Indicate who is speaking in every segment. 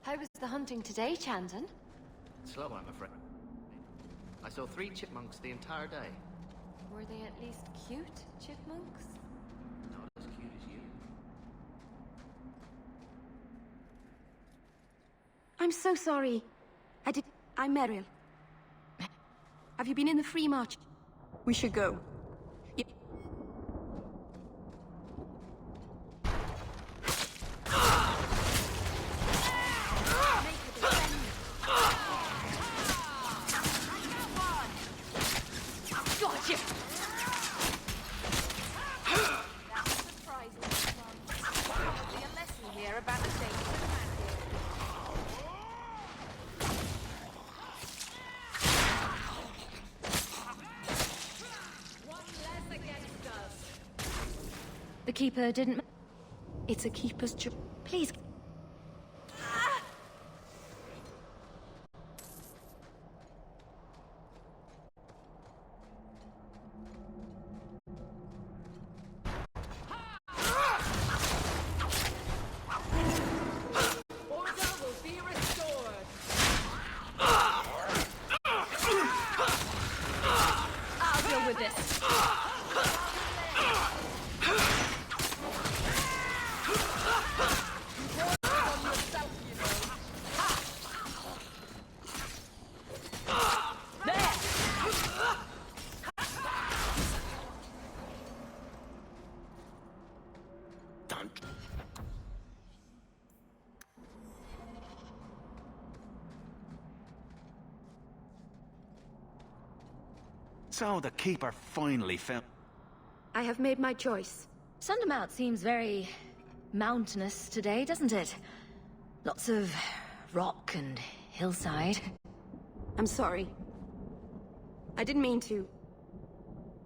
Speaker 1: How was the hunting today, Chandon?
Speaker 2: Slow, I'm afraid. I saw 3 chipmunks the entire day.
Speaker 1: Were they at least cute, chipmunks?
Speaker 2: Not as cute as you.
Speaker 3: I'm so sorry. I'm Meryl. Have you been in the Free March? We should go.
Speaker 1: The Keeper didn't...
Speaker 3: It's a Keeper's job.
Speaker 1: Please...
Speaker 4: So the Keeper finally found...
Speaker 3: I have made my choice.
Speaker 1: Sundermount seems very mountainous today, doesn't it? Lots of rock and hillside.
Speaker 3: I'm sorry. I didn't mean to.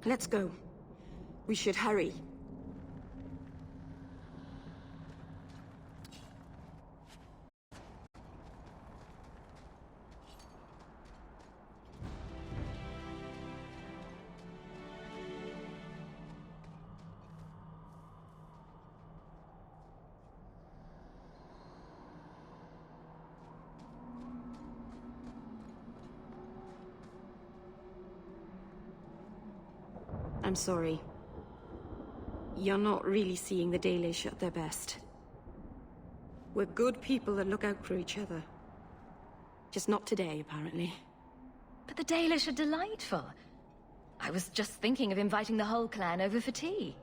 Speaker 3: Let's go. We should hurry. I'm sorry. You're not really seeing the Dalish at their best. We're good people that look out for each other. Just not today, apparently.
Speaker 1: But the Dalish are delightful. I was just thinking of inviting the whole clan over for tea.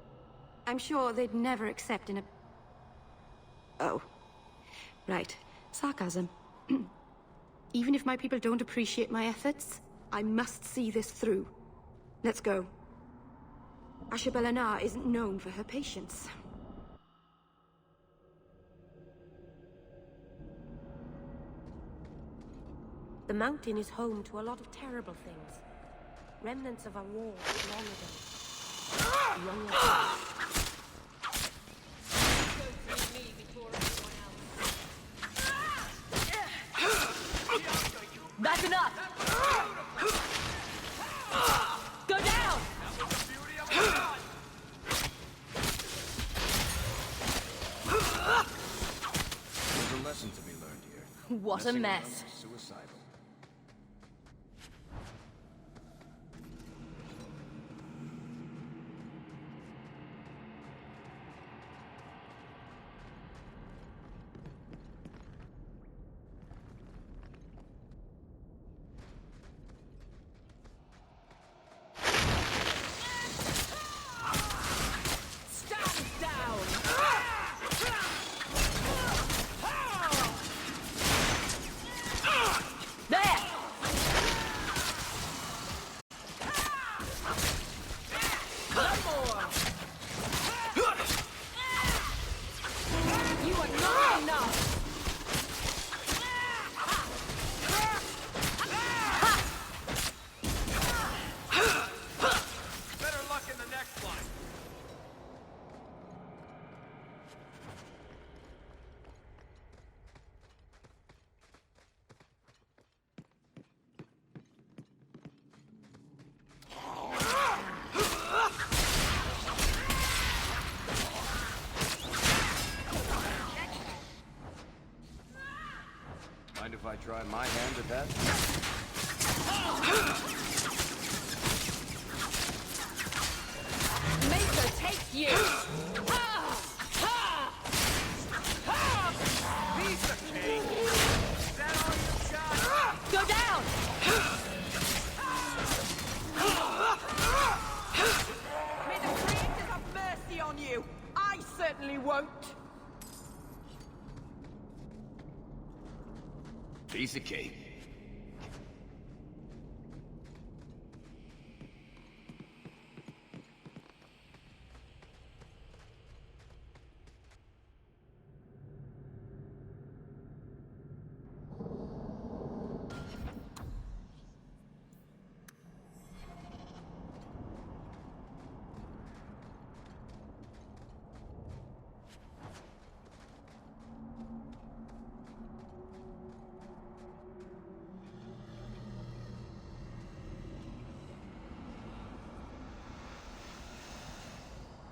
Speaker 3: I'm sure they'd never accept in a... Oh. Right. Sarcasm. Even if my people don't appreciate my efforts, I must see this through. Let's go. Ashabel Anar isn't known for her patience. The mountain is home to a lot of terrible things. Remnants of a war long ago. Long ago.
Speaker 1: That's enough! Go down!
Speaker 4: There's a lesson to be learned here.
Speaker 1: What a mess.
Speaker 4: Suicidal. I try my hand at that?
Speaker 5: Mesa, take you!
Speaker 4: Piece of cake! Is that all you've got?
Speaker 5: Go down!
Speaker 6: May the creators have mercy on you! I certainly won't!
Speaker 4: Piece of cake.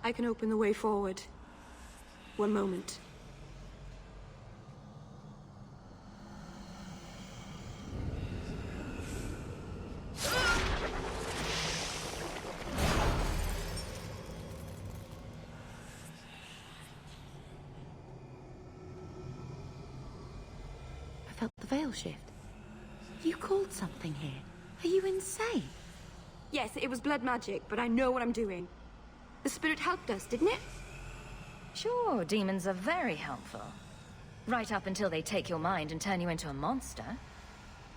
Speaker 3: I can open the way forward. One moment. I felt the veil shift. You called something here. Are you insane? Yes, it was blood magic, but I know what I'm doing. The spirit helped us, didn't it?
Speaker 1: Sure, demons are very helpful. Right up until they take your mind and turn you into a monster.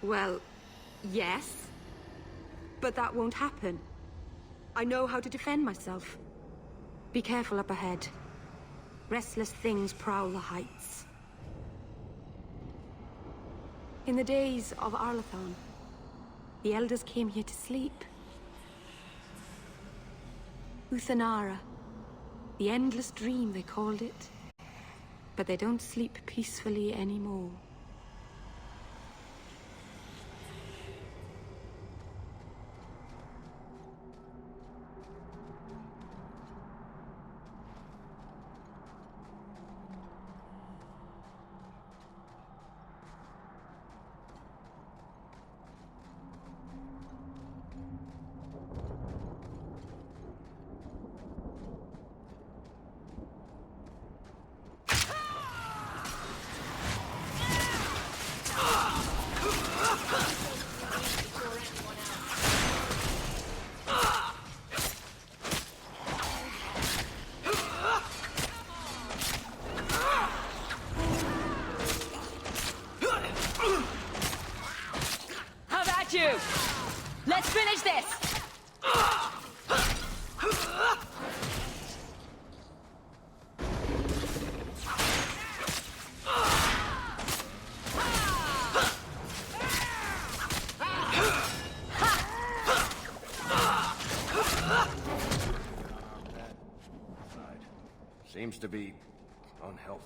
Speaker 3: Well, yes. But that won't happen. I know how to defend myself. Be careful up ahead. Restless things prowl the heights. In the days of Arlathon, the elders came here to sleep. Uthanara. The endless dream, they called it. But they don't sleep peacefully anymore.
Speaker 5: How about you? Let's finish this!
Speaker 4: Seems to be unhealthy.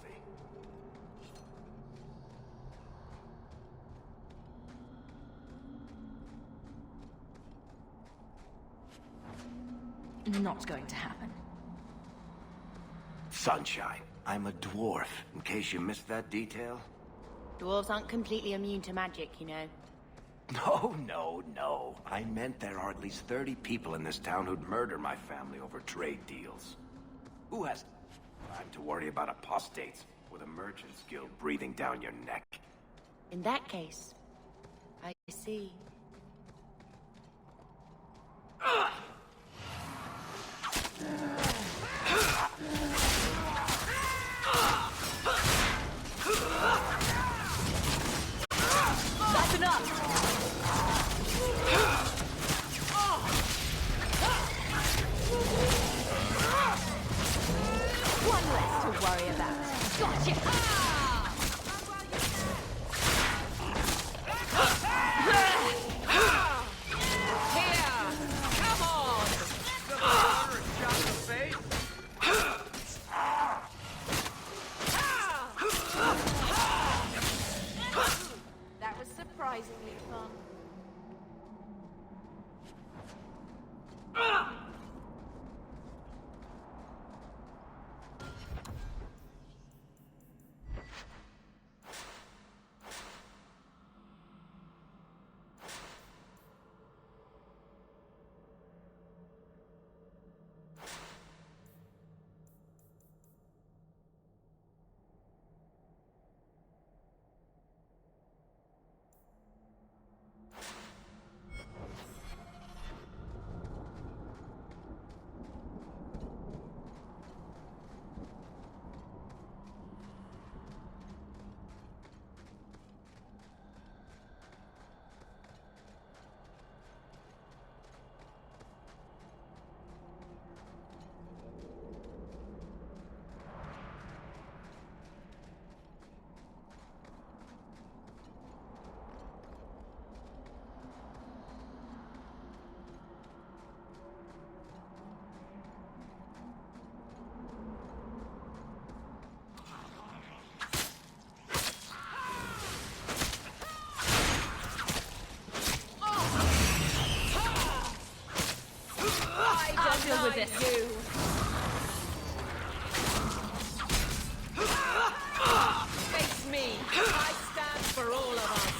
Speaker 1: Not going to happen.
Speaker 7: Sunshine, I'm a dwarf, in case you missed that detail.
Speaker 8: Dwarves aren't completely immune to magic, you know.
Speaker 7: No. I meant there are at least 30 people in this town who'd murder my family over trade deals. Who has time to worry about apostates with a merchant's guild breathing down your neck?
Speaker 8: In that case, I see.
Speaker 5: That's enough!
Speaker 1: One less to worry about. Gotcha!
Speaker 6: That was surprisingly fun.
Speaker 5: this.
Speaker 6: Face me. I stand for all of us.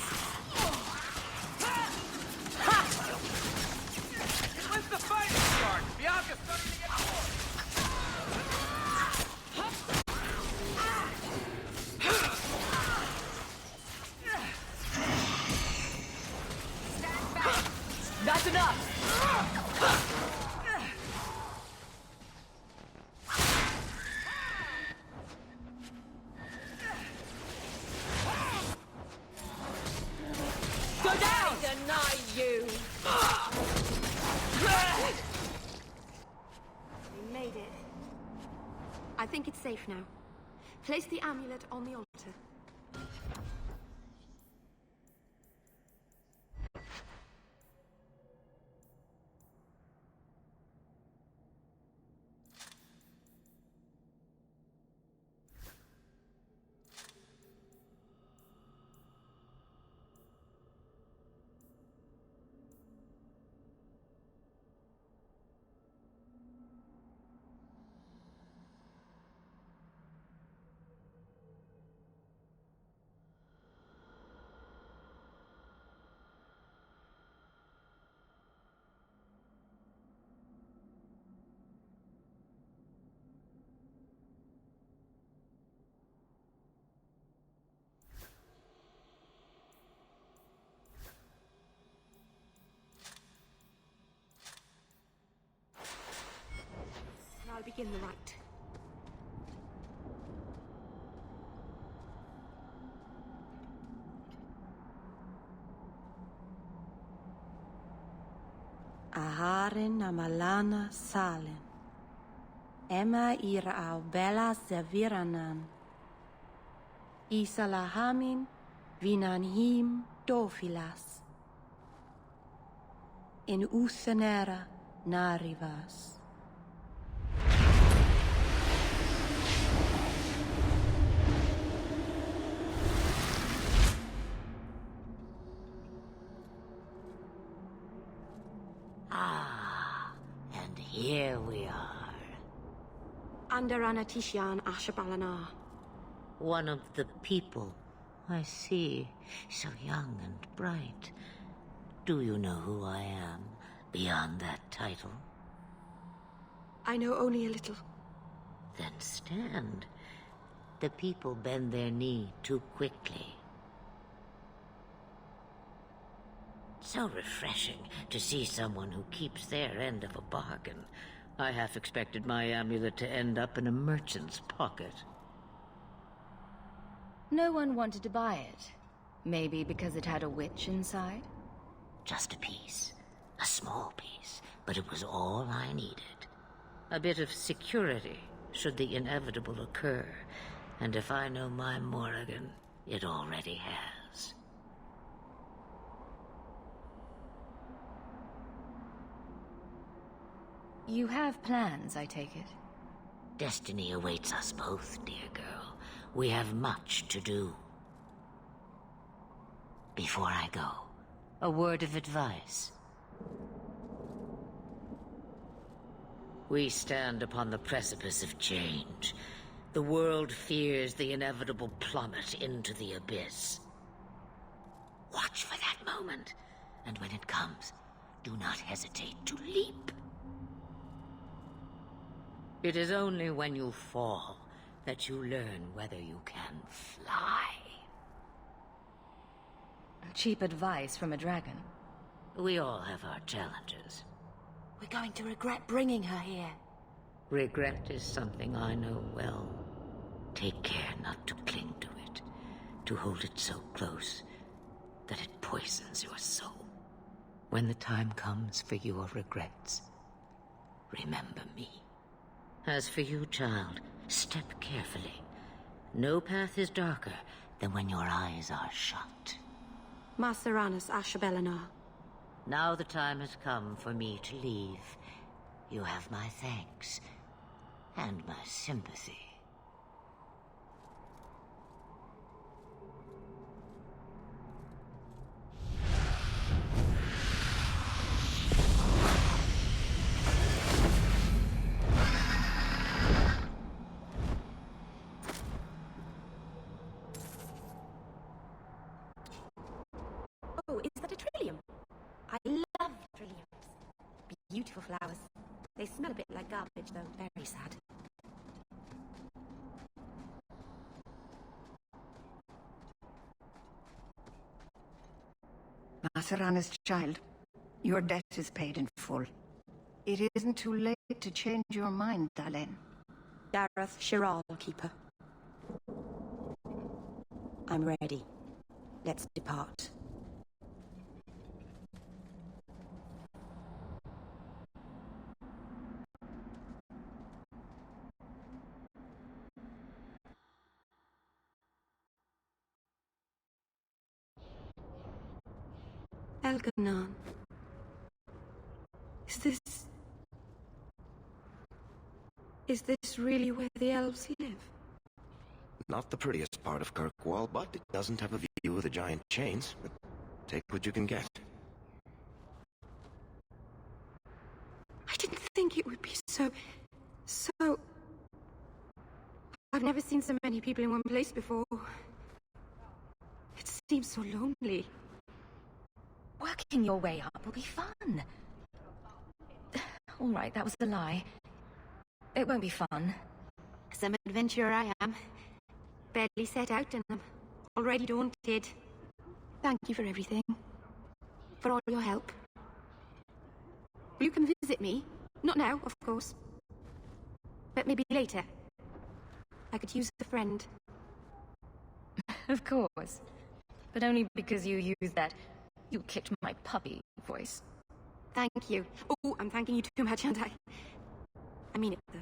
Speaker 4: When's the fighting start? Bianca's starting to get bored.
Speaker 5: That's enough! Go down!
Speaker 6: Deny you.
Speaker 3: We made it. I think it's safe now. Place the amulet on the altar. I'll begin the rite.
Speaker 9: Aharen amalana salen. Emma ira au bella zeviranan. Isalahamin vinanhim dofilas. In usenera narivas.
Speaker 8: And here we are.
Speaker 3: Under Anatishan Ashbalana.
Speaker 8: One of the people. I see. So young and bright. Do you know who I am, beyond that title?
Speaker 3: I know only a little.
Speaker 8: Then stand. The people bend their knee too quickly. So refreshing to see someone who keeps their end of a bargain. I half expected my amulet to end up in a merchant's pocket.
Speaker 1: No one wanted to buy it. Maybe because it had a witch inside?
Speaker 8: Just a piece. A small piece. But it was all I needed. A bit of security, should the inevitable occur. And if I know my Morrigan, it already has.
Speaker 1: You have plans, I take it?
Speaker 8: Destiny awaits us both, dear girl. We have much to do. Before I go, a word of advice. We stand upon the precipice of change. The world fears the inevitable plummet into the abyss. Watch for that moment, and when it comes, do not hesitate to leap. It is only when you fall that you learn whether you can fly.
Speaker 1: Cheap advice from a dragon.
Speaker 8: We all have our challenges. We're going to regret bringing her here. Regret is something I know well. Take care not to cling to it, to hold it so close that it poisons your soul. When the time comes for your regrets, remember me. As for you, child, step carefully. No path is darker than when your eyes are shut.
Speaker 3: Maceranus Ashbelana.
Speaker 8: Now the time has come for me to leave. You have my thanks and my sympathy.
Speaker 3: Beautiful flowers. They smell a bit like garbage, though. Very sad.
Speaker 10: Masarana's child, your debt is paid in full. It isn't too late to change your mind, Dalen.
Speaker 3: Gareth Shiral, Keeper. I'm ready. Let's depart. Elganon. Is this really where the elves live?
Speaker 7: Not the prettiest part of Kirkwall, but it doesn't have a view of the giant chains. But take what you can get.
Speaker 3: I didn't think it would be so... I've never seen so many people in one place before. It seems so lonely.
Speaker 1: Working your way up will be fun. All right, that was a lie. It won't be fun.
Speaker 3: Some adventurer I am. Barely set out and I'm already daunted. Thank you for everything. For all your help. Will you come visit me? Not now, of course. But maybe later. I could use a friend.
Speaker 1: Of course. But only because you used that "you kicked my puppy" voice.
Speaker 3: Thank you. Oh, I'm thanking you too much, aren't I? I mean it, though.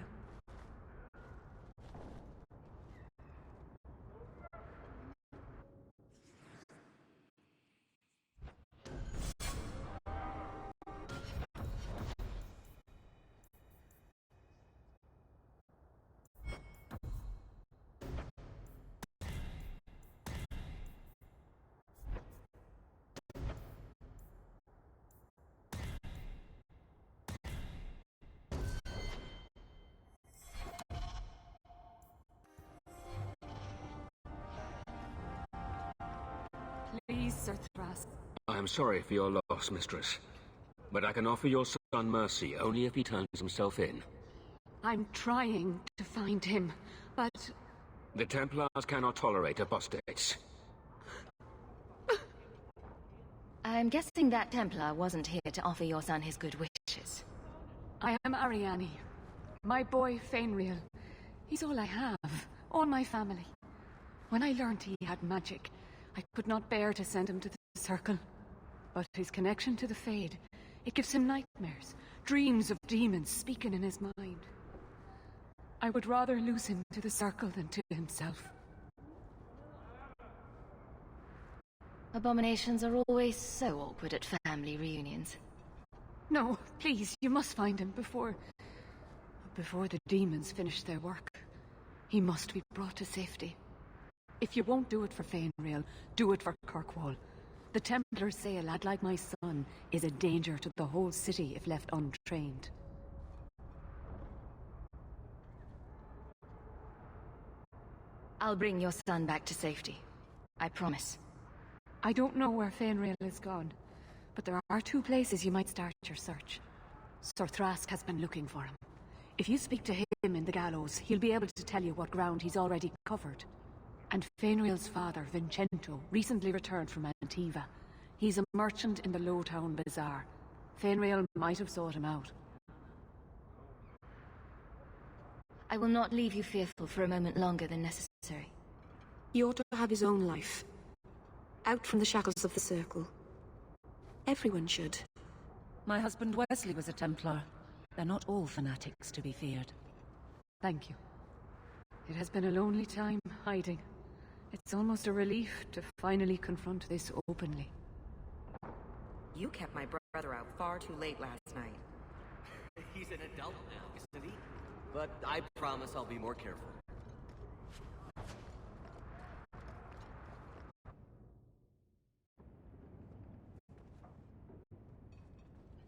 Speaker 5: Please, Sir Thras.
Speaker 11: I am sorry for your loss, mistress. But I can offer your son mercy only if he turns himself in.
Speaker 5: I'm trying to find him, but...
Speaker 11: The Templars cannot tolerate apostates.
Speaker 1: I'm guessing that Templar wasn't here to offer your son his good wishes.
Speaker 5: I am Ariane. My boy, Fainriel. He's all I have. All my family. When I learned he had magic, I could not bear to send him to the Circle. But his connection to the Fade, it gives him nightmares, dreams of demons speaking in his mind. I would rather lose him to the Circle than to himself.
Speaker 1: Abominations are always so awkward at family reunions.
Speaker 5: No, please, you must find him before the demons finish their work. He must be brought to safety. If you won't do it for Fainriel, do it for Kirkwall. The Templars say a lad like my son is a danger to the whole city if left untrained.
Speaker 1: I'll bring your son back to safety. I promise.
Speaker 5: I don't know where Fainriel is gone, but there are 2 places you might start your search. Sir Thrask has been looking for him. If you speak to him in the gallows, he'll be able to tell you what ground he's already covered. And Fainriel's father, Vincento, recently returned from Antiva. He's a merchant in the Lowtown Bazaar. Fainriel might have sought him out.
Speaker 1: I will not leave you fearful for a moment longer than necessary.
Speaker 3: He ought to have his own life. Out from the shackles of the Circle. Everyone should.
Speaker 12: My husband Wesley was a Templar. They're not all fanatics to be feared.
Speaker 5: Thank you. It has been a lonely time hiding. It's almost a relief to finally confront this openly.
Speaker 6: You kept my brother out far too late last night.
Speaker 2: He's an adult now, isn't he? But I promise I'll be more careful.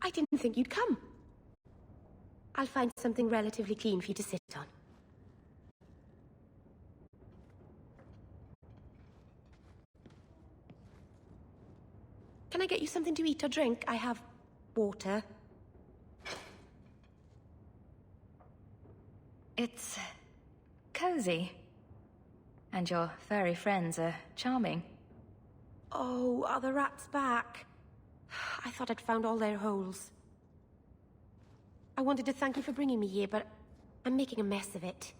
Speaker 3: I didn't think you'd come. I'll find something relatively clean for you to sit on. Can I get you something to eat or drink? I have water.
Speaker 1: It's cozy. And your furry friends are charming.
Speaker 3: Oh, are the rats back? I thought I'd found all their holes. I wanted to thank you for bringing me here, but I'm making a mess of it.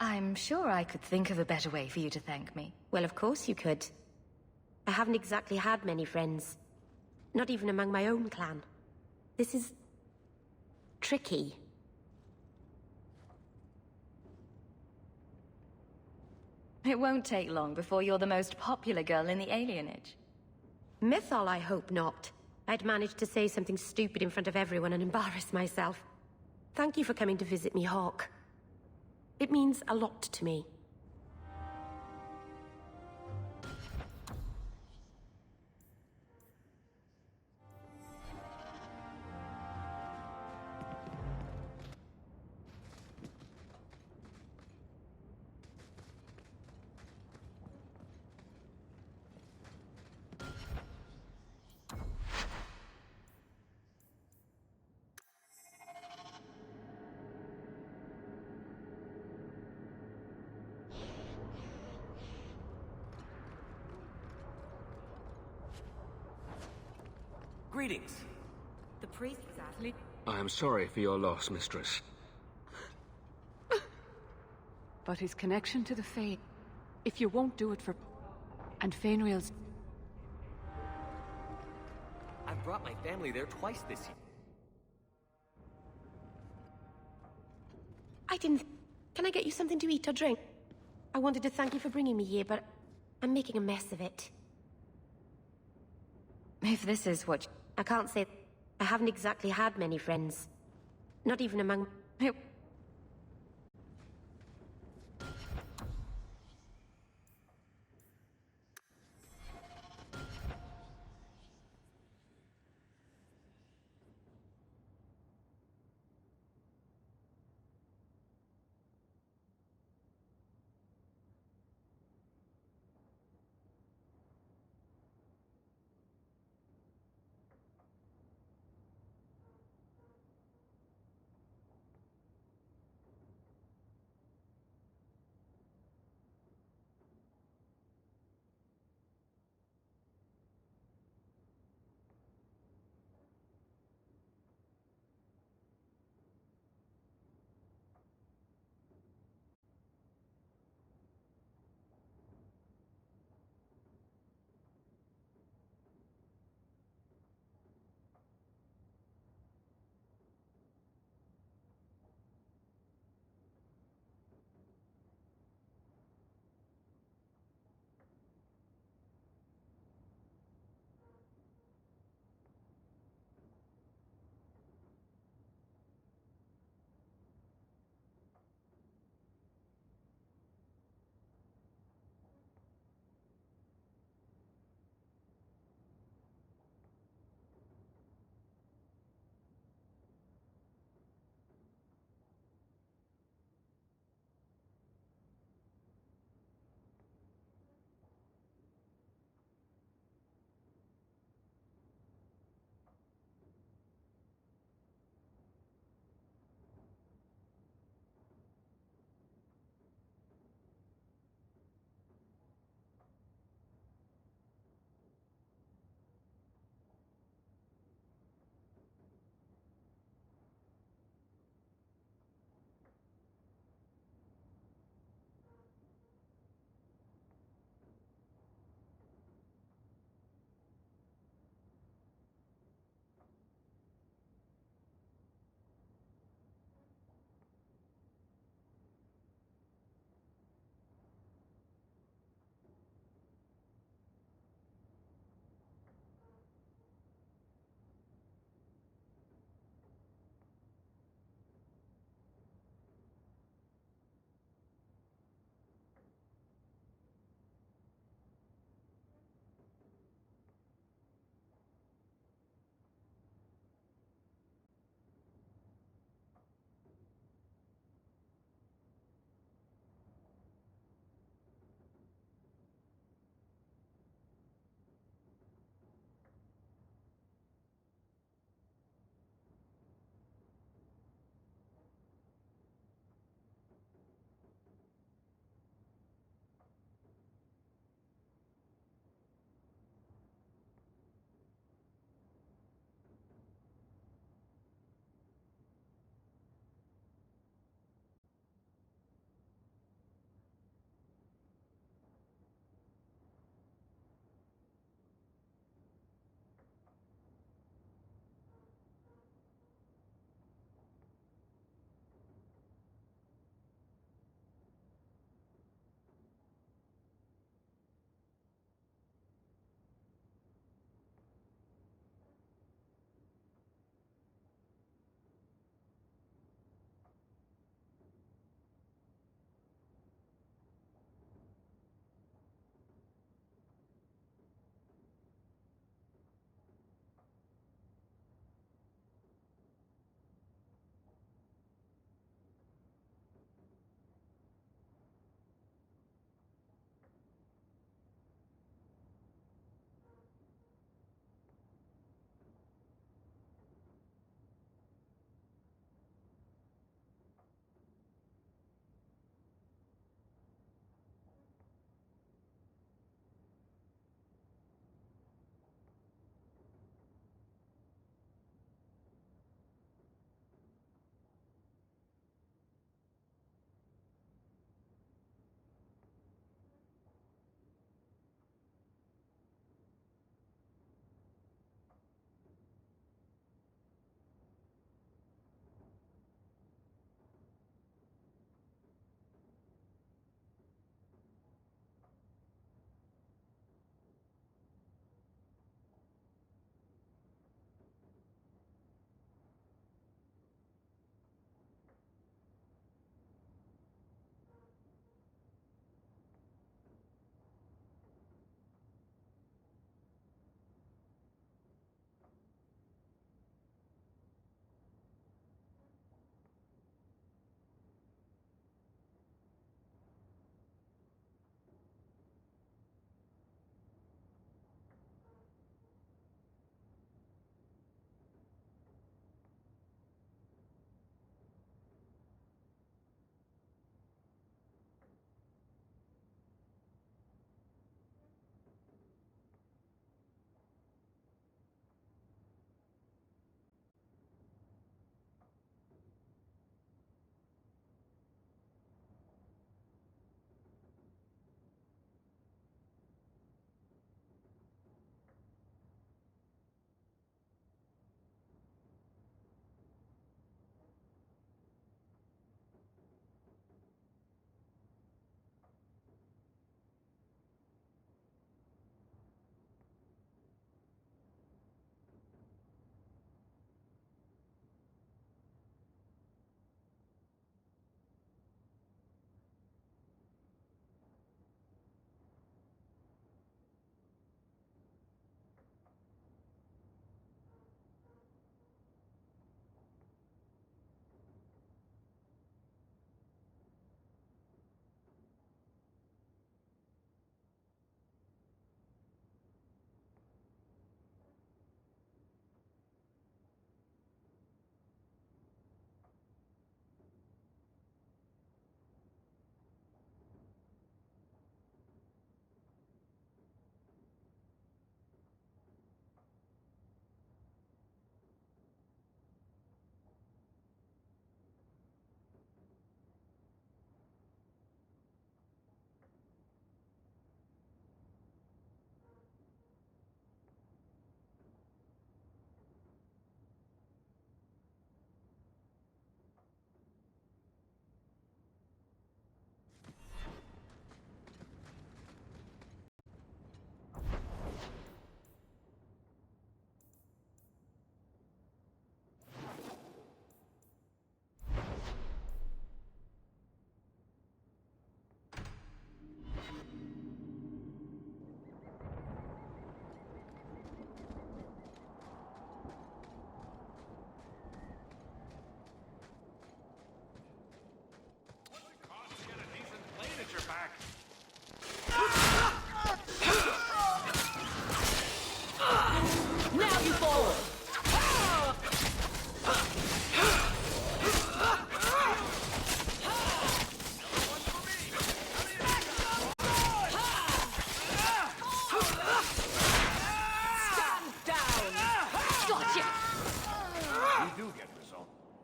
Speaker 1: I'm sure I could think of a better way for you to thank me.
Speaker 3: Well, of course you could. I haven't exactly had many friends. Not even among my own clan. This is... tricky.
Speaker 1: It won't take long before you're the most popular girl in the alienage.
Speaker 3: Mythol, I hope not. I'd managed to say something stupid in front of everyone and embarrass myself. Thank you for coming to visit me, Hawke. It means a lot to me.
Speaker 2: Greetings.
Speaker 6: The priest was asleep.
Speaker 11: I am sorry for your loss, mistress.
Speaker 5: But his connection to the Fae... If you won't do it for... And Fainriel's...
Speaker 2: I've brought my family there twice this year.
Speaker 3: I didn't... Can I get you something to eat or drink? I wanted to thank you for bringing me here, but I'm making a mess of it.
Speaker 1: If this is what...
Speaker 3: I can't say... I haven't exactly had many friends. Not even among...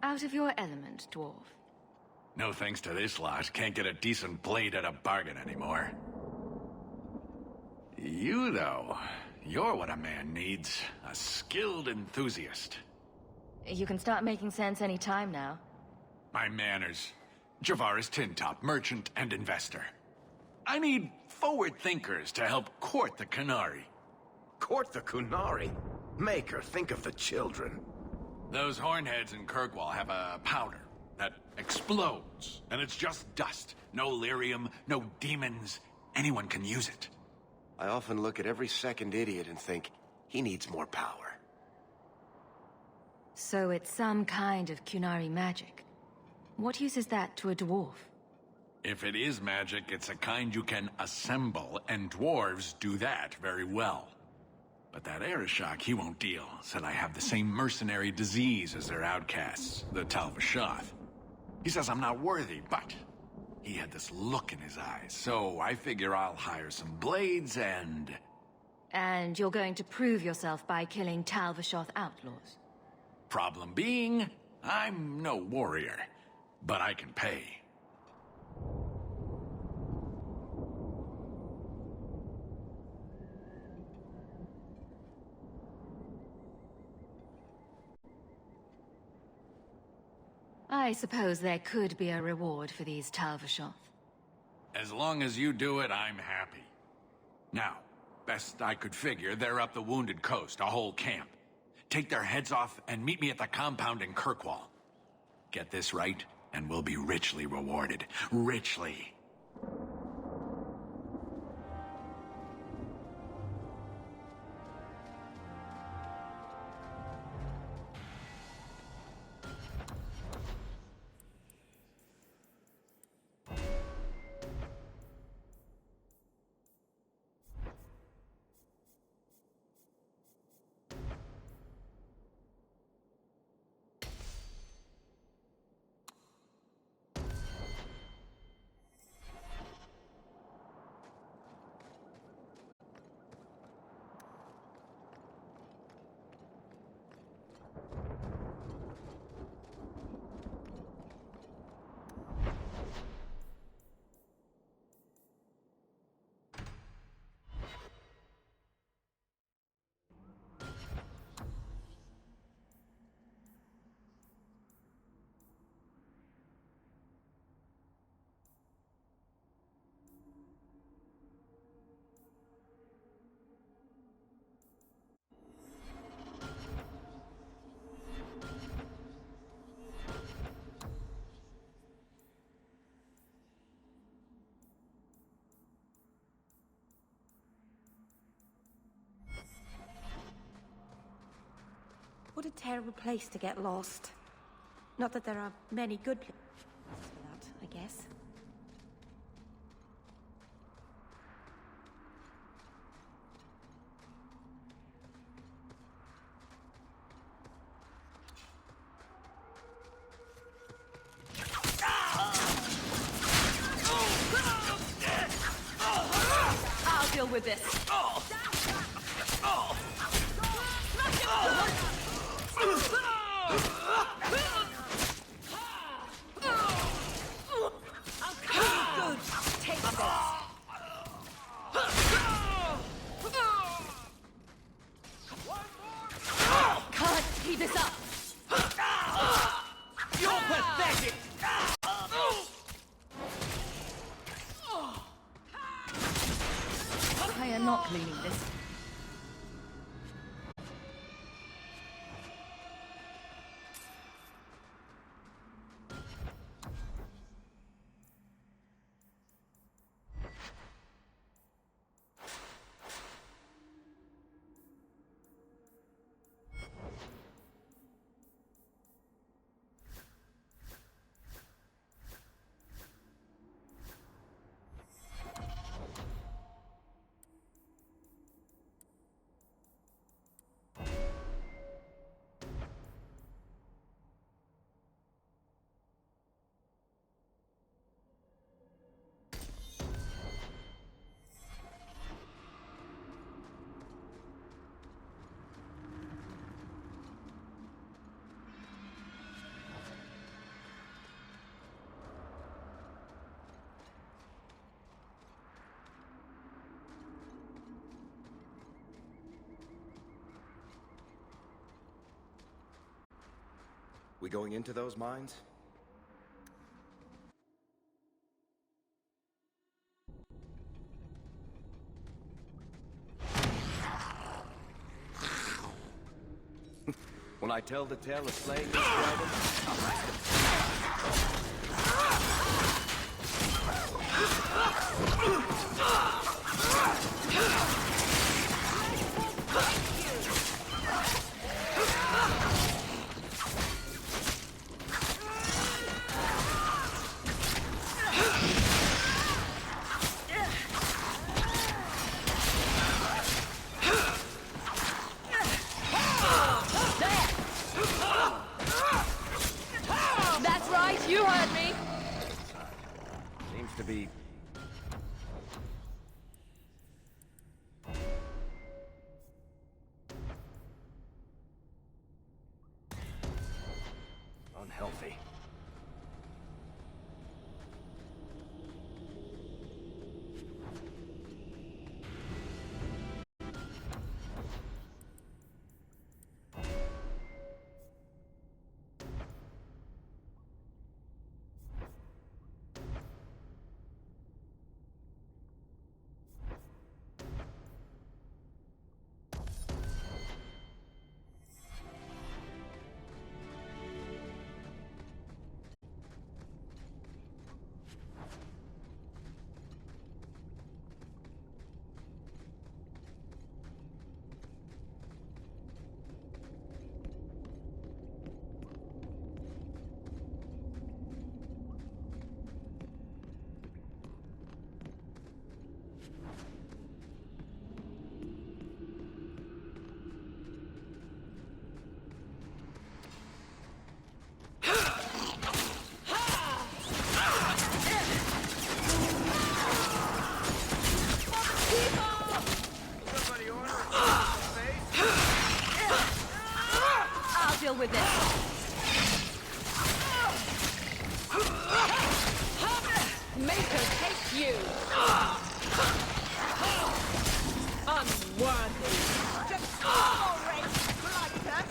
Speaker 1: out of your element, dwarf.
Speaker 13: No thanks to this lot, can't get a decent blade at a bargain anymore. You, though, you're what a man needs. A skilled enthusiast.
Speaker 1: You can start making sense any time now.
Speaker 13: My manners. Javaris Tintop, merchant and investor. I need forward thinkers to help court the Qunari.
Speaker 7: Court the Qunari? Maker, think of the children.
Speaker 13: Those hornheads in Kirkwall have a powder that explodes, and it's just dust. No lyrium, no demons. Anyone can use it.
Speaker 7: I often look at every second idiot and think, he needs more power.
Speaker 1: So it's some kind of Qunari magic. What use is that to a dwarf?
Speaker 13: If it is magic, it's a kind you can assemble, and dwarves do that very well. But that Arishok, he won't deal. Said I have the same mercenary disease as their outcasts, the Tal Vashoth. He says I'm not worthy, but he had this look in his eyes, so I figure I'll hire some blades and...
Speaker 1: And you're going to prove yourself by killing Tal Vashoth outlaws?
Speaker 13: Problem being, I'm no warrior, but I can pay.
Speaker 1: I suppose there could be a reward for these Tal Vashoth.
Speaker 13: As long as you do it, I'm happy. Now, best I could figure, they're up the Wounded Coast, a whole camp. Take their heads off and meet me at the compound in Kirkwall. Get this right, and we'll be richly rewarded. Richly.
Speaker 9: What a terrible place to get lost. Not that there are many good places for that, I guess.
Speaker 1: I'll deal with this. Can't keep this up.
Speaker 4: You're pathetic!
Speaker 1: I am not cleaning this.
Speaker 14: We going into those mines? When I tell the tale of slaying this dragon,
Speaker 1: That's right, you heard me.
Speaker 14: seems to be unhealthy.
Speaker 1: I'll deal with this.
Speaker 6: Maker take you! Unworthy! Just race like that!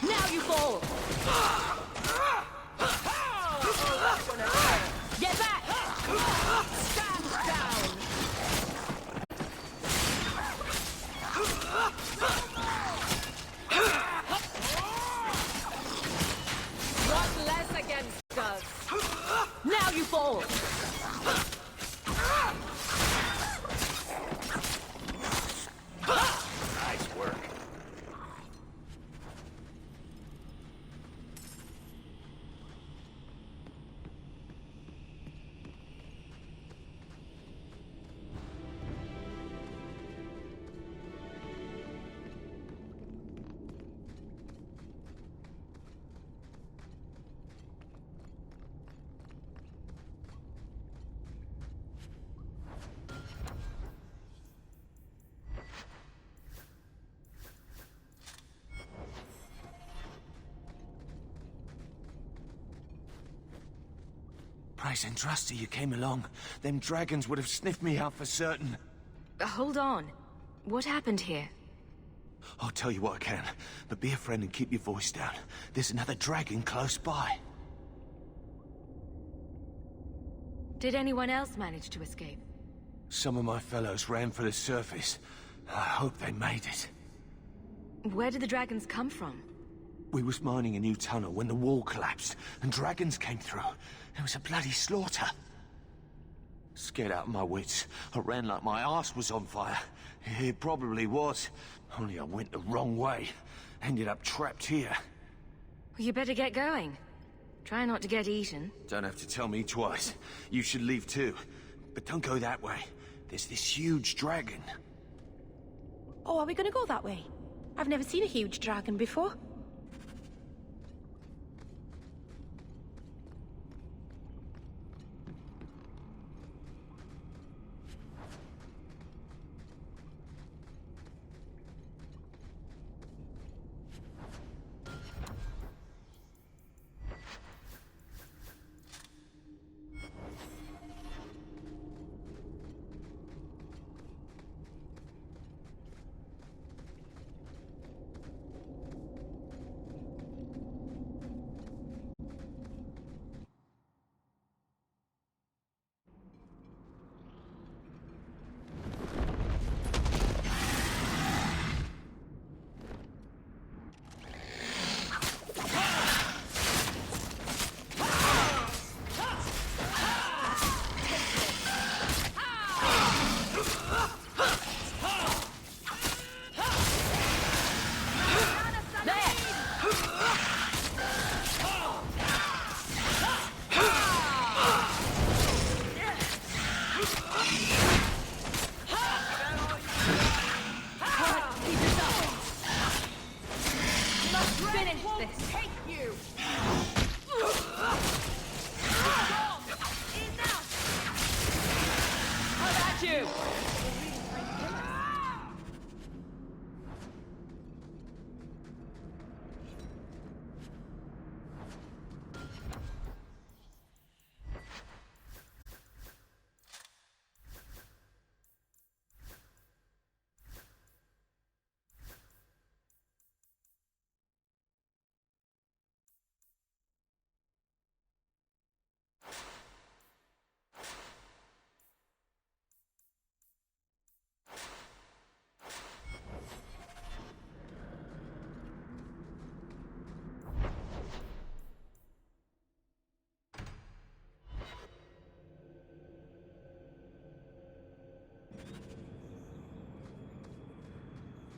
Speaker 1: Now you fall! Get back!
Speaker 6: Stand down! One less against us!
Speaker 1: Now you fall!
Speaker 7: Nice work.
Speaker 15: Price and trusty you came along. Them dragons would have sniffed me out for certain.
Speaker 1: Hold on. What happened here?
Speaker 15: I'll tell you what I can, but be a friend and keep your voice down. There's another dragon close by.
Speaker 1: Did anyone else manage to escape?
Speaker 15: Some of my fellows ran for the surface. I hope they made it.
Speaker 1: Where did the dragons come from?
Speaker 15: We was mining a new tunnel when the wall collapsed, and dragons came through. It was a bloody slaughter. Scared out of my wits, I ran like my arse was on fire. It probably was, only I went the wrong way. Ended up trapped here.
Speaker 1: Well, you better get going. Try not to get eaten.
Speaker 15: Don't have to tell me twice. You should leave too. But don't go that way. There's this huge dragon.
Speaker 9: Oh, are we gonna go that way? I've never seen a huge dragon before.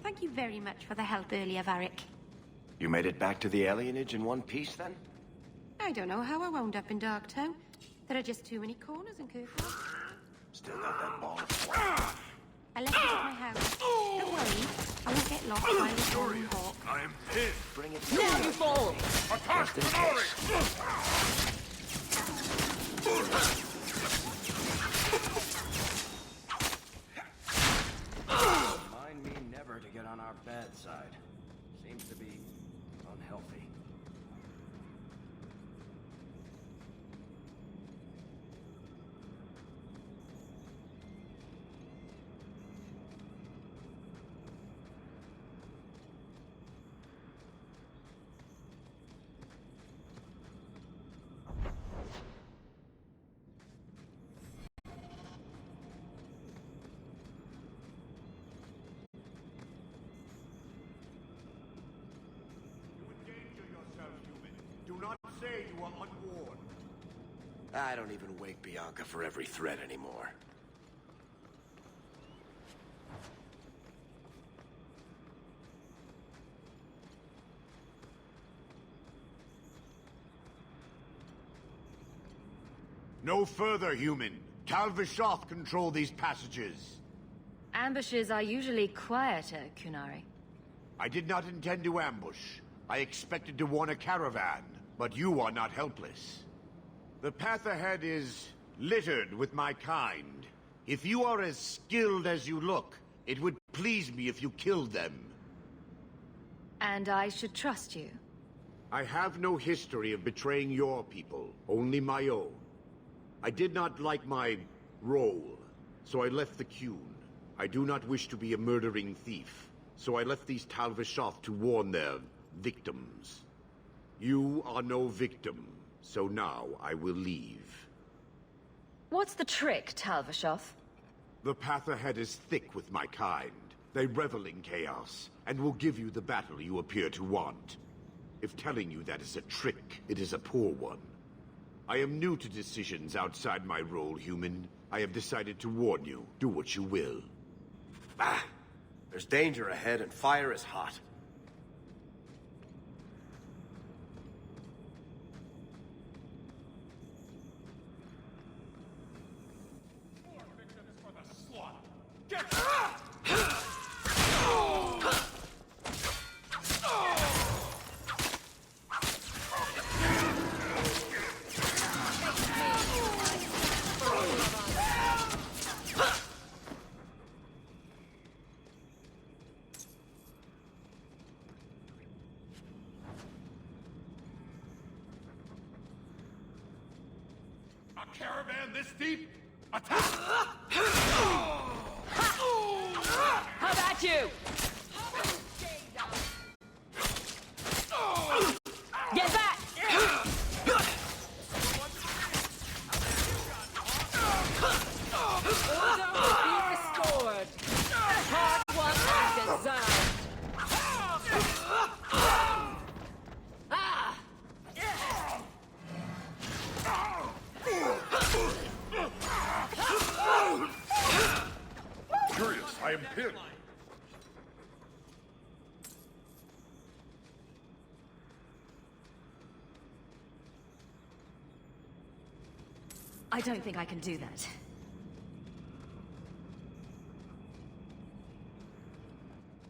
Speaker 9: Thank you very much for the help earlier, Varric.
Speaker 14: You made it back to the alienage in one piece, then?
Speaker 9: I don't know how I wound up in Darktown. There are just too many corners in Kirkwall.
Speaker 14: Still got that ball.
Speaker 9: I left it at my house. Don't worry, I won't get lost by the Golden Hawk.
Speaker 4: I am pissed.
Speaker 14: Bring it
Speaker 6: Now you fall!
Speaker 4: Attack Glory!
Speaker 14: Mind me never to get on our bad side. Seems to be unhealthy.
Speaker 4: Do not say you are unwarned.
Speaker 14: I don't even wake Bianca for every threat anymore.
Speaker 4: No further, human. Tal Vishoth control these passages.
Speaker 1: Ambushes are usually quieter, Kunari.
Speaker 4: I did not intend to ambush. I expected to warn a caravan, but you are not helpless. The path ahead is littered with my kind. If you are as skilled as you look, it would please me if you killed them.
Speaker 1: And I should trust you.
Speaker 4: I have no history of betraying your people, only my own. I did not like my role, so I left the Qun. I do not wish to be a murdering thief, so I left these Tal Vishoth to warn their victims. You are no victim, so now I will leave.
Speaker 1: What's the trick, Tal Vishoth?
Speaker 4: The path ahead is thick with my kind. They revel in chaos, and will give you the battle you appear to want. If telling you that is a trick, it is a poor one. I am new to decisions outside my role, human. I have decided to warn you. Do what you will.
Speaker 14: Ah! There's danger ahead and fire is hot.
Speaker 13: A caravan this deep? Attack!
Speaker 6: How about you? Get back! Order will be restored. Hard won and deserved.
Speaker 13: Curious, I am pinned.
Speaker 1: I don't think I can do that.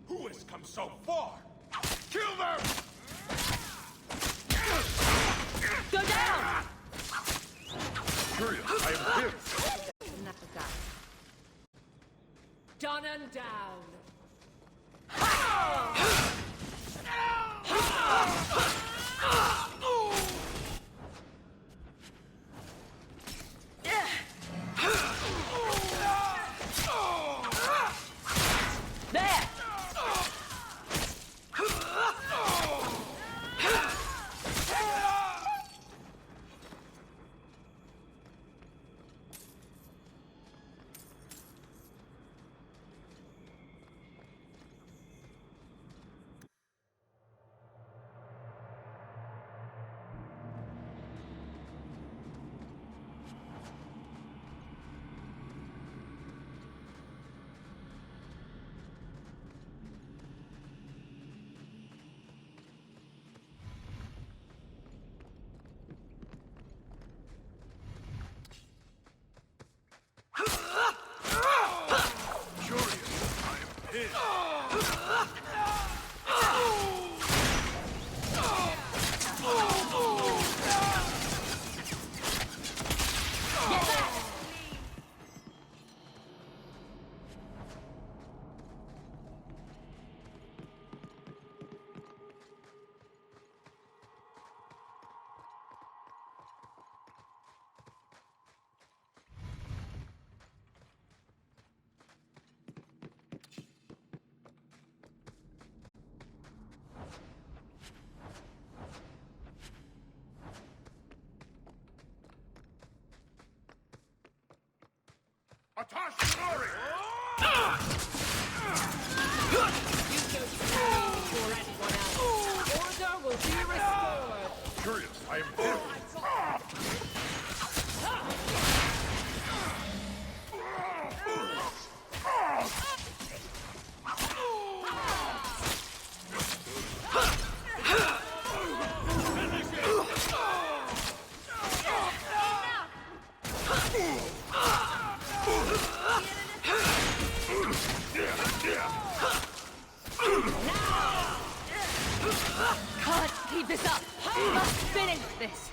Speaker 13: Who has come so far? Kill them!
Speaker 6: Go down!
Speaker 13: Curious, I am pinned.
Speaker 6: Enough of that. Done and down. There!
Speaker 13: Atashimori!
Speaker 6: You go straight before anyone else. Order will be restored.
Speaker 13: Curious, I am pinned.
Speaker 1: Can't keep this up. Must finish this.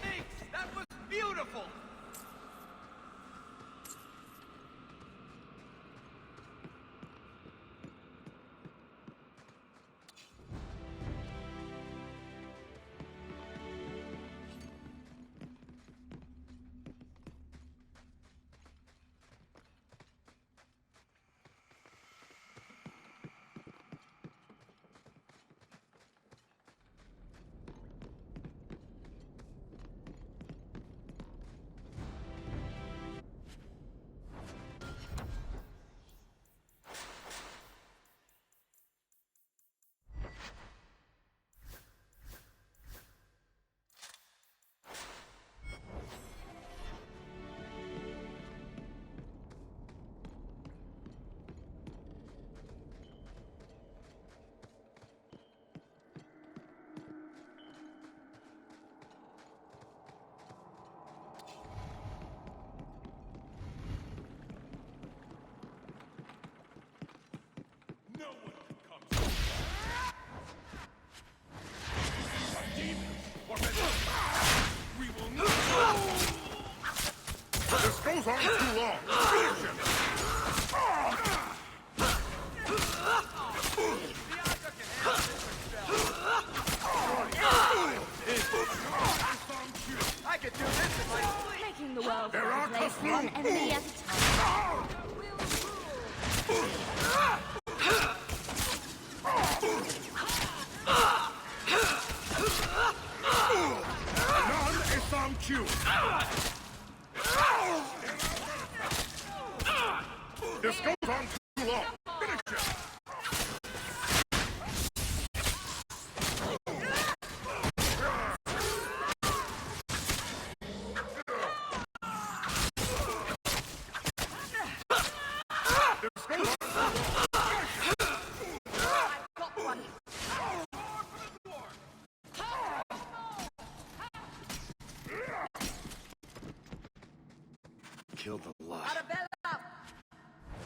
Speaker 14: That was beautiful!
Speaker 16: We will not. This goes on too long. Finish him.
Speaker 6: I could do this if I...
Speaker 1: Making the world
Speaker 6: There
Speaker 1: a
Speaker 6: are
Speaker 1: place,
Speaker 6: Kafloon.
Speaker 1: one enemy at a time.
Speaker 16: Non-Islam Q. This goes on too long. Finish him.
Speaker 7: Killed the lot.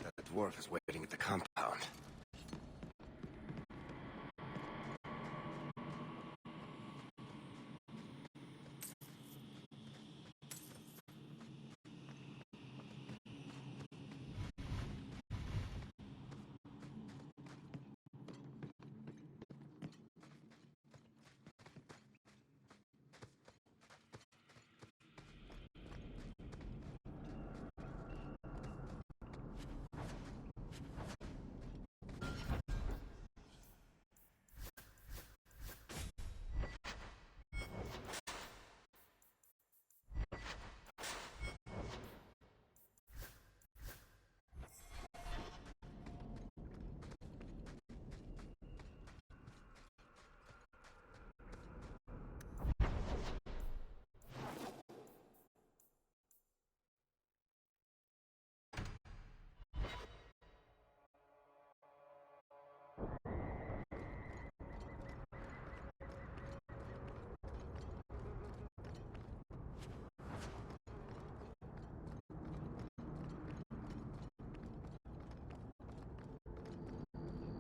Speaker 7: That dwarf is waiting at the compound.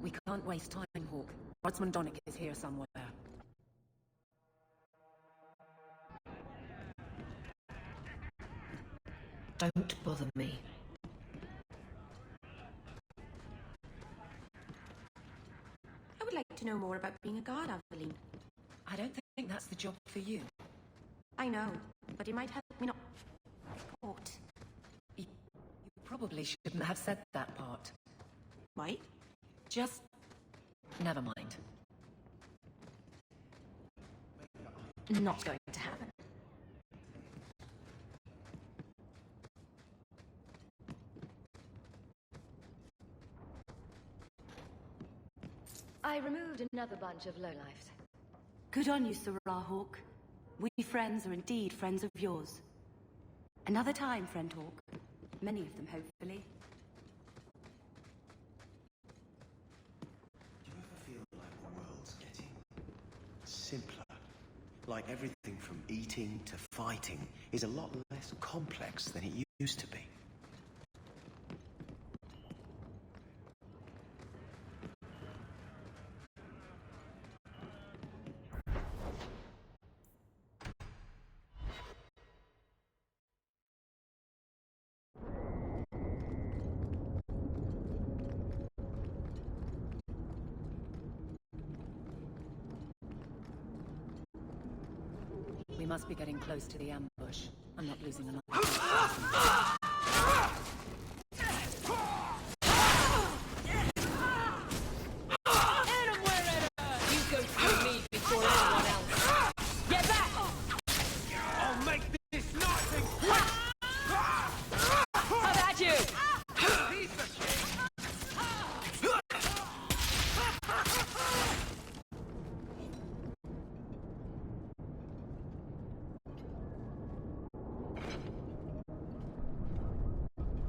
Speaker 12: We can't waste time, Hawk. Guardsman Donnick is here somewhere.
Speaker 8: Don't bother me.
Speaker 9: I would like to know more about being a guard, Aveline.
Speaker 12: I don't think that's the job for you.
Speaker 9: I know, but it might help me not report.
Speaker 12: You probably shouldn't have said that part.
Speaker 9: Why?
Speaker 12: Just... never mind.
Speaker 1: Not going to happen. I removed another bunch of lowlifes.
Speaker 3: Good on you, Sirrah Hawk. We friends are indeed friends of yours. Another time, friend Hawk. Many of them, hopefully.
Speaker 17: Do you ever feel like the world's getting simpler? Like everything from eating to fighting is a lot less complex than it used to be?
Speaker 12: We must be getting close to the ambush. I'm not losing enough.
Speaker 6: You go through me before anyone else. Get back!
Speaker 16: I'll make this nothing.
Speaker 6: How about you?
Speaker 16: Piece of cake.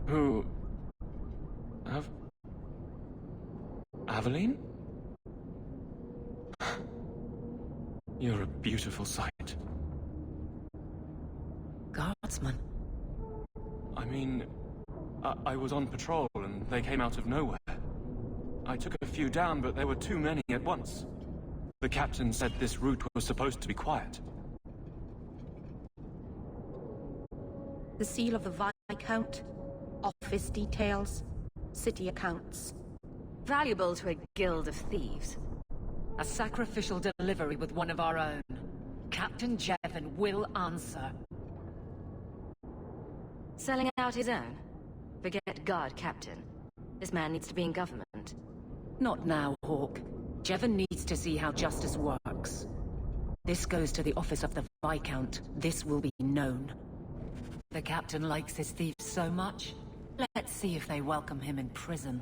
Speaker 11: Who... Aveline? You're a beautiful sight.
Speaker 12: Guardsman?
Speaker 11: I mean, I was on patrol and they came out of nowhere. I took a few down, but there were too many at once. The captain said this route was supposed to be quiet.
Speaker 9: The seal of the Viscount, office details, city accounts.
Speaker 12: Valuable to a guild of thieves. A sacrificial delivery with one of our own. Captain Jevon will answer.
Speaker 1: Selling out his own? Forget guard captain. This man needs to be in government.
Speaker 12: Not now, Hawke. Jevon needs to see how justice works. This goes to the office of the Viscount. This will be known. The captain likes his thieves so much. Let's see if they welcome him in prison.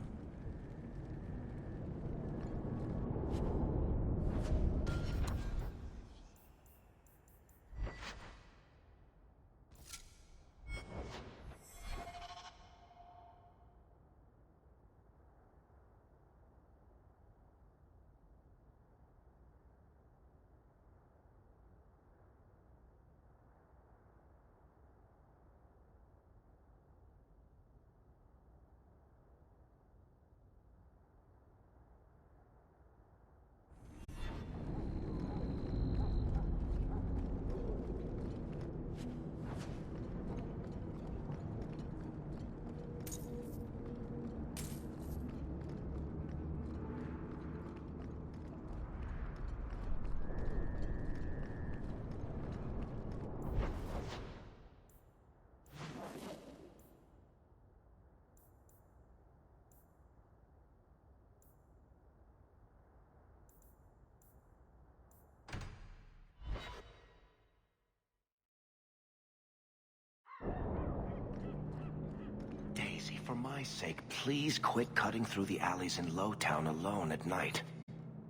Speaker 7: Daisy, for my sake, please quit cutting through the alleys in Lowtown alone at night.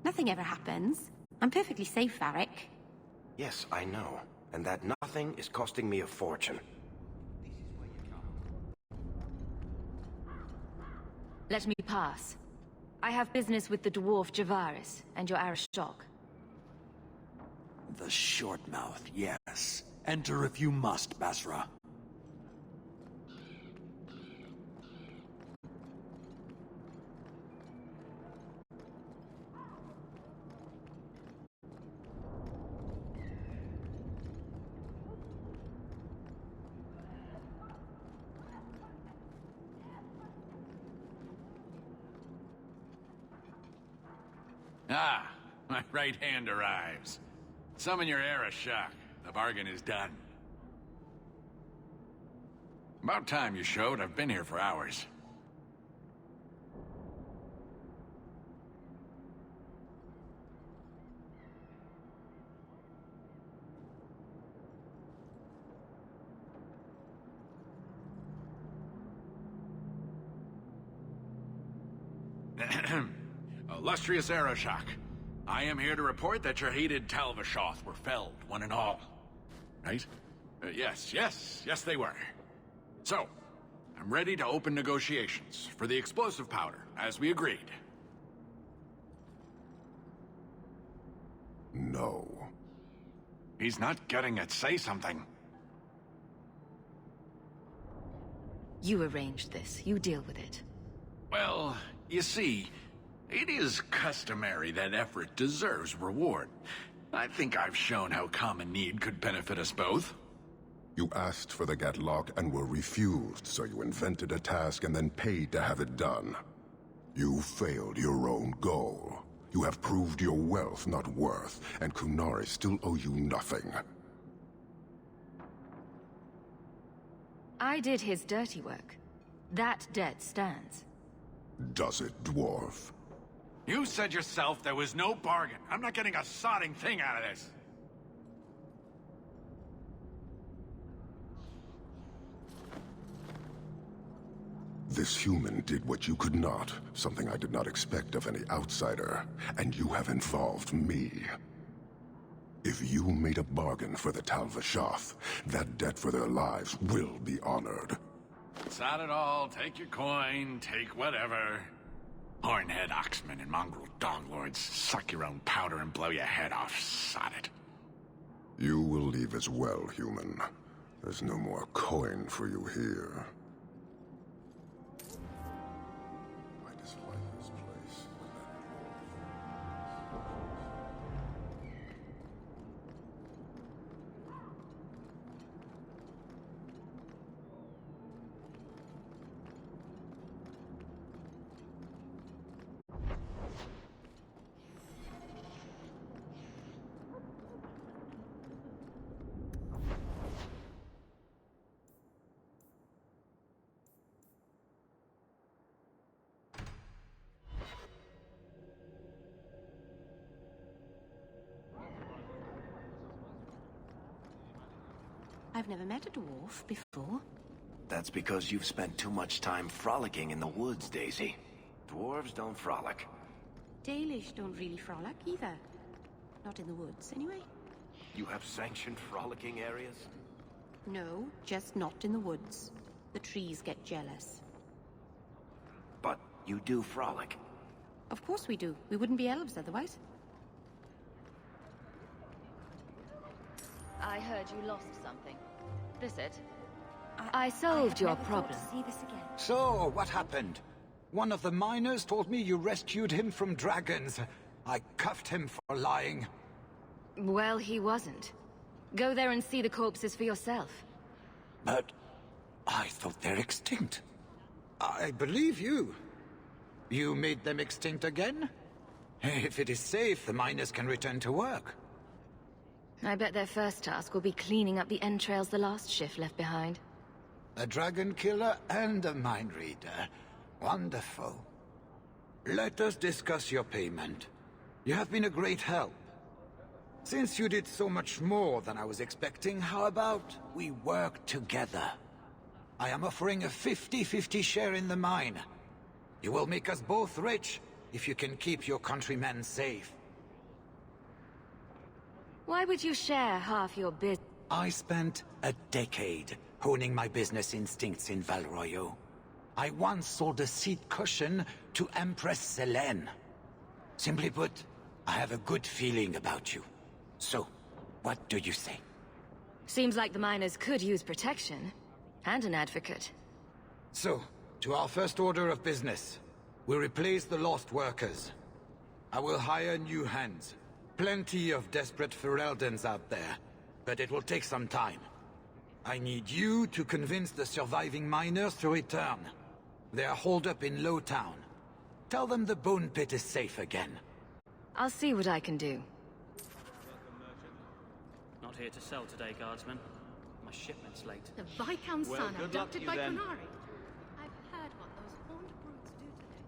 Speaker 9: Nothing ever happens. I'm perfectly safe, Varric.
Speaker 7: Yes, I know. And that nothing is costing me a fortune.
Speaker 1: Let me pass. I have business with the dwarf Javaris and your Arishok.
Speaker 18: The Shortmouth, yes. Enter if you must, Basra.
Speaker 13: Ah, my right hand arrives. Summon your Arishok. The bargain is done. About time you showed. I've been here for hours. Illustrious Arishok, I am here to report that your hated Talvashoth were felled, one and all. Right? Yes, they were. So, I'm ready to open negotiations for the explosive powder, as we agreed.
Speaker 4: No.
Speaker 13: He's not getting it. Say something.
Speaker 1: You arranged this. You deal with it.
Speaker 13: Well, you see, it is customary that effort deserves reward. I think I've shown how common need could benefit us both.
Speaker 19: You asked for the Gatlock and were refused, so you invented a task and then paid to have it done. You failed your own goal. You have proved your wealth not worth, and Qunari still owe you nothing.
Speaker 1: I did his dirty work. That debt stands.
Speaker 19: Does it, dwarf?
Speaker 13: You said yourself there was no bargain. I'm not getting a sodding thing out of this.
Speaker 19: This human did what you could not, something I did not expect of any outsider, and you have involved me. If you made a bargain for the Talvashoth, that debt for their lives will be honored.
Speaker 13: Sod it all, take your coin, take whatever. Hornhead oxmen and mongrel doglords, suck your own powder and blow your head off, sod it.
Speaker 19: You will leave as well, human. There's no more coin for you here. I dislike this place.
Speaker 3: I've never met a dwarf before.
Speaker 7: That's because you've spent too much time frolicking in the woods, Daisy. Dwarves don't frolic.
Speaker 3: Dalish don't really frolic either. Not in the woods, anyway.
Speaker 7: You have sanctioned frolicking areas?
Speaker 3: No, just not in the woods. The trees get jealous.
Speaker 7: But you do frolic.
Speaker 3: Of course we do. We wouldn't be elves otherwise.
Speaker 1: I heard you lost something. This it? I solved your problem.
Speaker 9: See this again.
Speaker 18: So, what happened? One of the miners told me you rescued him from dragons. I cuffed him for lying.
Speaker 1: Well, he wasn't. Go there and see the corpses for yourself.
Speaker 18: But I thought they're extinct. I believe you. You made them extinct again? If it is safe, the miners can return to work.
Speaker 1: I bet their first task will be cleaning up the entrails the last shift left behind.
Speaker 18: A dragon killer and a mind reader. Wonderful. Let us discuss your payment. You have been a great help. Since you did so much more than I was expecting, how about we work together? I am offering a 50-50 share in the mine. You will make us both rich if you can keep your countrymen safe.
Speaker 1: Why would you share half your business?
Speaker 18: I spent a decade honing my business instincts in Val Royeaux. I once sold a seat cushion to Empress Selene. Simply put, I have a good feeling about you. So, what do you say?
Speaker 1: Seems like the miners could use protection. And an advocate.
Speaker 18: So, to our first order of business. We'll replace the lost workers. I will hire new hands. Plenty of desperate Ferelden's out there. But it will take some time. I need you to convince the surviving miners to return. They are holed up in Lowtown. Tell them the Bone Pit is safe again.
Speaker 1: I'll see what I can do.
Speaker 20: Not here to sell today, guardsman. My shipment's late.
Speaker 3: The Viscount's
Speaker 20: Well,
Speaker 3: son
Speaker 20: good luck
Speaker 3: abducted
Speaker 20: to you
Speaker 3: by
Speaker 20: then.
Speaker 3: Qunari. I've heard what those horned brutes do today.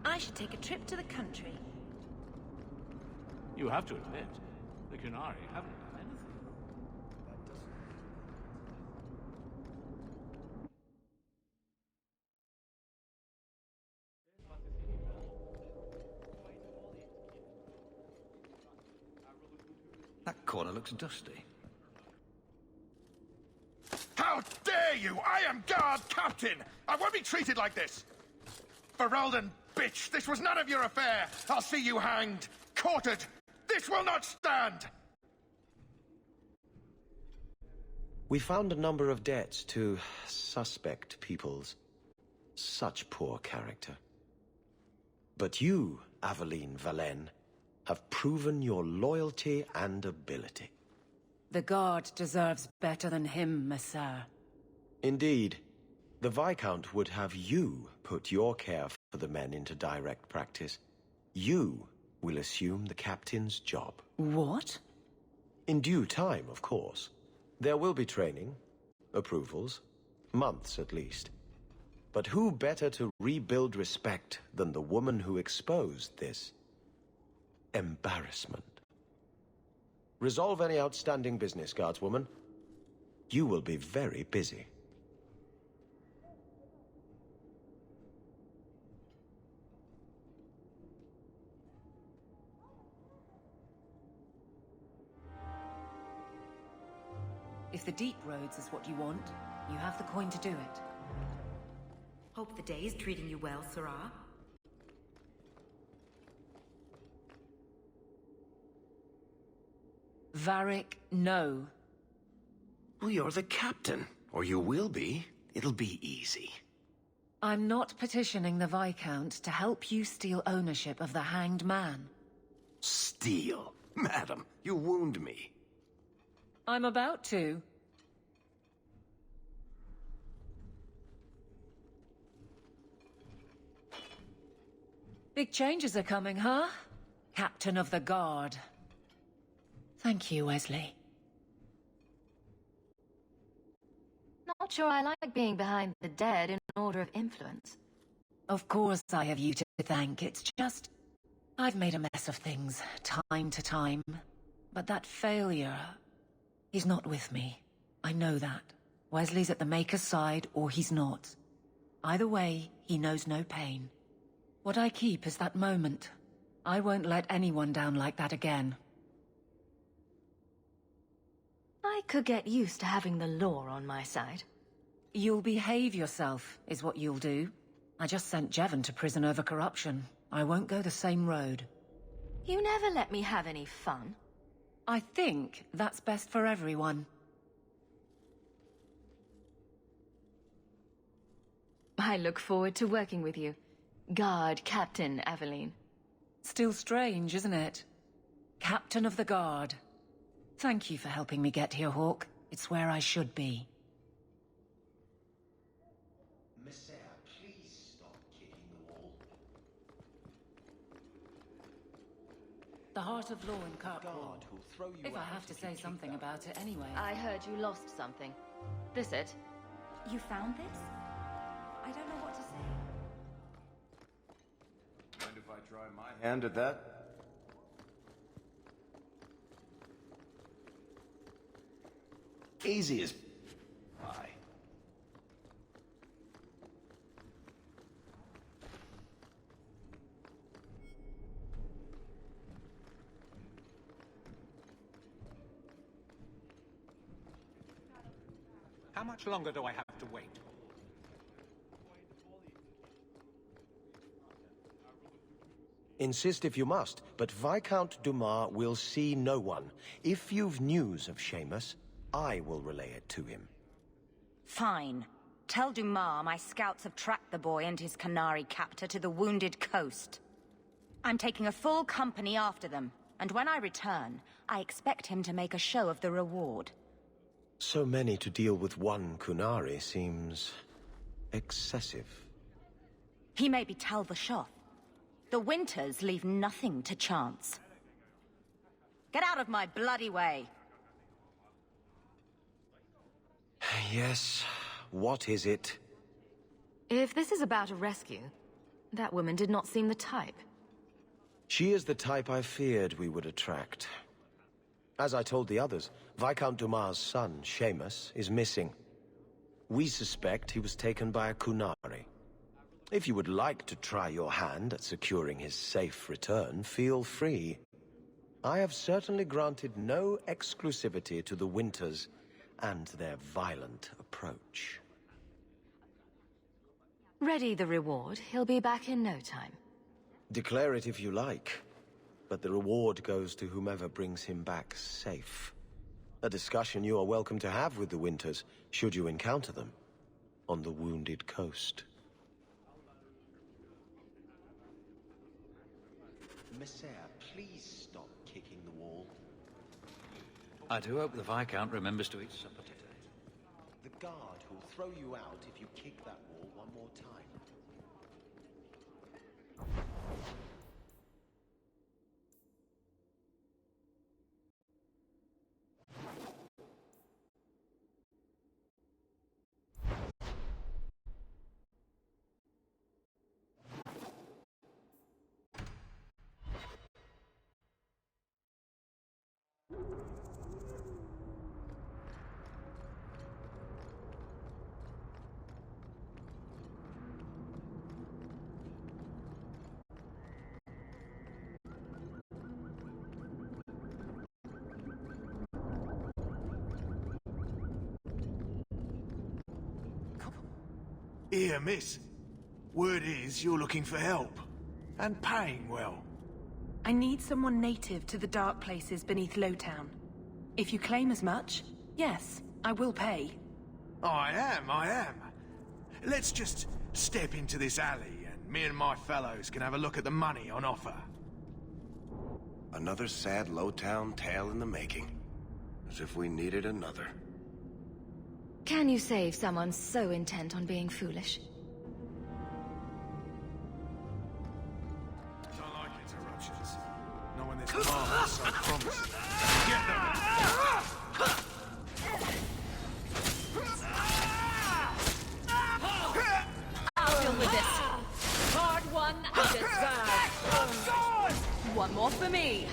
Speaker 9: I should take a trip to the country.
Speaker 20: You have to admit, the Qunari haven't done anything.
Speaker 21: That corner looks dusty.
Speaker 16: How dare you! I am guard captain! I won't be treated like this! Ferelden, bitch! This was none of your affair! I'll see you hanged! Quartered! This will not stand!
Speaker 17: We found a number of debts to suspect peoples. Such poor character. But you, Aveline Valen, have proven your loyalty and ability.
Speaker 12: The guard deserves better than him, Messire.
Speaker 17: Indeed. The Viscount would have you put your care for the men into direct practice. You will assume the captain's job.
Speaker 12: What?
Speaker 17: In due time, of course. There will be training, approvals, months at least. But who better to rebuild respect than the woman who exposed this embarrassment? Resolve any outstanding business, guardswoman. You will be very busy.
Speaker 12: If the deep roads is what you want, you have the coin to do it.
Speaker 9: Hope the day is treating you well, Sirrah.
Speaker 12: Varric, no.
Speaker 7: Well, you're the captain. Or you will be. It'll be easy.
Speaker 12: I'm not petitioning the Viscount to help you steal ownership of the Hanged Man.
Speaker 7: Steal? Madam, you wound me.
Speaker 12: I'm about to. Big changes are coming, huh? Captain of the Guard. Thank you, Wesley.
Speaker 1: Not sure I like being behind the dead in order of influence.
Speaker 12: Of course I have you to thank. It's just... I've made a mess of things, time to time. But that failure... He's not with me. I know that. Wesley's at the Maker's side, or he's not. Either way, he knows no pain. What I keep is that moment. I won't let anyone down like that again.
Speaker 1: I could get used to having the law on my side.
Speaker 12: You'll behave yourself, is what you'll do. I just sent Jevon to prison over corruption. I won't go the same road.
Speaker 1: You never let me have any fun.
Speaker 12: I think that's best for everyone.
Speaker 1: I look forward to working with you. Guard Captain Aveline.
Speaker 12: Still strange, isn't it? Captain of the Guard. Thank you for helping me get here, Hawke. It's where I should be.
Speaker 17: Messiah, please stop kicking the wall.
Speaker 12: The Heart of Law in Kirkwall. If I have to say something about it anyway.
Speaker 1: I heard you lost something. This it?
Speaker 9: You found this? I don't know what to say.
Speaker 7: Mind if I try my hand at that? Easy as pie.
Speaker 15: How much longer do I have to wait?
Speaker 17: Insist if you must, but Viscount Dumas will see no one. If you've news of Seamus, I will relay it to him.
Speaker 21: Fine. Tell Dumas my scouts have tracked the boy and his Qunari captor to the Wounded Coast. I'm taking a full company after them, and when I return, I expect him to make a show of the reward.
Speaker 17: So many to deal with one Qunari seems... excessive.
Speaker 21: He may be Tal Vashoth. The Winters leave nothing to chance. Get out of my bloody way!
Speaker 17: Yes, what is it?
Speaker 1: If this is about a rescue, that woman did not seem the type.
Speaker 17: She is the type I feared we would attract. As I told the others, Viscount Dumas' son, Seamus, is missing. We suspect he was taken by a Qunari. If you would like to try your hand at securing his safe return, feel free. I have certainly granted no exclusivity to the Winters and their violent approach.
Speaker 1: Ready the reward. He'll be back in no time.
Speaker 17: Declare it if you like, but the reward goes to whomever brings him back safe. A discussion you are welcome to have with the Winters, should you encounter them, on the Wounded Coast. Messiah, please stop kicking the wall.
Speaker 22: I do hope the Viscount remembers to eat supper today.
Speaker 17: The guard who'll throw you out if you kick that wall one more time.
Speaker 23: Here, miss. Word is you're looking for help. And paying well.
Speaker 5: I need someone native to the dark places beneath Lowtown. If you claim as much, yes, I will pay.
Speaker 23: I am. Let's just step into this alley and me and my fellows can have a look at the money on offer.
Speaker 7: Another sad Lowtown tale in the making. As if we needed another.
Speaker 1: Can you save someone so intent on being foolish?
Speaker 23: Don't like interruptions. Not when this marvel so promising. Get them!
Speaker 1: I'll deal with this. Hard won and deserved. One more for me.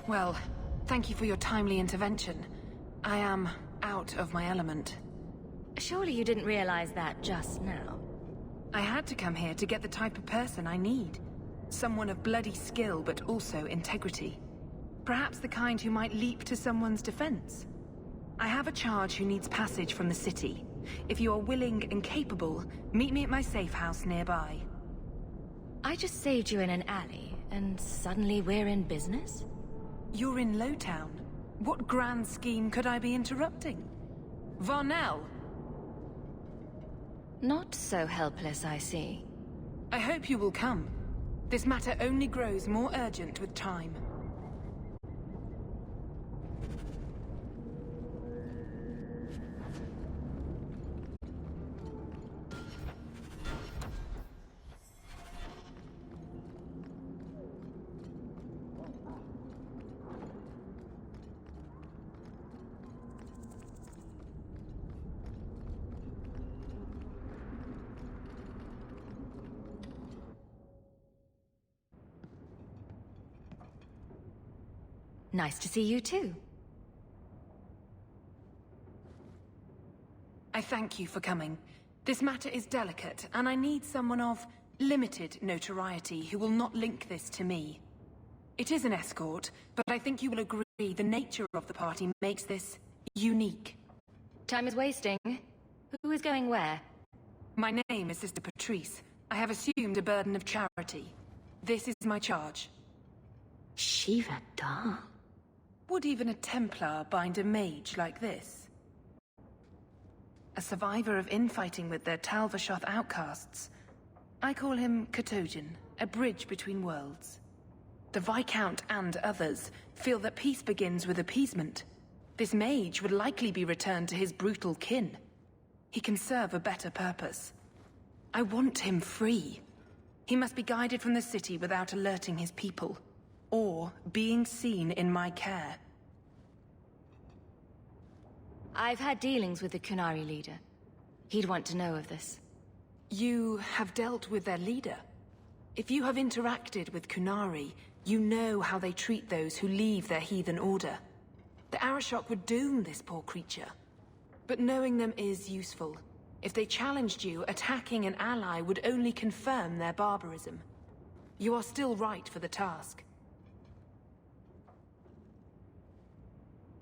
Speaker 5: Well, thank you for your timely intervention. I am out of my element.
Speaker 1: Surely you didn't realize that just now.
Speaker 5: I had to come here to get the type of person I need. Someone of bloody skill, but also integrity. Perhaps the kind who might leap to someone's defense. I have a charge who needs passage from the city. If you are willing and capable, meet me at my safe house nearby.
Speaker 1: I just saved you in an alley, and suddenly we're in business?
Speaker 5: You're in Lowtown. What grand scheme could I be interrupting? Varnell!
Speaker 1: Not so helpless, I see.
Speaker 5: I hope you will come. This matter only grows more urgent with time.
Speaker 1: Nice to see you too.
Speaker 5: I thank you for coming. This matter is delicate, and I need someone of limited notoriety who will not link this to me. It is an escort, but I think you will agree the nature of the party makes this unique.
Speaker 1: Time is wasting. Who is going where?
Speaker 5: My name is Sister Patrice. I have assumed a burden of charity. This is my charge.
Speaker 1: Shiva Da.
Speaker 5: Would even a Templar bind a mage like this? A survivor of infighting with their Tal-Vashoth outcasts. I call him Katojan, a bridge between worlds. The Viscount and others feel that peace begins with appeasement. This mage would likely be returned to his brutal kin. He can serve a better purpose. I want him free. He must be guided from the city without alerting his people. Or being seen in my care.
Speaker 1: I've had dealings with the Kunari leader. He'd want to know of this.
Speaker 5: You have dealt with their leader? If you have interacted with Kunari, you know how they treat those who leave their heathen order. The Arishok would doom this poor creature. But knowing them is useful. If they challenged you, attacking an ally would only confirm their barbarism. You are still right for the task.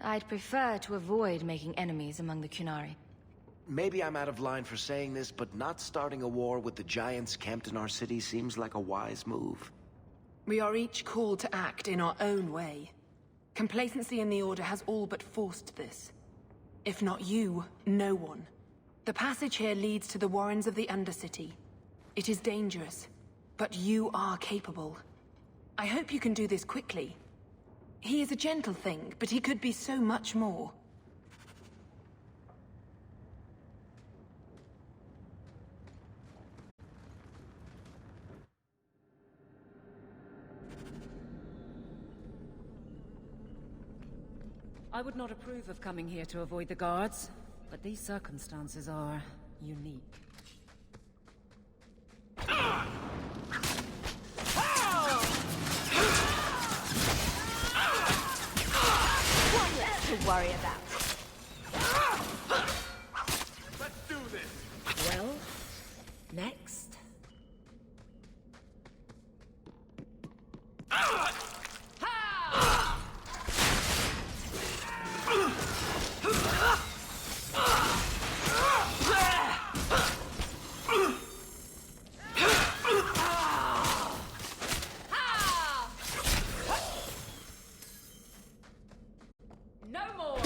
Speaker 1: I'd prefer to avoid making enemies among the Kunari.
Speaker 17: Maybe I'm out of line for saying this, but not starting a war with the giants camped in our city seems like a wise move.
Speaker 5: We are each called to act in our own way. Complacency in the Order has all but forced this. If not you, no one. The passage here leads to the Warrens of the Undercity. It is dangerous, but you are capable. I hope you can do this quickly. He is a gentle thing, but he could be so much more.
Speaker 12: I would not approve of coming here to avoid the guards, but these circumstances are unique.
Speaker 1: One less to worry about.
Speaker 16: Let's do this!
Speaker 1: Well, next.
Speaker 6: No more!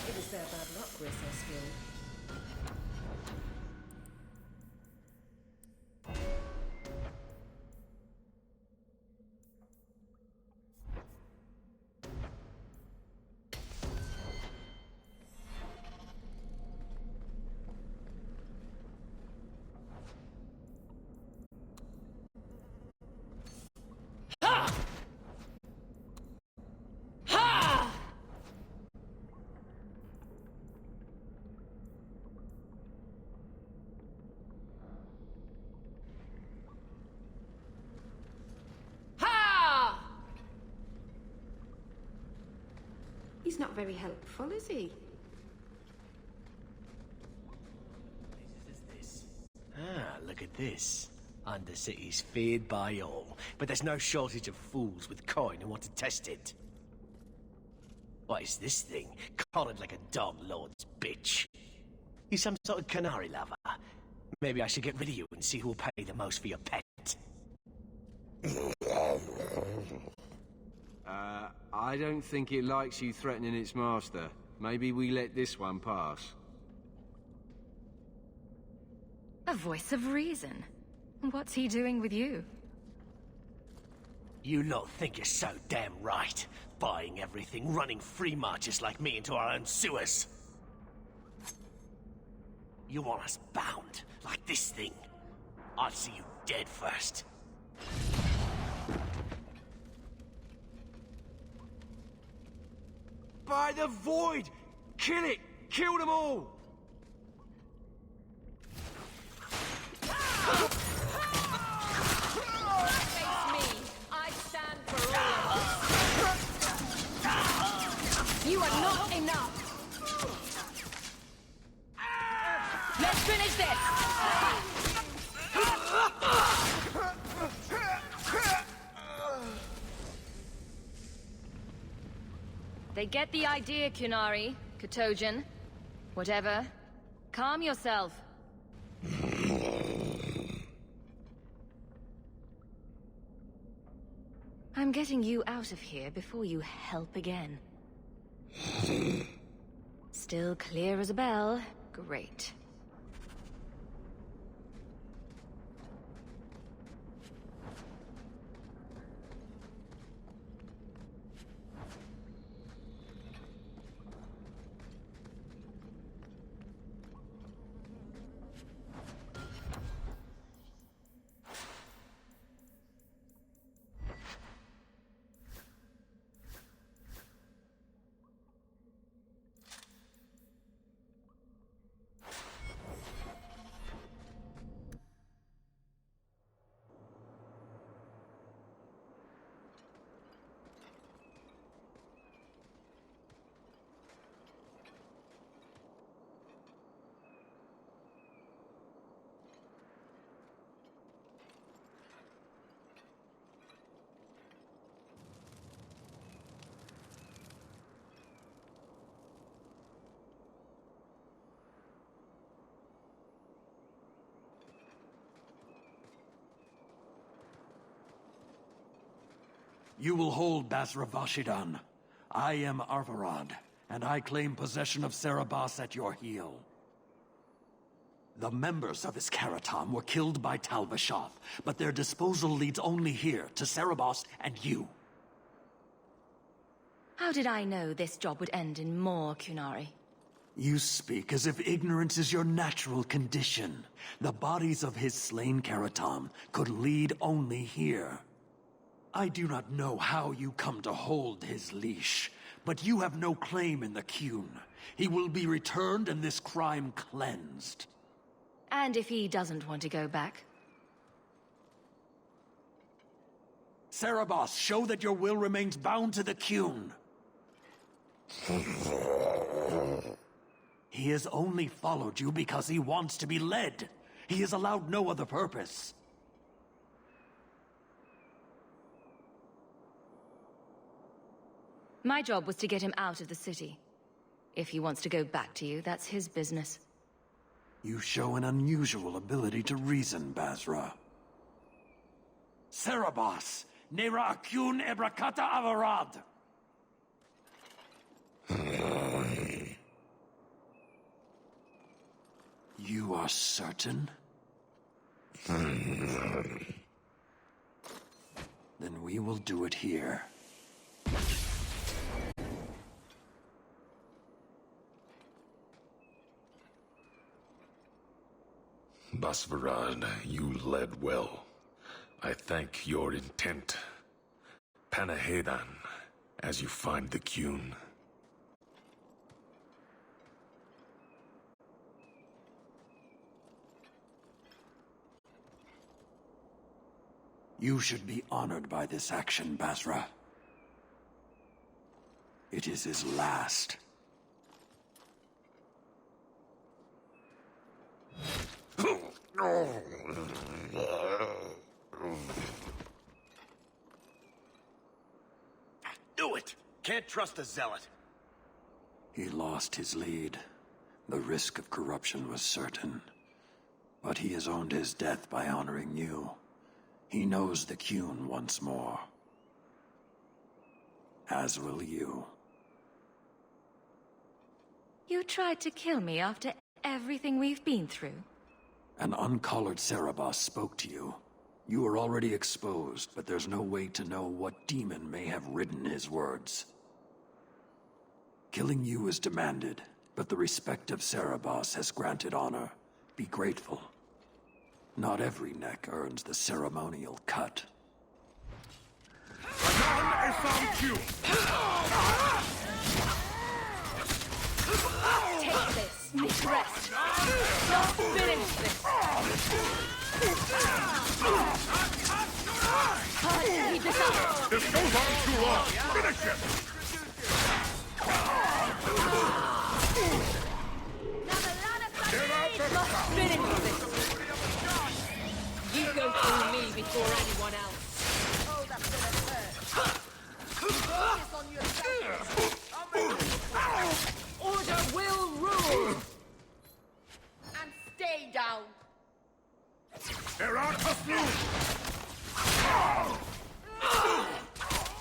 Speaker 6: It was their bad luck, with their skill.
Speaker 3: He's not very helpful, is he?
Speaker 15: Ah, look at this. Undercity's feared by all, but there's no shortage of fools with coin who want to test it. What is this thing? Collared like a dog lord's bitch. You some sort of canary lover? Maybe I should get rid of you and see who will pay the most for your pet.
Speaker 2: I don't think it likes you threatening its master. Maybe we let this one pass.
Speaker 1: A voice of reason. What's he doing with you?
Speaker 15: You lot think you're so damn right. Buying everything, running free marches like me into our own sewers. You want us bound, like this thing? I'll see you dead first.
Speaker 2: By the void! Kill it! Kill them all!
Speaker 6: Face me. I stand for all of us. You are not enough. Let's finish this.
Speaker 1: They get the idea, Kunari, Katojan. Whatever. Calm yourself. I'm getting you out of here before you help again. Still clear as a bell. Great.
Speaker 10: You will hold Basra Vashidan. I am Arvarad, and I claim possession of Serabas at your heel. The members of Iskaratam were killed by Tal Vashath, but their disposal leads only here, to Cerebos and you.
Speaker 1: How did I know this job would end in more Kunari?
Speaker 10: You speak as if ignorance is your natural condition. The bodies of his slain Karatam could lead only here. I do not know how you come to hold his leash, but you have no claim in the Qun. He will be returned and this crime cleansed.
Speaker 1: And if he doesn't want to go back?
Speaker 10: Cerebos, show that your will remains bound to the Qun. He has only followed you because he wants to be led. He has allowed no other purpose.
Speaker 1: My job was to get him out of the city. If he wants to go back to you, that's his business.
Speaker 10: You show an unusual ability to reason, Basra. Cerebos, Nera Akun Ebrakata Avarad. You are certain? Then we will do it here.
Speaker 19: Basvarad, you led well. I thank your intent. Panahedan, as you find the Qun.
Speaker 10: You should be honored by this action, Basra. It is his last.
Speaker 15: Do it! Can't trust a zealot.
Speaker 10: He lost his lead. The risk of corruption was certain. But he has earned his death by honoring you. He knows the Qun once more. As will you.
Speaker 1: You tried to kill me after everything we've been through?
Speaker 10: An uncollared Cerebos spoke to you. You are already exposed, but there's no way to know what demon may have written his words. Killing you is demanded, but the respect of Cerebos has granted honor. Be grateful. Not every neck earns the ceremonial cut.
Speaker 16: None is on cue!
Speaker 1: Take this, Miss Rest. Not finish this. Can't keep this up.
Speaker 16: This goes on too long! Finish it! Get out the
Speaker 6: Must finish this. You go through me before anyone else. Oh, that's gonna hurt. Focus on yourself. Order will rule. And stay down.
Speaker 16: Herat Haslu!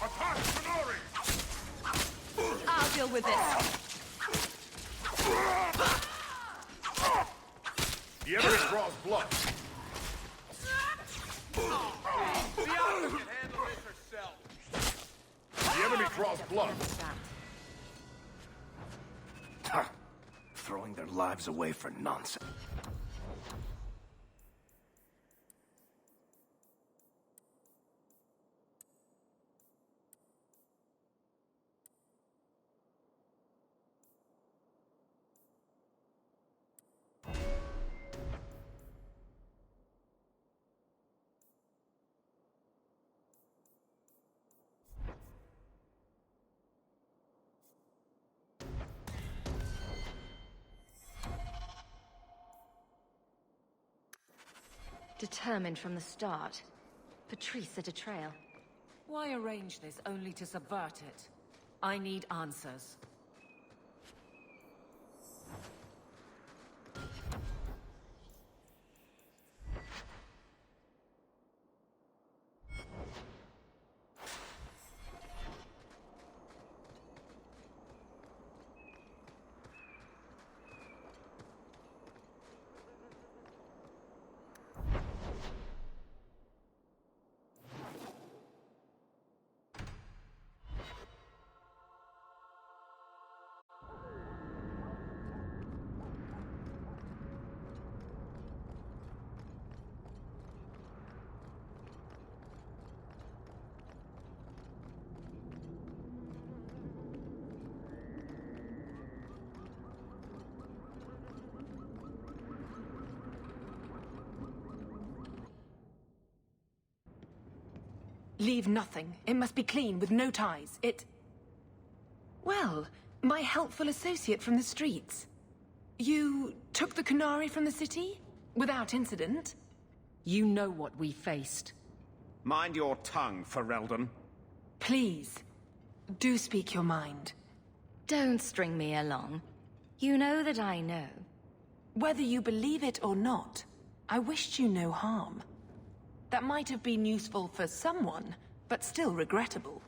Speaker 16: Attack Sonori!
Speaker 1: I'll deal with this.
Speaker 16: The enemy draws blood. The enemy draws blood.
Speaker 7: Throwing their lives away for nonsense.
Speaker 1: Determined from the start. Patrice set a trail.
Speaker 12: Why arrange this only to subvert it? I need answers.
Speaker 5: Leave nothing. It must be clean, with no ties. Well, my helpful associate from the streets. You took the Qunari from the city? Without incident?
Speaker 12: You know what we faced.
Speaker 8: Mind your tongue, Ferelden.
Speaker 5: Please, do speak your mind.
Speaker 1: Don't string me along. You know that I know.
Speaker 5: Whether you believe it or not, I wished you no harm. That might have been useful for someone, but still regrettable.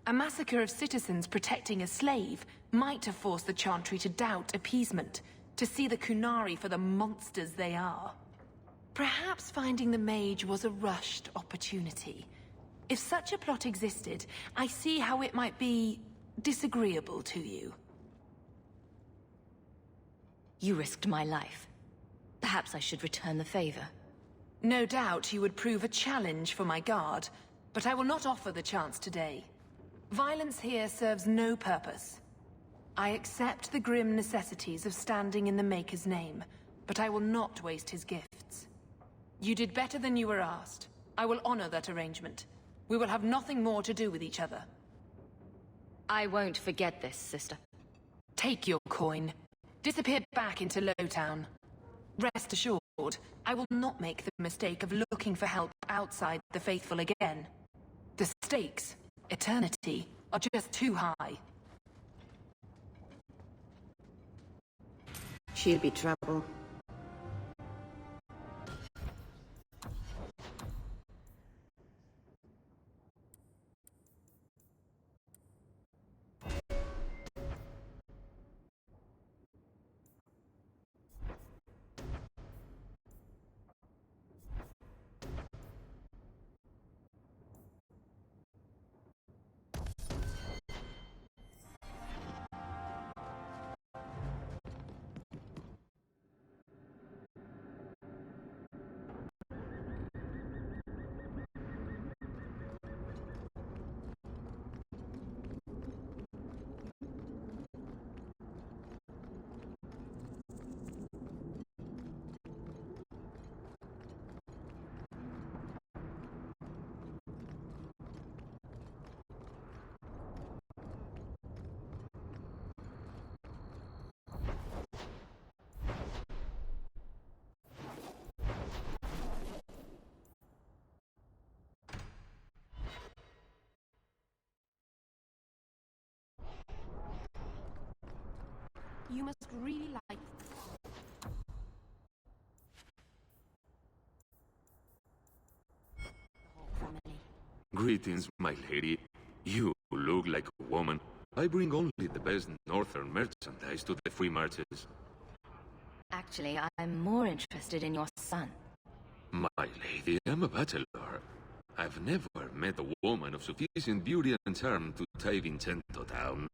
Speaker 5: A massacre of citizens protecting a slave might have forced the Chantry to doubt appeasement, to see the Qunari for the monsters they are. Perhaps finding the mage was a rushed opportunity. If such a plot existed, I see how it might be disagreeable to you.
Speaker 1: You risked my life. Perhaps I should return the favor.
Speaker 5: No doubt you would prove a challenge for my guard, but I will not offer the chance today. Violence here serves no purpose. I accept the grim necessities of standing in the Maker's name, but I will not waste his gifts. You did better than you were asked. I will honor that arrangement. We will have nothing more to do with each other.
Speaker 1: I won't forget this, sister.
Speaker 5: Take your coin. Disappear back into Lowtown. Rest assured, I will not make the mistake of looking for help outside the faithful again. The stakes, eternity, are just too high.
Speaker 3: She'll be trouble. You must really like...
Speaker 11: Greetings, my lady. You look like a woman. I bring only the best northern merchandise to the free marches.
Speaker 1: Actually, I'm more interested in your son.
Speaker 11: My lady, I'm a bachelor. I've never met a woman of sufficient beauty and charm to tie Vincento down.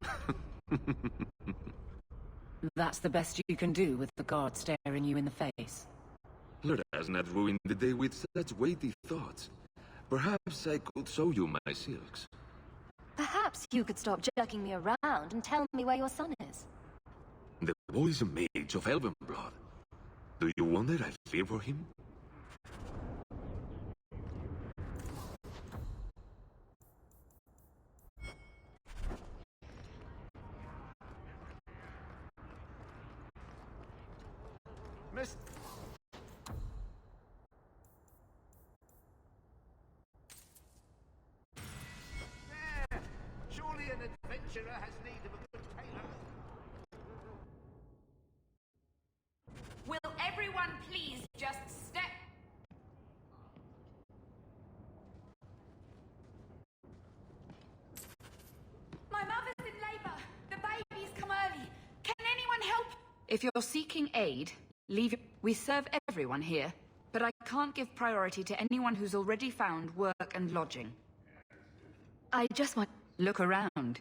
Speaker 12: That's the best you can do with the guard staring you in the face.
Speaker 11: Let us not ruin the day with such weighty thoughts. Perhaps I could show you my silks.
Speaker 1: Perhaps you could stop jerking me around and tell me where your son is.
Speaker 11: The boy is a mage of elven blood. Do you wonder I fear for him?
Speaker 16: Miss... There! Surely an adventurer has need of a good tailor.
Speaker 6: Will everyone please just step... My mother's in labor. The baby's come early. Can anyone help?
Speaker 14: If you're seeking aid, leave. We serve everyone here, but I can't give priority to anyone who's already found work and lodging.
Speaker 1: I just want...
Speaker 14: Look around.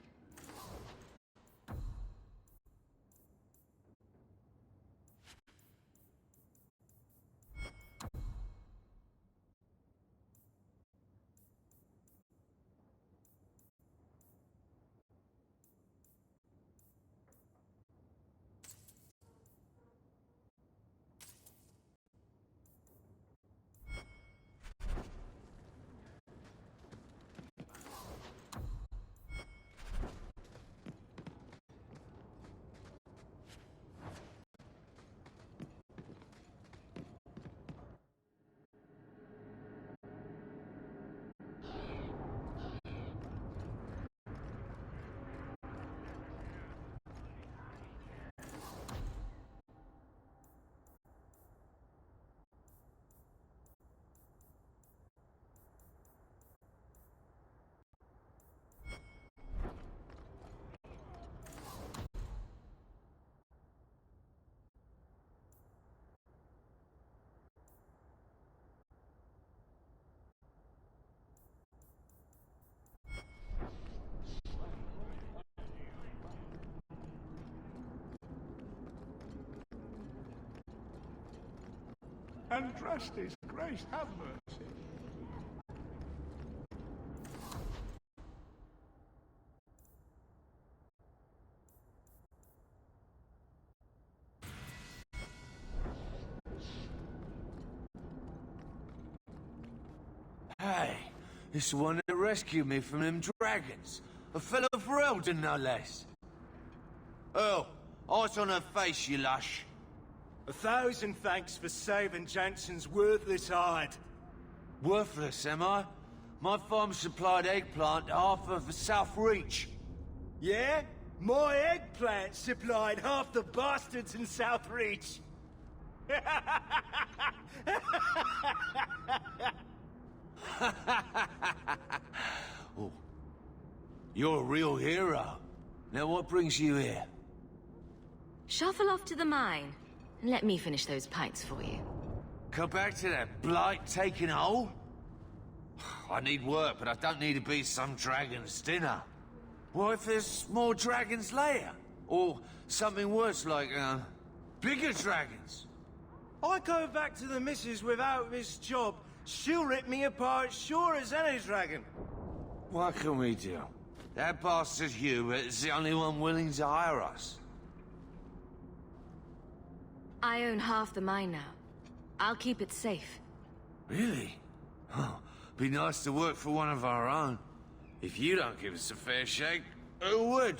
Speaker 23: Andrastes, grace have mercy.
Speaker 15: Hey, this is the one that rescued me from them dragons. A fellow Ferelden, no less. Earl, eyes on her face, you lush.
Speaker 4: 1,000 thanks for saving Jansen's worthless hide.
Speaker 15: Worthless, am I? My farm supplied eggplant to half of the South Reach.
Speaker 4: Yeah? My eggplant supplied half the bastards in South Reach.
Speaker 15: Oh, you're a real hero. Now what brings you here?
Speaker 1: Shuffle off to the mine, and let me finish those pints for you.
Speaker 15: Come back to that blight taking hold? I need work, but I don't need to be some dragon's dinner. What if there's more dragons later? Or something worse like, bigger dragons?
Speaker 4: I go back to the missus without this job. She'll rip me apart sure as any dragon.
Speaker 15: What can we do? That bastard Hubert is the only one willing to hire us.
Speaker 1: I own half the mine now. I'll keep it safe.
Speaker 15: Really? Oh, be nice to work for one of our own. If you don't give us a fair shake, who would?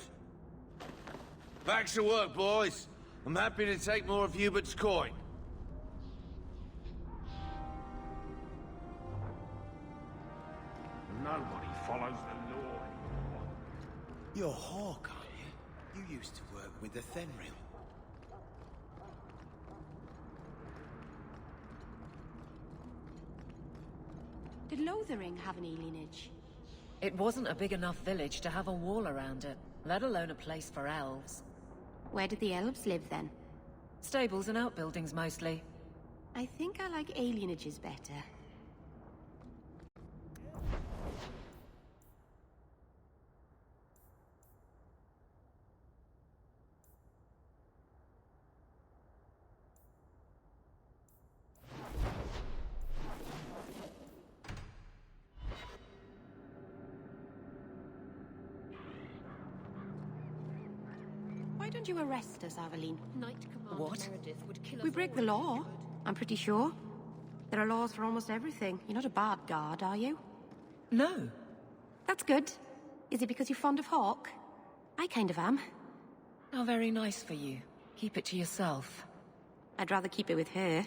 Speaker 15: Back to work, boys. I'm happy to take more of Hubert's coin.
Speaker 23: Nobody follows the law anymore.
Speaker 13: You're Hawk, aren't you? You used to work with the Fenrir.
Speaker 3: Did Lothering have any lineage?
Speaker 12: It wasn't a big enough village to have a wall around it, let alone a place for elves.
Speaker 3: Where did the elves live then?
Speaker 12: Stables and outbuildings mostly.
Speaker 3: I think I like alienages better. Why don't you arrest us, Aveline?
Speaker 9: Knight Commander
Speaker 12: What?
Speaker 9: Meredith would kill us
Speaker 3: We break the law, I'm pretty sure. There are laws for almost everything. You're not a bad guard, are you?
Speaker 12: No.
Speaker 3: That's good. Is it because you're fond of Hawk? I kind of am.
Speaker 12: How very nice for you. Keep it to yourself.
Speaker 3: I'd rather keep it with her.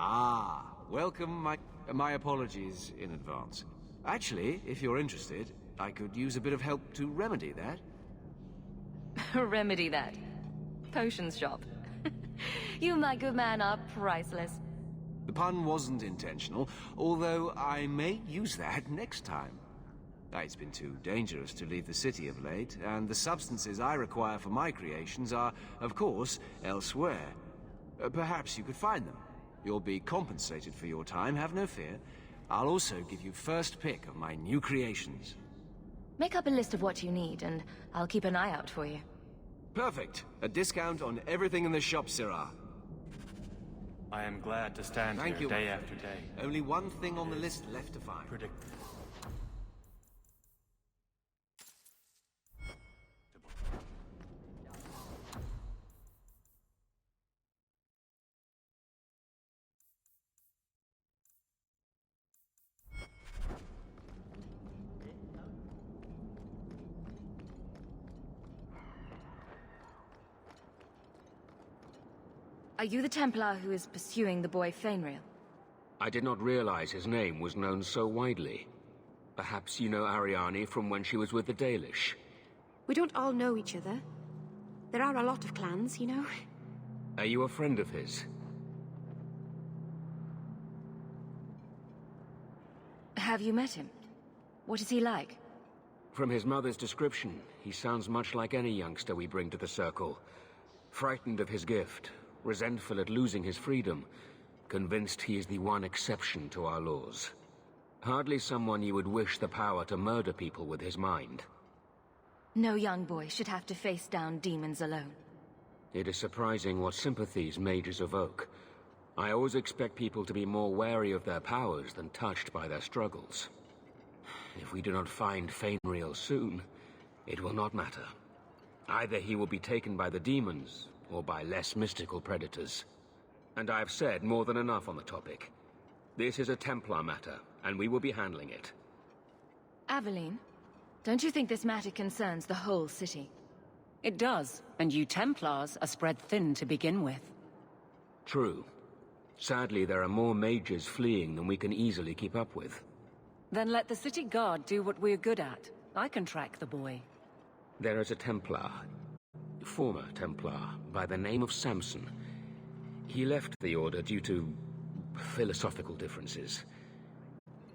Speaker 2: Ah, welcome. My apologies in advance. Actually, if you're interested, I could use a bit of help to remedy that.
Speaker 1: Remedy that. Potions shop. You, my good man, are priceless.
Speaker 2: The pun wasn't intentional, although I may use that next time. It's been too dangerous to leave the city of late, and the substances I require for my creations are, of course, elsewhere. Perhaps you could find them. You'll be compensated for your time, have no fear. I'll also give you first pick of my new creations.
Speaker 1: Make up a list of what you need, and I'll keep an eye out for you.
Speaker 2: Perfect. A discount on everything in the shop, Sirrah.
Speaker 20: I am glad to stand
Speaker 2: Thank
Speaker 20: here
Speaker 2: you.
Speaker 20: day after day.
Speaker 2: Only one thing on the list left to find.
Speaker 1: Are you the Templar who is pursuing the boy Fenrir?
Speaker 18: I did not realize his name was known so widely. Perhaps you know Ariane from when she was with the Dalish.
Speaker 3: We don't all know each other. There are a lot of clans, you know.
Speaker 18: Are you a friend of his?
Speaker 1: Have you met him? What is he like?
Speaker 18: From his mother's description, he sounds much like any youngster we bring to the Circle. Frightened of his gift, resentful at losing his freedom, convinced he is the one exception to our laws. Hardly someone you would wish the power to murder people with his mind.
Speaker 1: No young boy should have to face down demons alone.
Speaker 18: It is surprising what sympathies mages evoke. I always expect people to be more wary of their powers than touched by their struggles. If we do not find Fainriel soon, it will not matter. Either he will be taken by the demons, or by less mystical predators. And I have said more than enough on the topic. This is a Templar matter, and we will be handling it.
Speaker 1: Aveline, don't you think this matter concerns the whole city?
Speaker 12: It does, and you Templars are spread thin to begin with.
Speaker 18: True. Sadly, there are more mages fleeing than we can easily keep up with.
Speaker 12: Then let the city guard do what we're good at. I can track the boy.
Speaker 18: There is a Templar, former Templar, by the name of Samson. He left the Order due to philosophical differences.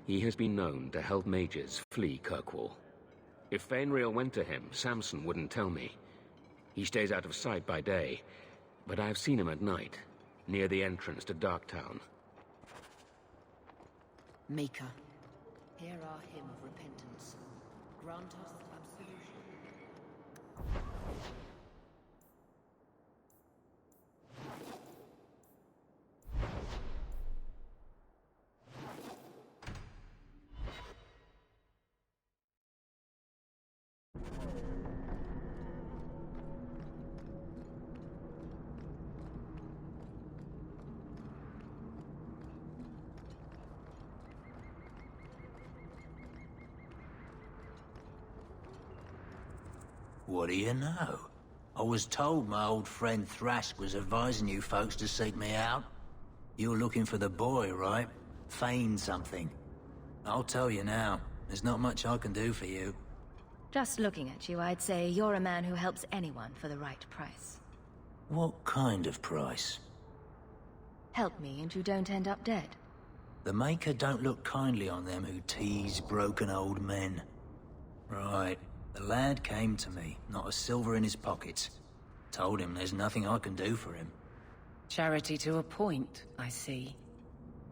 Speaker 18: He has been known to help mages flee Kirkwall. If Fainriel went to him, Samson wouldn't tell me. He stays out of sight by day, but I've seen him at night, near the entrance to Darktown.
Speaker 12: Mika, hear our hymn of repentance. Grant us absolution.
Speaker 21: What do you know? I was told my old friend Thrask was advising you folks to seek me out. You're looking for the boy, right? Feign something. I'll tell you now, there's not much I can do for you.
Speaker 1: Just looking at you, I'd say you're a man who helps anyone for the right price.
Speaker 21: What kind of price?
Speaker 1: Help me and you don't end up dead.
Speaker 21: The Maker don't look kindly on them who tease broken old men. Right. The lad came to me, not a silver in his pockets. Told him there's nothing I can do for him.
Speaker 12: Charity to a point, I see.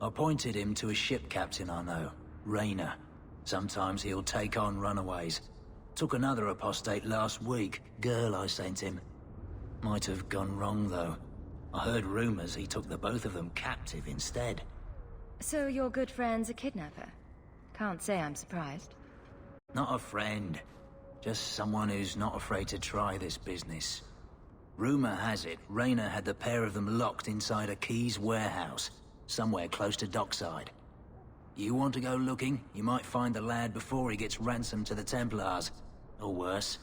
Speaker 21: I pointed him to a ship captain I know, Rayner. Sometimes he'll take on runaways. Took another apostate last week, girl I sent him. Might have gone wrong, though. I heard rumors he took the both of them captive instead.
Speaker 1: So your good friend's a kidnapper? Can't say I'm surprised.
Speaker 21: Not a friend. Just someone who's not afraid to try this business. Rumor has it, Rayner had the pair of them locked inside a Keys warehouse, somewhere close to Dockside. You want to go looking, you might find the lad before he gets ransomed to the Templars. Or worse.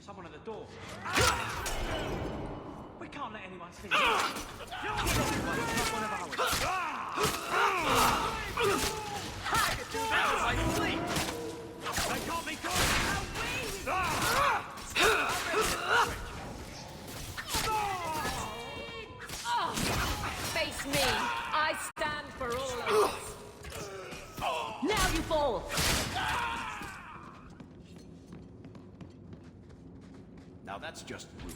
Speaker 20: Someone at the door. We can't let anyone see us. You're not one of ours. They got me good.
Speaker 6: Face me. I stand for all of us. Now you fall.
Speaker 7: Now that's just rude.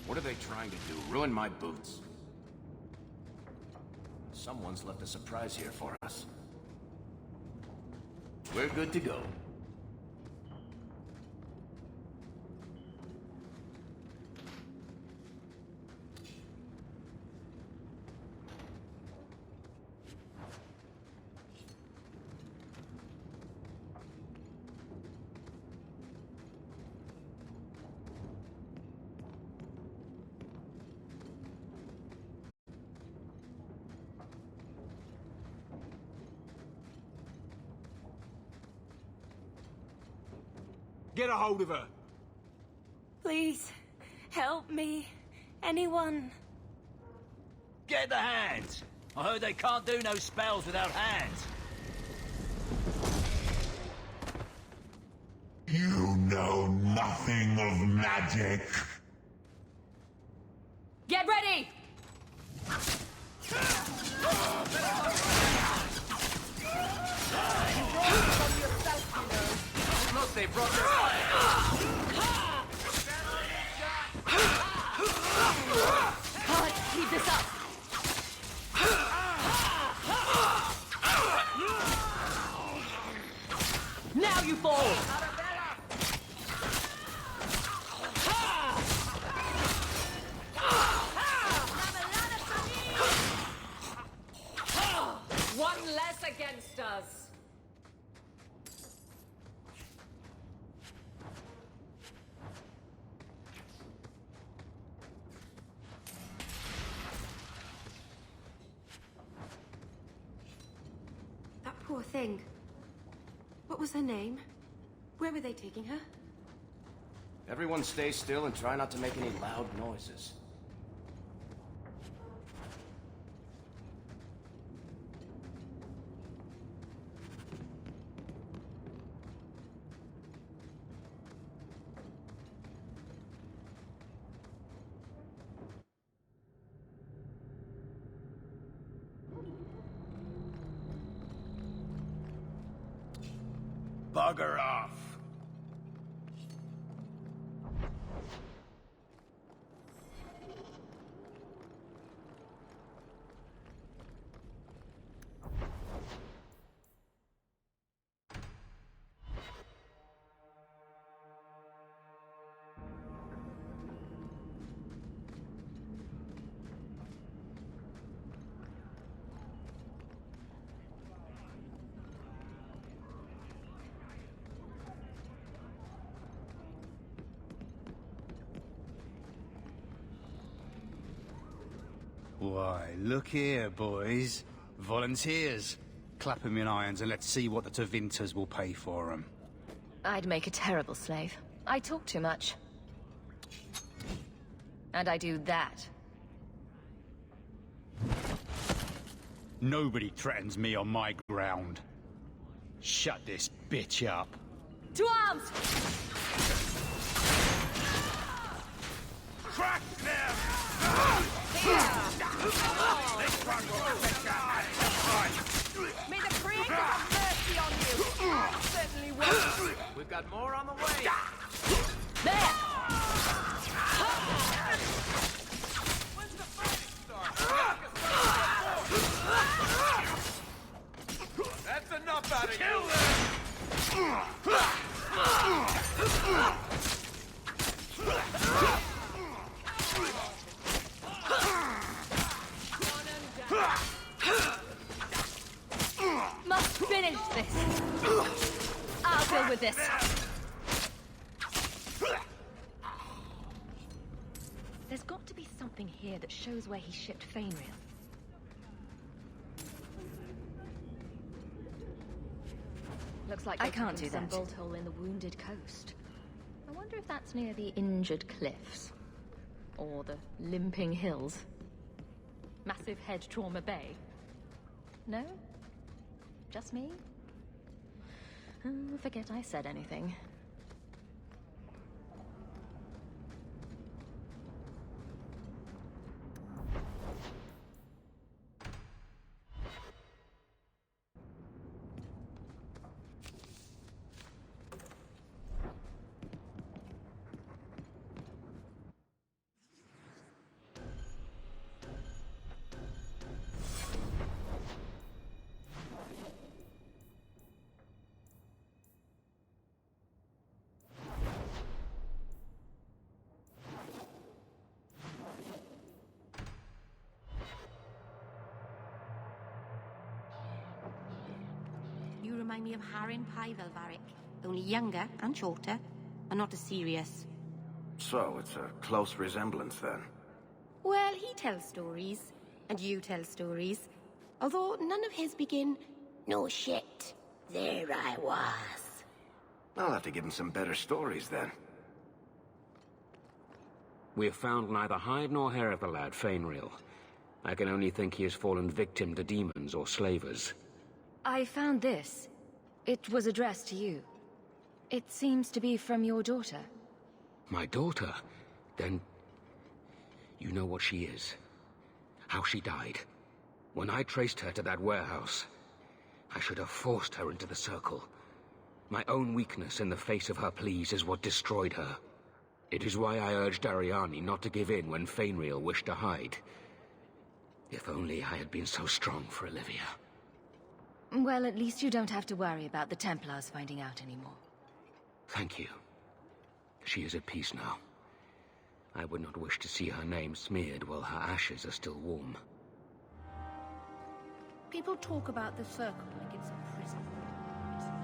Speaker 7: What are they trying to do? Ruin my boots? Someone's left a surprise here for us. We're good to go.
Speaker 15: Get a hold of her!
Speaker 9: Please, help me. Anyone.
Speaker 21: Get the hands! I heard they can't do no spells without hands.
Speaker 17: You know nothing of magic.
Speaker 6: Get ready!
Speaker 7: Look, they brought their
Speaker 6: Can't keep this up! Now you fall! One less against us!
Speaker 3: That poor thing. What was her name? Where were they taking her?
Speaker 7: Everyone stay still and try not to make any loud noises.
Speaker 13: Bugger off.
Speaker 19: Why, look here, boys. Volunteers. Clap 'em in irons and let's see what the Tevinters will pay for 'em.
Speaker 1: I'd make a terrible slave. I talk too much. And I do that.
Speaker 19: Nobody threatens me on my ground. Shut this bitch up.
Speaker 6: To arms!
Speaker 16: Crack them! This one will take your
Speaker 6: May the Creator have mercy on you! I certainly will!
Speaker 7: We've got more on the way!
Speaker 6: There!
Speaker 16: When's the fighting start? That's enough out of
Speaker 7: Kill
Speaker 1: Must finish this. I'll deal with this. There's got to be something here that shows where he shipped Fainriel. Looks like I can't do some bolt hole in the wounded coast. I wonder if that's near the injured cliffs. Or the limping hills. Massive Head Trauma Bay. No? Just me? Forget I said anything.
Speaker 3: remind me of Harin Pyvelvarik, only younger and shorter, and not as serious.
Speaker 7: So, it's a close resemblance, then.
Speaker 3: Well, he tells stories, and you tell stories. Although none of his begin, "No shit, there I was."
Speaker 7: I'll have to give him some better stories, then.
Speaker 18: We have found neither hide nor hair of the lad, Fainreal. I can only think he has fallen victim to demons or slavers.
Speaker 1: I found this. It was addressed to you. It seems to be from your daughter.
Speaker 18: My daughter? Then... you know what she is. How she died. When I traced her to that warehouse, I should have forced her into the circle. My own weakness in the face of her pleas is what destroyed her. It is why I urged Ariani not to give in when Fainreal wished to hide. If only I had been so strong for Olivia.
Speaker 1: Well, at least you don't have to worry about the Templars finding out anymore.
Speaker 18: Thank you. She is at peace now. I would not wish to see her name smeared while her ashes are still warm.
Speaker 1: People talk about the Circle like it's a prison. It's no...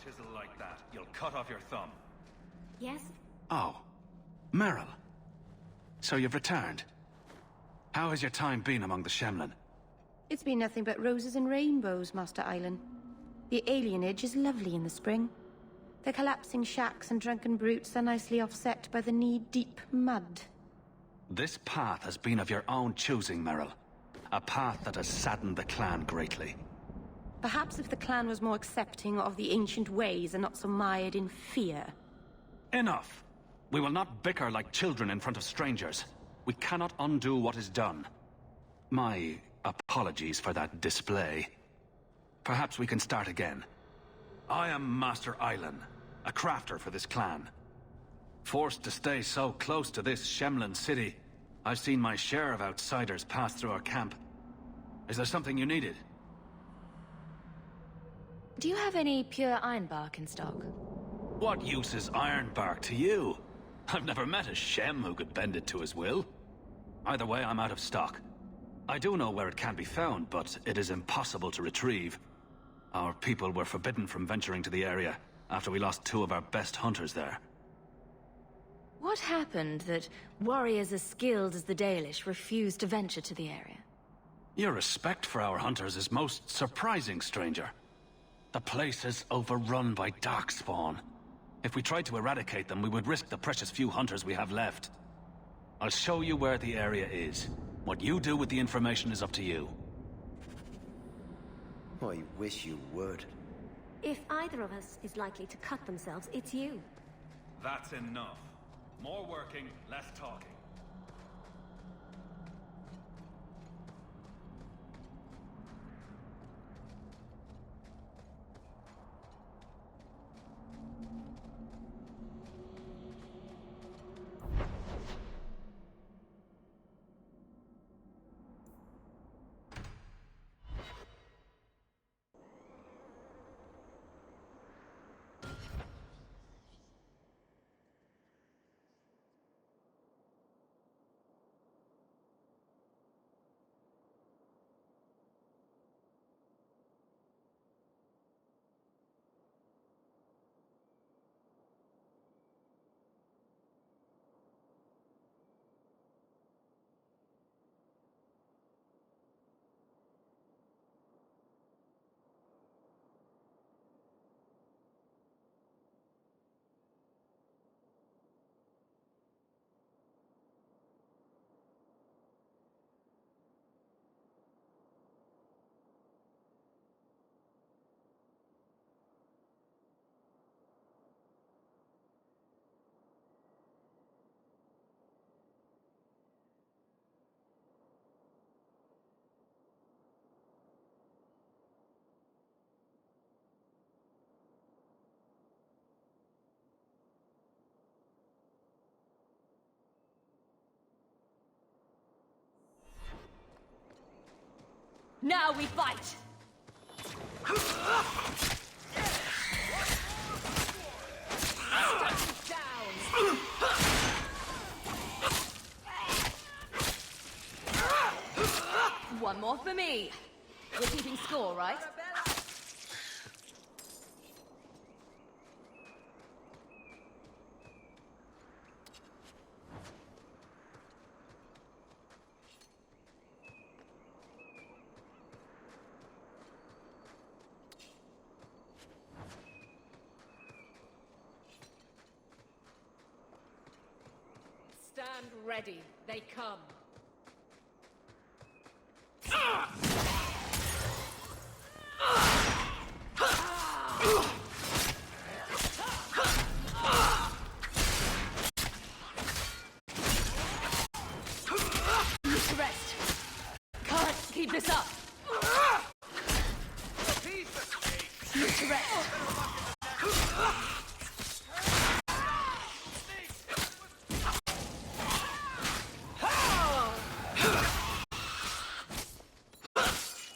Speaker 8: Chisel like that, you'll cut off your thumb.
Speaker 3: Yes?
Speaker 8: Oh. Merrill. So you've returned. How has your time been among the Shemlin?
Speaker 3: It's been nothing but roses and rainbows, Master Island. The alienage is lovely in the spring. The collapsing shacks and drunken brutes are nicely offset by the knee-deep mud.
Speaker 8: This path has been of your own choosing, Merrill. A path that has saddened the clan greatly.
Speaker 3: Perhaps if the clan was more accepting of the ancient ways and not so mired in fear.
Speaker 8: Enough! We will not bicker like children in front of strangers. We cannot undo what is done. My apologies for that display. Perhaps we can start again. I am Master Island, a crafter for this clan. Forced to stay so close to this Shemlin city, I've seen my share of outsiders pass through our camp. Is there something you needed?
Speaker 1: Do you have any pure ironbark in stock?
Speaker 8: What use is ironbark to you? I've never met a Shem who could bend it to his will. Either way, I'm out of stock. I do know where it can be found, but it is impossible to retrieve. Our people were forbidden from venturing to the area after we lost 2 of our best hunters there.
Speaker 1: What happened that warriors as skilled as the Dalish refused to venture to the area?
Speaker 8: Your respect for our hunters is most surprising, stranger. The place is overrun by darkspawn. If we tried to eradicate them, we would risk the precious few hunters we have left. I'll show you where the area is. What you do with the information is up to you.
Speaker 5: I wish you would.
Speaker 10: If either of us is likely to cut themselves, it's you.
Speaker 8: That's enough. More working, less talking.
Speaker 1: Now we fight! One more for me. We're keeping score, right?
Speaker 6: Stand ready. They come.
Speaker 1: Need to rest. Can't keep this up. Need to rest.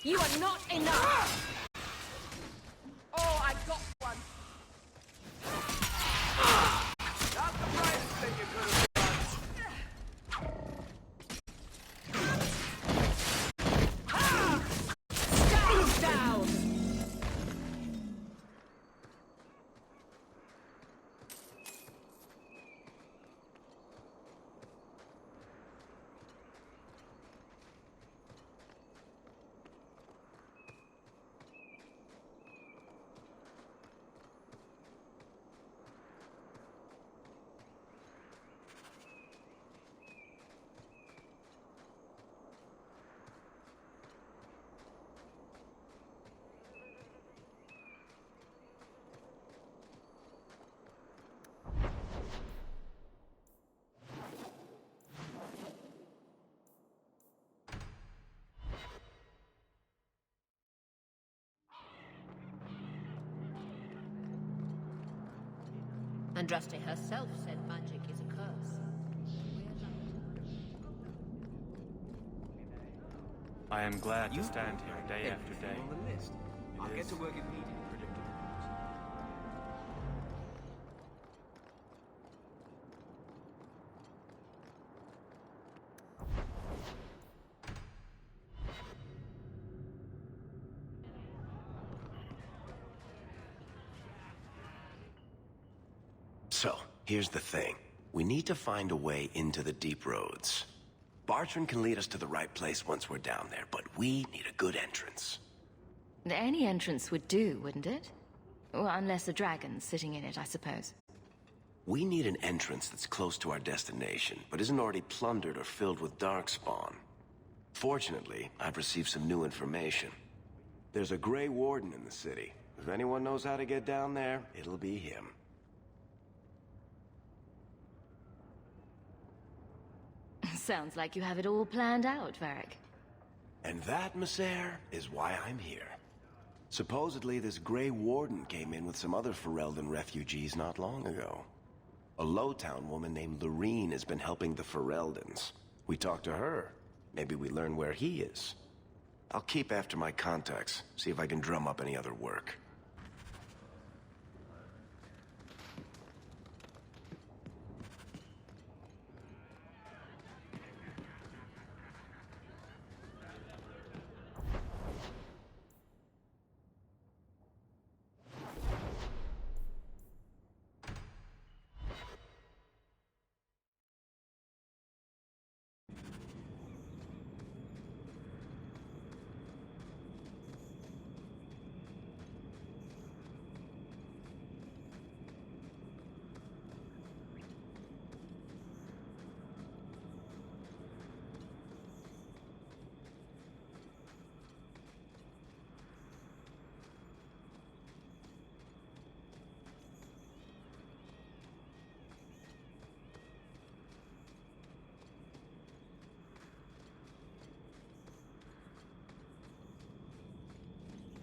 Speaker 6: You are not enough! Oh, I got one! Not the brightest thing you could have done! Stand down!
Speaker 10: Andraste herself said magic is a curse.
Speaker 20: I am glad to stand here day after day.
Speaker 2: On the list. I'll get to work immediately.
Speaker 7: So, here's the thing. We need to find a way into the deep roads. Bartrand can lead us to the right place once we're down there, but we need a good entrance.
Speaker 1: Any entrance would do, wouldn't it? Well, unless a dragon's sitting in it, I suppose.
Speaker 7: We need an entrance that's close to our destination, but isn't already plundered or filled with darkspawn. Fortunately, I've received some new information. There's a Grey Warden in the city. If anyone knows how to get down there, it'll be him.
Speaker 1: Sounds like you have it all planned out, Varric.
Speaker 7: And that, Messer, is why I'm here. Supposedly, this Grey Warden came in with some other Ferelden refugees not long ago. A Lowtown woman named Lorene has been helping the Fereldans. We talked to her. Maybe we learn where he is. I'll keep after my contacts, see if I can drum up any other work.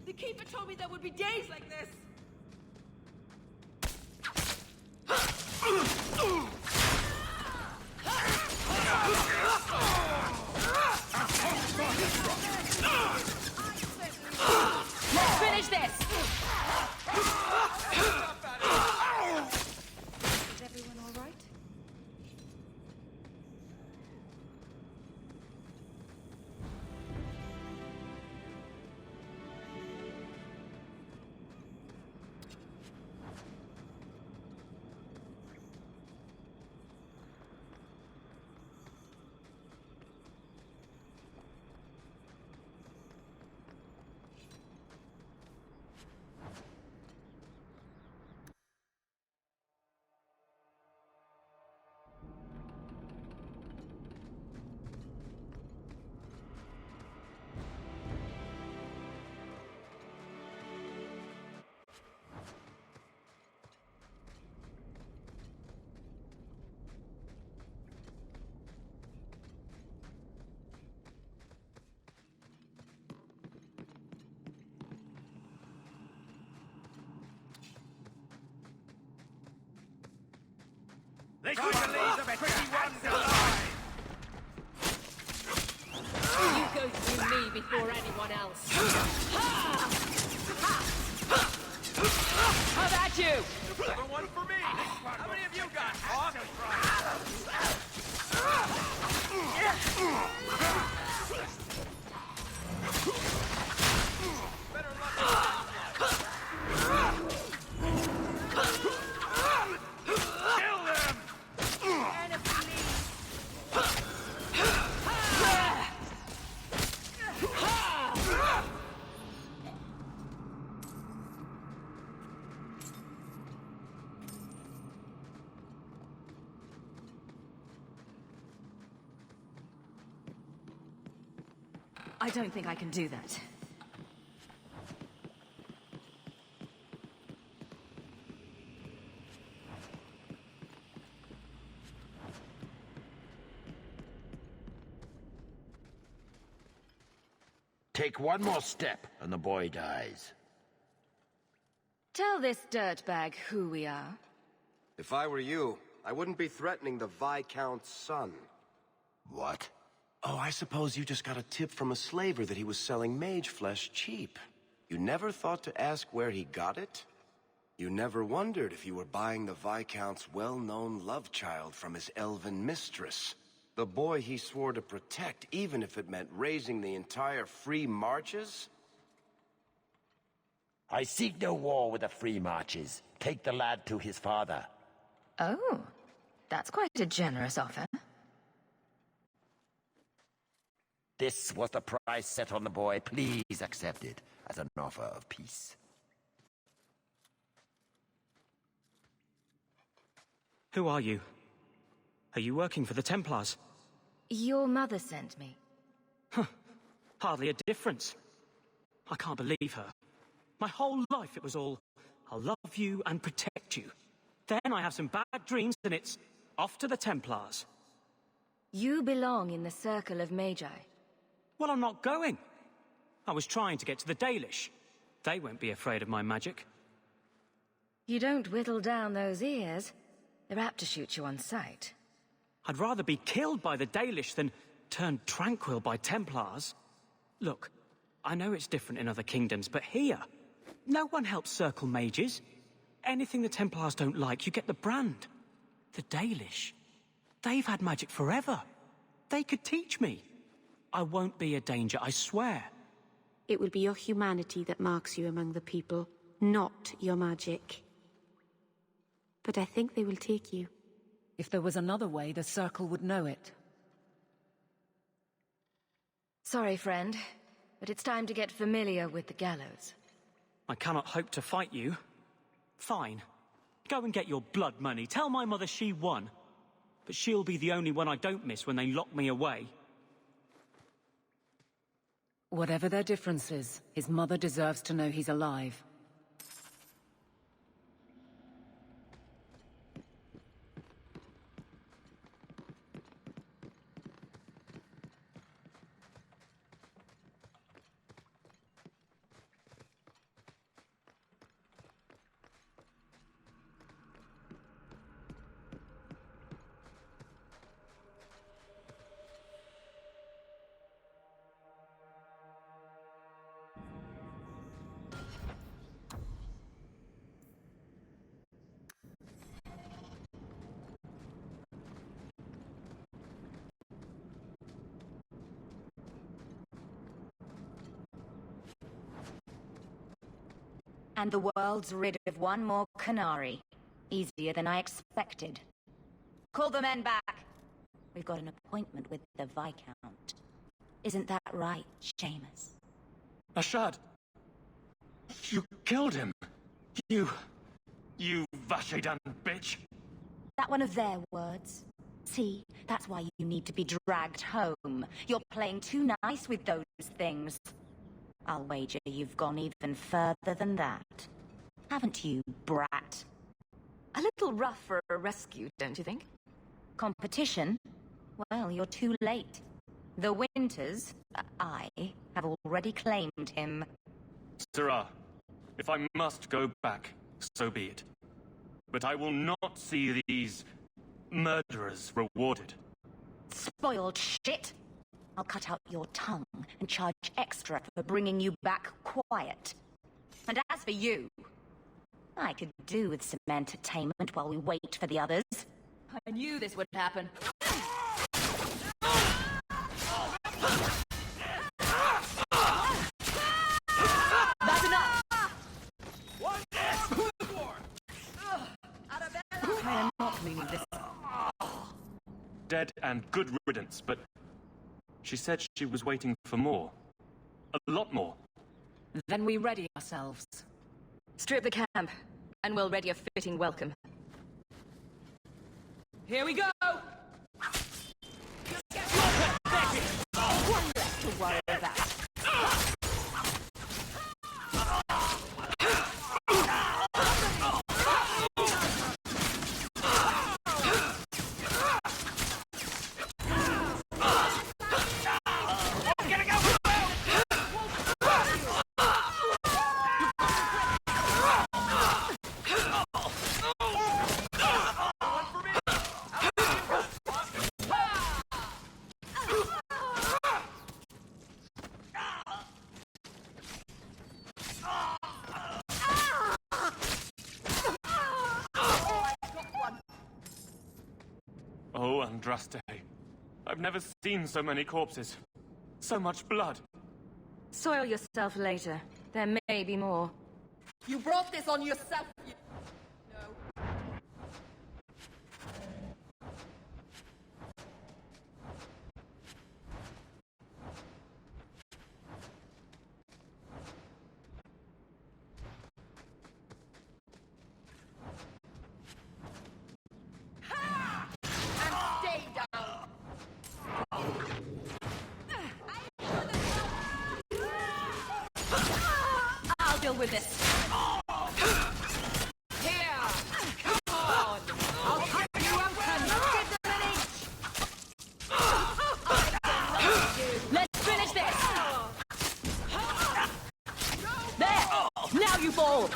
Speaker 6: The Keeper told me there would be days like this!
Speaker 1: Let's finish this!
Speaker 3: Is everyone all right?
Speaker 4: They couldn't leave the pretty ones alive!
Speaker 6: You go through me before anyone else.
Speaker 1: How about you?
Speaker 4: Another one for me! How many of you got hawk? Better luck.
Speaker 1: I don't think I can do that.
Speaker 18: Take one more step, and the boy dies.
Speaker 1: Tell this dirtbag who we are.
Speaker 7: If I were you, I wouldn't be threatening the Viscount's son.
Speaker 18: What?
Speaker 7: Oh, I suppose you just got a tip from a slaver that he was selling mage flesh cheap. You never thought to ask where he got it? You never wondered if you were buying the Viscount's well-known love child from his elven mistress. The boy he swore to protect, even if it meant raising the entire Free Marches?
Speaker 18: I seek no war with the Free Marches. Take the lad to his father.
Speaker 1: Oh, that's quite a generous offer.
Speaker 18: This was the price set on the boy. Please accept it as an offer of peace.
Speaker 11: Who are you? Are you working for the Templars?
Speaker 1: Your mother sent me.
Speaker 11: Hardly a difference. I can't believe her. My whole life it was all, I'll love you and protect you. Then I have some bad dreams and it's off to the Templars.
Speaker 1: You belong in the Circle of Magi.
Speaker 11: Well, I'm not going. I was trying to get to the Dalish. They won't be afraid of my magic.
Speaker 1: You don't whittle down those ears. They're apt to shoot you on sight.
Speaker 11: I'd rather be killed by the Dalish than turned tranquil by Templars. Look, I know it's different in other kingdoms, but here, no one helps Circle mages. Anything the Templars don't like, you get the brand. The Dalish, they've had magic forever. They could teach me. I won't be a danger, I swear.
Speaker 3: It will be your humanity that marks you among the people, not your magic. But I think they will take you.
Speaker 12: If there was another way, the Circle would know it.
Speaker 1: Sorry, friend, but it's time to get familiar with the gallows.
Speaker 11: I cannot hope to fight you. Fine. Go and get your blood money. Tell my mother she won. But she'll be the only one I don't miss when they lock me away.
Speaker 12: Whatever their differences, his mother deserves to know he's alive.
Speaker 14: And the world's rid of one more Canary. Easier than I expected. Call the men back. We've got an appointment with the Viscount. Isn't that right, Seamus?
Speaker 8: Ashad! You killed him! You Vashedan bitch!
Speaker 14: That one of their words? See, that's why you need to be dragged home. You're playing too nice with those things. I'll wager you've gone even further than that. Haven't you, brat?
Speaker 1: A little rough for a rescue, don't you think?
Speaker 14: Competition? Well, you're too late. The Winters, I, have already claimed him.
Speaker 8: Sirrah, if I must go back, so be it. But I will not see these murderers rewarded.
Speaker 14: Spoiled shit! I'll cut out your tongue and charge extra for bringing you back quiet. And as for you, I could do with some entertainment while we wait for the others.
Speaker 1: I knew this would happen. That's enough!
Speaker 11: I am not meaning this. Dead and good riddance, but she said she was waiting for more. A lot more.
Speaker 12: Then we ready ourselves.
Speaker 1: Strip the camp, and we'll ready a fitting welcome.
Speaker 6: Here we go!
Speaker 14: One less to worry about.
Speaker 11: Oh, Andraste. I've never seen so many corpses. So much blood.
Speaker 1: Soil yourself later. There may be more.
Speaker 6: You brought this on yourself, you... No.
Speaker 12: deal with this.
Speaker 6: Here! Come on! I'll cut you open! Give them an inch!
Speaker 12: Let's finish this! There! Now you fall!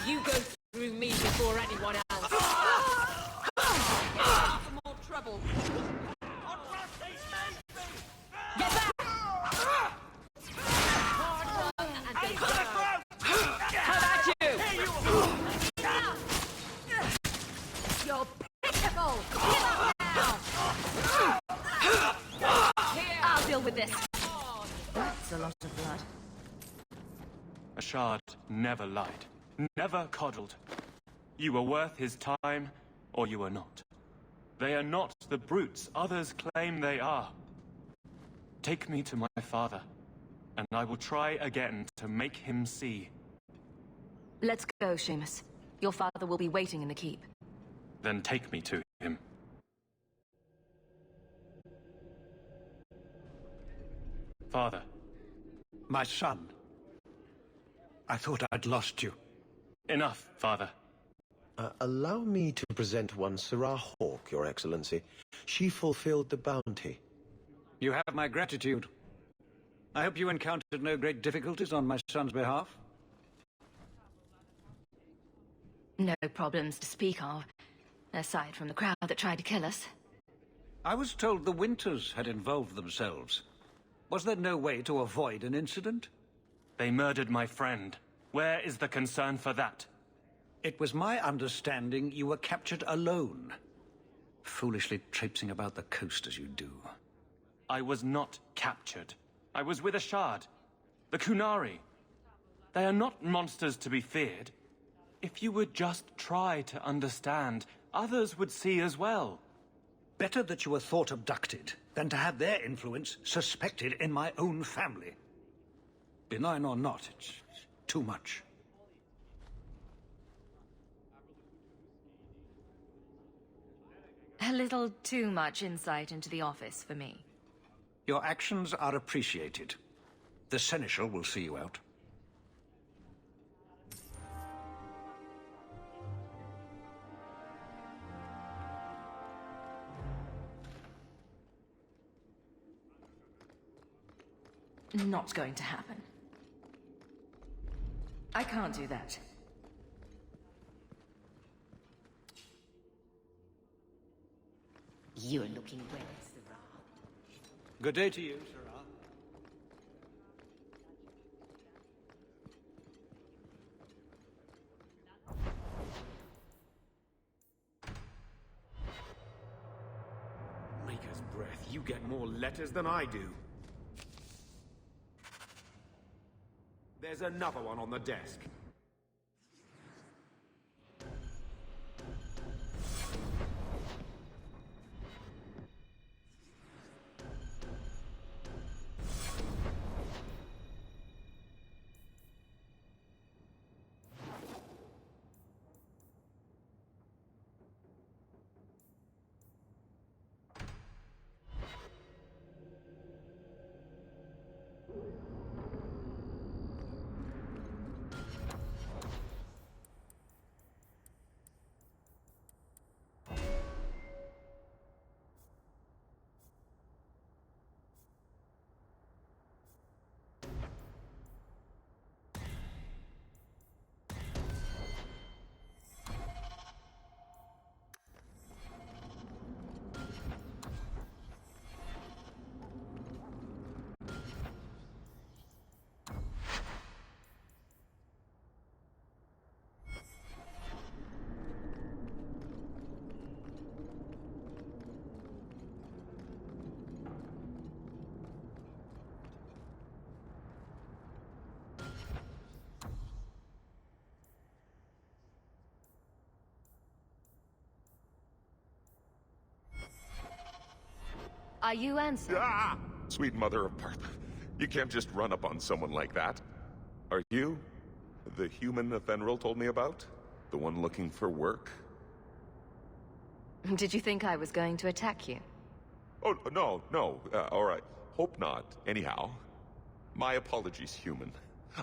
Speaker 6: You go through me before anyone else. For more trouble.
Speaker 12: Get back!
Speaker 6: Hard one and they burn.
Speaker 12: How about you?
Speaker 6: You're pitiful. Give up now. Here.
Speaker 12: I'll deal with this. That's a lot of blood.
Speaker 15: A shard never lied, never coddled. You were worth his time, or you were not. They are not the brutes others claim they are. Take me to my father, and I will try again to make him see.
Speaker 1: Let's go, Seamus. Your father will be waiting in the keep.
Speaker 15: Then take me to him. Father.
Speaker 22: My son. I thought I'd lost you.
Speaker 15: Enough, Father.
Speaker 23: Allow me to present one Sarah Hawke, Your Excellency. She fulfilled the bounty.
Speaker 22: You have my gratitude. I hope you encountered no great difficulties on my son's behalf.
Speaker 1: No problems to speak of, aside from the crowd that tried to kill us.
Speaker 22: I was told the Winters had involved themselves. Was there no way to avoid an incident?
Speaker 15: They murdered my friend. Where is the concern for that?
Speaker 22: It was my understanding you were captured alone. Foolishly traipsing about the coast as you do.
Speaker 15: I was not captured. I was with a shard. The Kunari. They are not monsters to be feared. If you would just try to understand, others would see as well.
Speaker 22: Better that you were thought abducted than to have their influence suspected in my own family. Benign or not, it's too much.
Speaker 1: A little too much insight into the office for me.
Speaker 22: Your actions are appreciated. The Seneschal will see you out.
Speaker 1: Not going to happen. I can't do that.
Speaker 12: You're looking well, Sarah.
Speaker 22: Good day to you, Sarah.
Speaker 24: Maker's breath, you get more letters than I do. There's another one on the desk.
Speaker 1: Are you Ansel?
Speaker 25: Ah! Sweet mother of Parth. You can't just run up on someone like that. Are you the human Athenril told me about? The one looking for work?
Speaker 1: Did you think I was going to attack you?
Speaker 25: Oh, no, no. All right. Hope not. Anyhow, my apologies, human.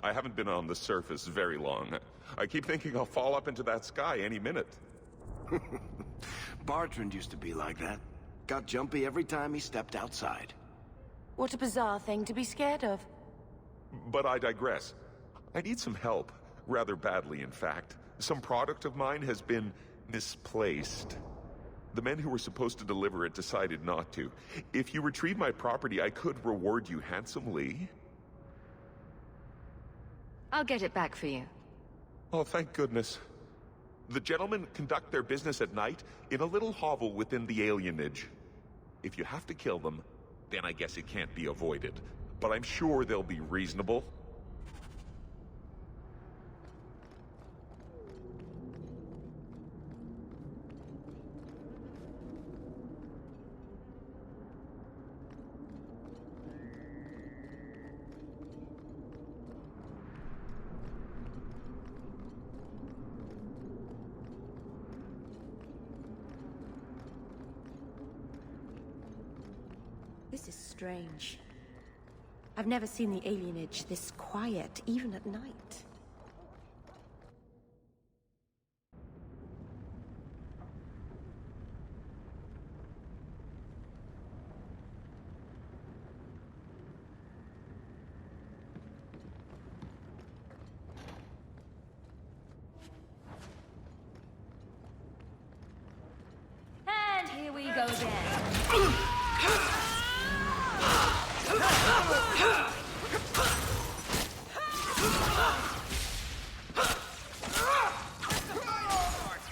Speaker 25: I haven't been on the surface very long. I keep thinking I'll fall up into that sky any minute.
Speaker 7: Bartrand used to be like that. Got jumpy every time he stepped outside.
Speaker 3: What a bizarre thing to be scared of.
Speaker 25: But I digress. I need some help. Rather badly, in fact. Some product of mine has been misplaced. The men who were supposed to deliver it decided not to. If you retrieve my property, I could reward you handsomely.
Speaker 1: I'll get it back for you.
Speaker 25: Oh, thank goodness. The gentlemen conduct their business at night in a little hovel within the alienage. If you have to kill them, then I guess it can't be avoided. But I'm sure they'll be reasonable.
Speaker 3: This is strange. I've never seen the alienage this quiet, even at night.
Speaker 1: And here we go again.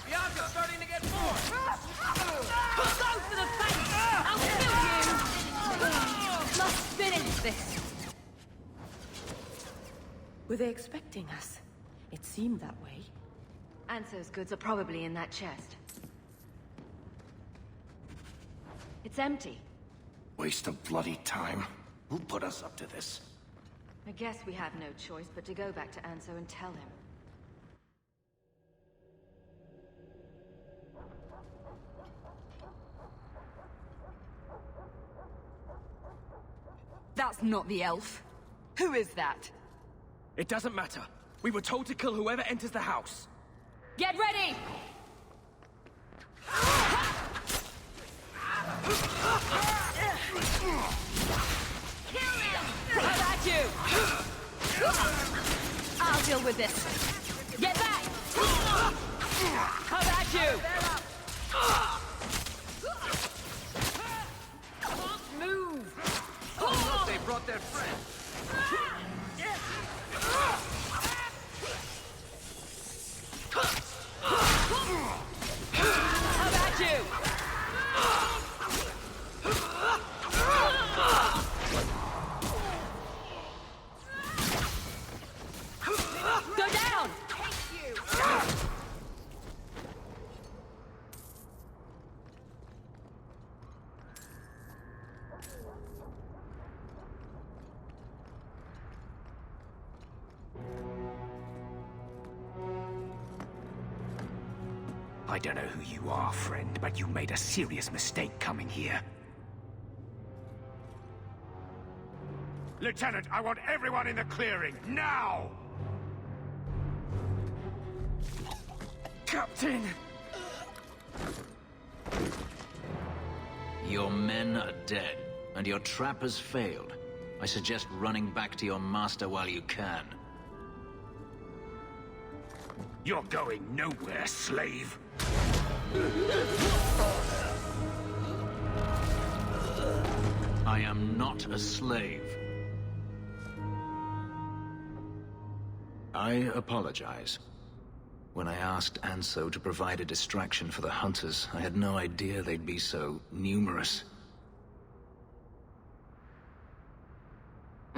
Speaker 6: Bianca's starting to get bored!
Speaker 1: Go for the face! I'll kill you! Must finish this.
Speaker 3: Were they expecting us? It seemed that way.
Speaker 1: Anso's goods are probably in that chest. It's empty.
Speaker 7: Waste of bloody time. Who put us up to this?
Speaker 1: I guess we have no choice but to go back to Anso and tell him.
Speaker 6: That's not the elf. Who is that?
Speaker 9: It doesn't matter. We were told to kill whoever enters the house.
Speaker 1: Get ready! Kill him!
Speaker 6: How about you?
Speaker 1: I'll deal with this. Get back!
Speaker 6: How about you?
Speaker 1: Move!
Speaker 6: Oh, look, they brought their friend.
Speaker 1: How about you?
Speaker 6: Go down!
Speaker 9: I don't know who you are, friend, but you made a serious mistake coming here.
Speaker 16: Lieutenant, I want everyone in the clearing, now!
Speaker 9: Captain!
Speaker 13: Your men are dead, and your trap has failed. I suggest running back to your master while you can.
Speaker 9: You're going nowhere, slave!
Speaker 13: I am not a slave. I apologize. When I asked Anso to provide a distraction for the hunters, I had no idea they'd be so numerous.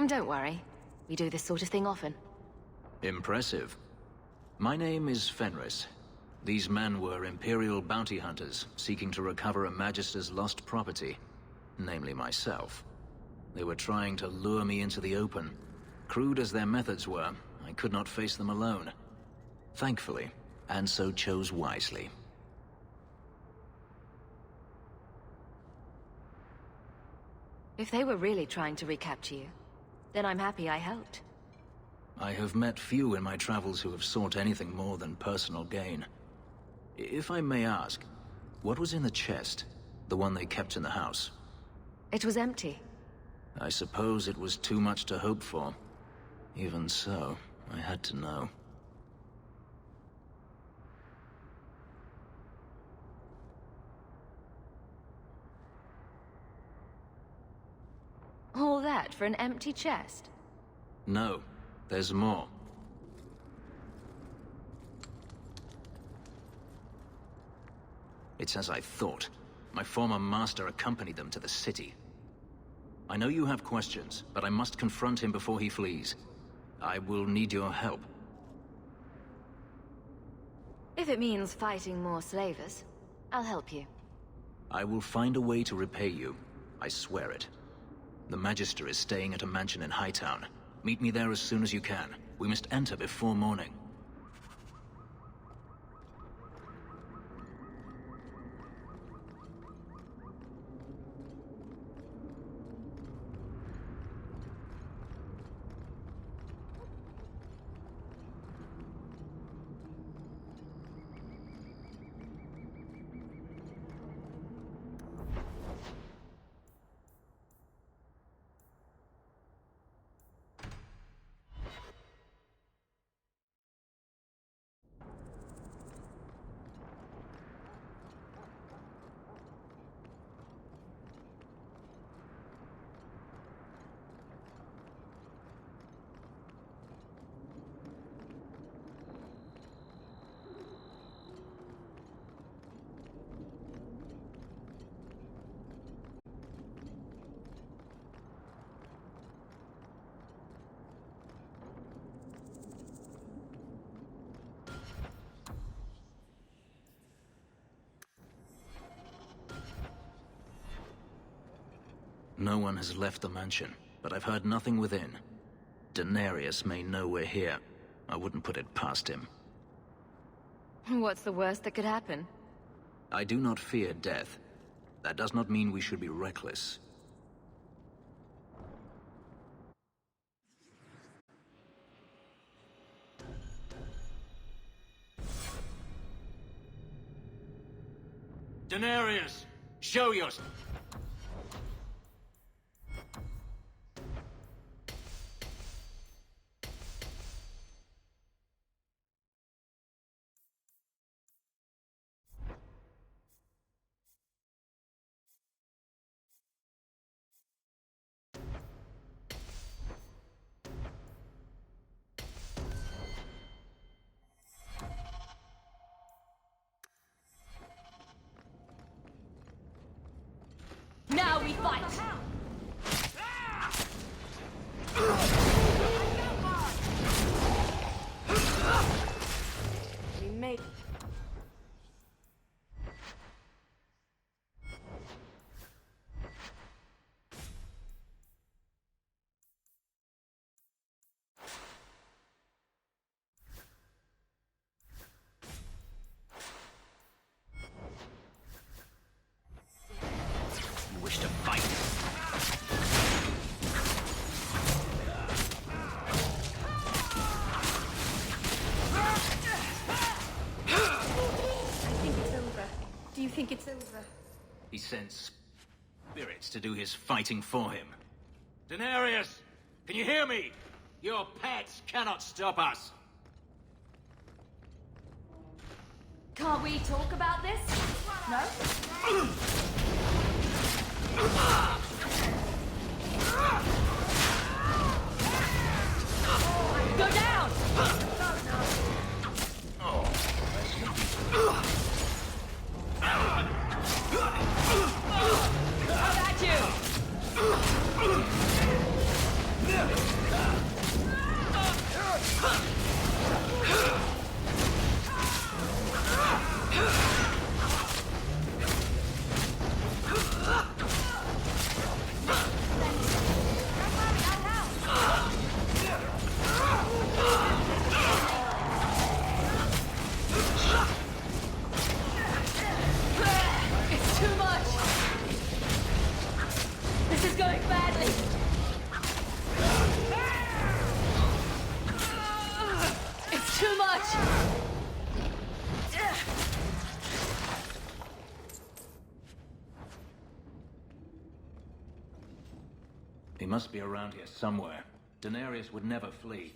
Speaker 1: Don't worry. We do this sort of thing often.
Speaker 13: Impressive. My name is Fenris. These men were Imperial bounty hunters, seeking to recover a Magister's lost property, namely myself. They were trying to lure me into the open. Crude as their methods were, I could not face them alone. Thankfully, Anso chose wisely.
Speaker 1: If they were really trying to recapture you, then I'm happy I helped.
Speaker 13: I have met few in my travels who have sought anything more than personal gain. If I may ask, what was in the chest? The one they kept in the house?
Speaker 1: It was empty.
Speaker 13: I suppose it was too much to hope for. Even so, I had to know.
Speaker 1: All that for an empty chest?
Speaker 13: No, there's more. It's as I thought. My former master accompanied them to the city. I know you have questions, but I must confront him before he flees. I will need your help.
Speaker 1: If it means fighting more slavers, I'll help you.
Speaker 13: I will find a way to repay you. I swear it. The Magister is staying at a mansion in Hightown. Meet me there as soon as you can. We must enter before morning. No one has left the mansion, but I've heard nothing within. Daenerys may know we're here. I wouldn't put it past him.
Speaker 1: What's the worst that could happen?
Speaker 13: I do not fear death. That does not mean we should be reckless.
Speaker 11: Daenerys, show yourself.
Speaker 1: Now we fight!
Speaker 3: We made it.
Speaker 9: Wish to fight?
Speaker 3: I think it's over. Do you think it's over?
Speaker 13: He sends spirits to do his fighting for him. Daenerys! Can you hear me? Your pets cannot stop us!
Speaker 1: Can't we talk about this? No? Go down! How about It's too much! This is going
Speaker 13: must be around here somewhere. Daenerys would never flee.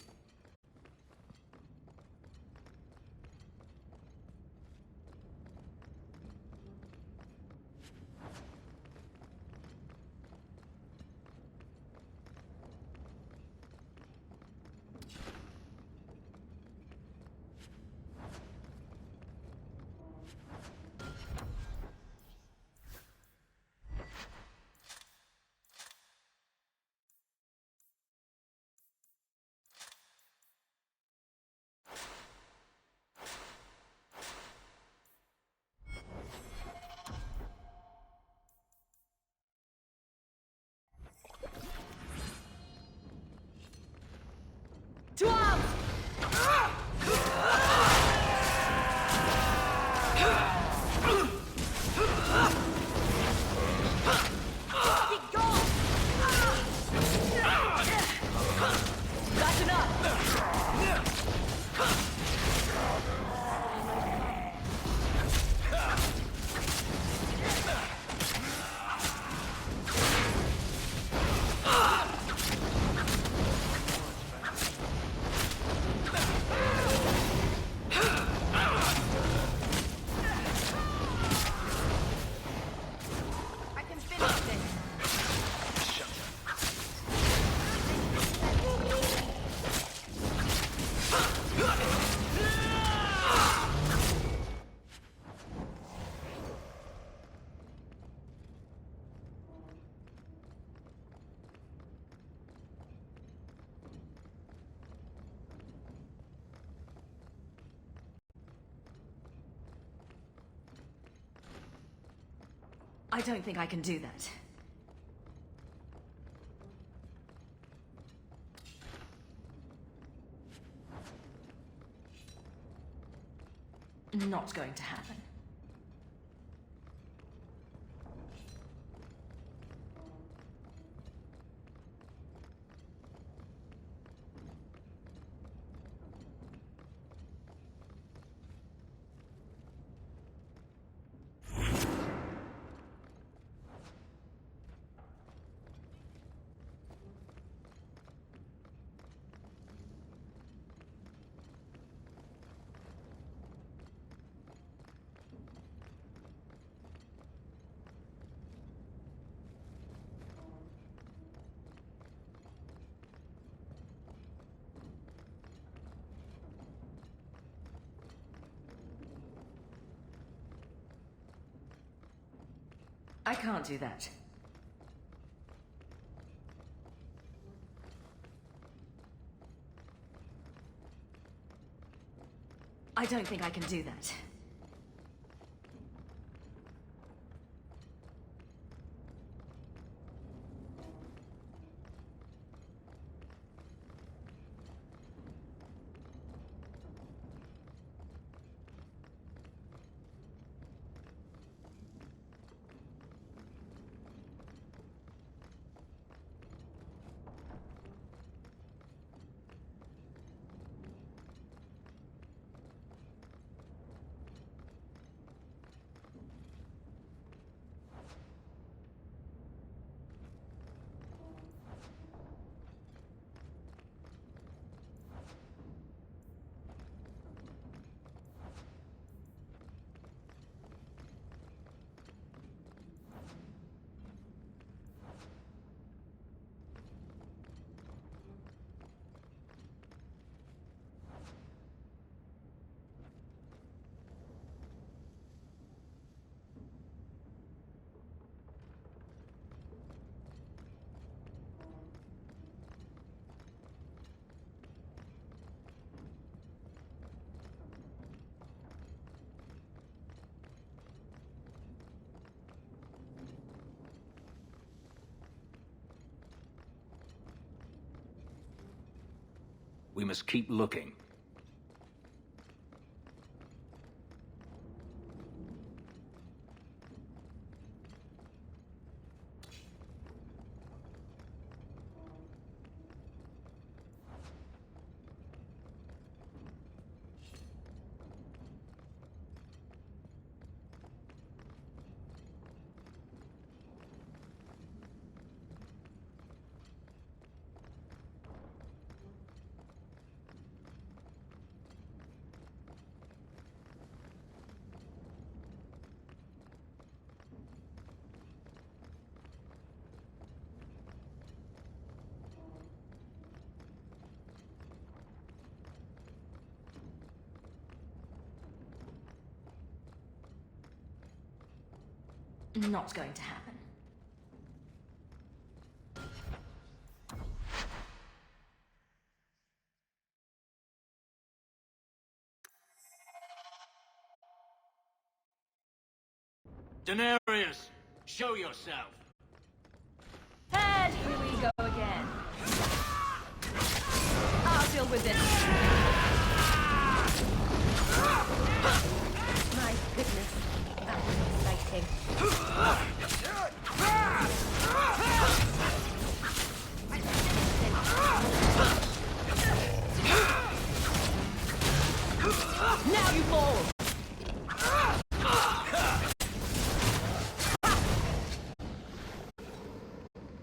Speaker 6: To arms! Be gone! That's enough! I can finish this.
Speaker 1: I don't think I can do that. Not going to happen. I can't do that. I don't think I can do that.
Speaker 13: We must keep looking.
Speaker 1: Not going to happen.
Speaker 9: Daenerys, show yourself.
Speaker 1: And here we go again. I'll deal with this.
Speaker 14: My goodness, that was exciting.
Speaker 1: Now you fall!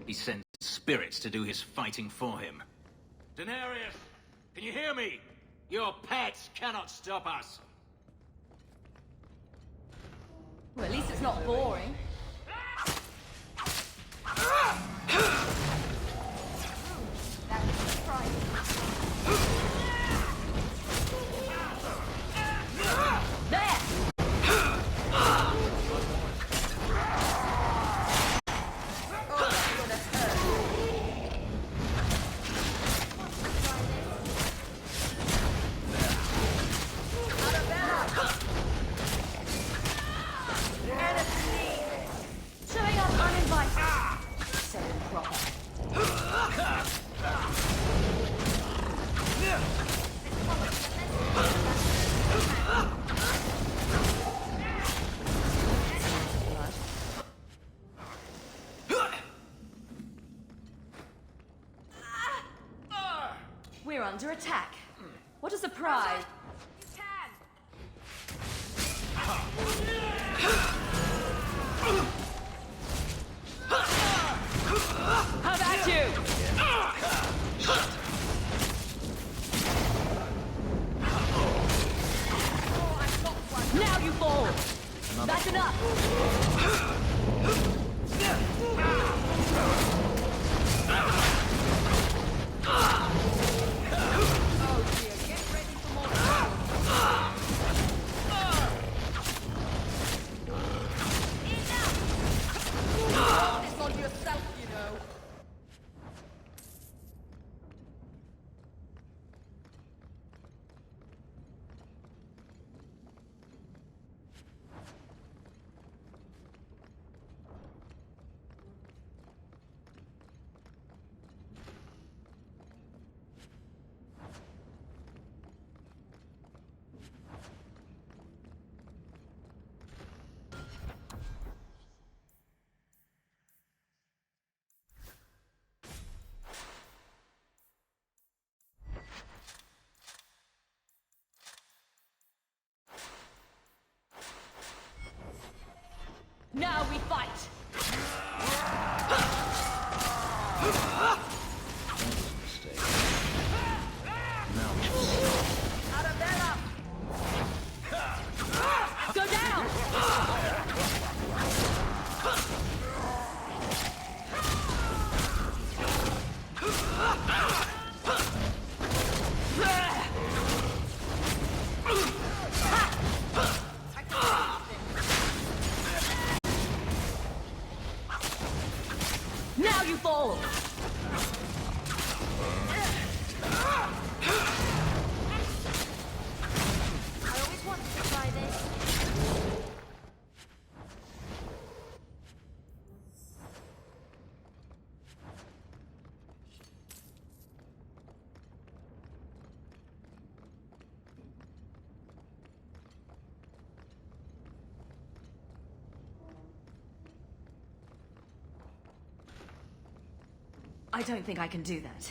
Speaker 13: He sent spirits to do his fighting for him.
Speaker 9: Daenerys, can you hear me? Your pets cannot stop us.
Speaker 1: Well, at least it's not boring. That was surprising. There! Showing up uninvited. So improper. We're under attack. What a surprise! How about you? Now you fall! That's enough! Now we fight! Arabella! Go down! Now you fall! I always wanted to try this. I don't think I can do that.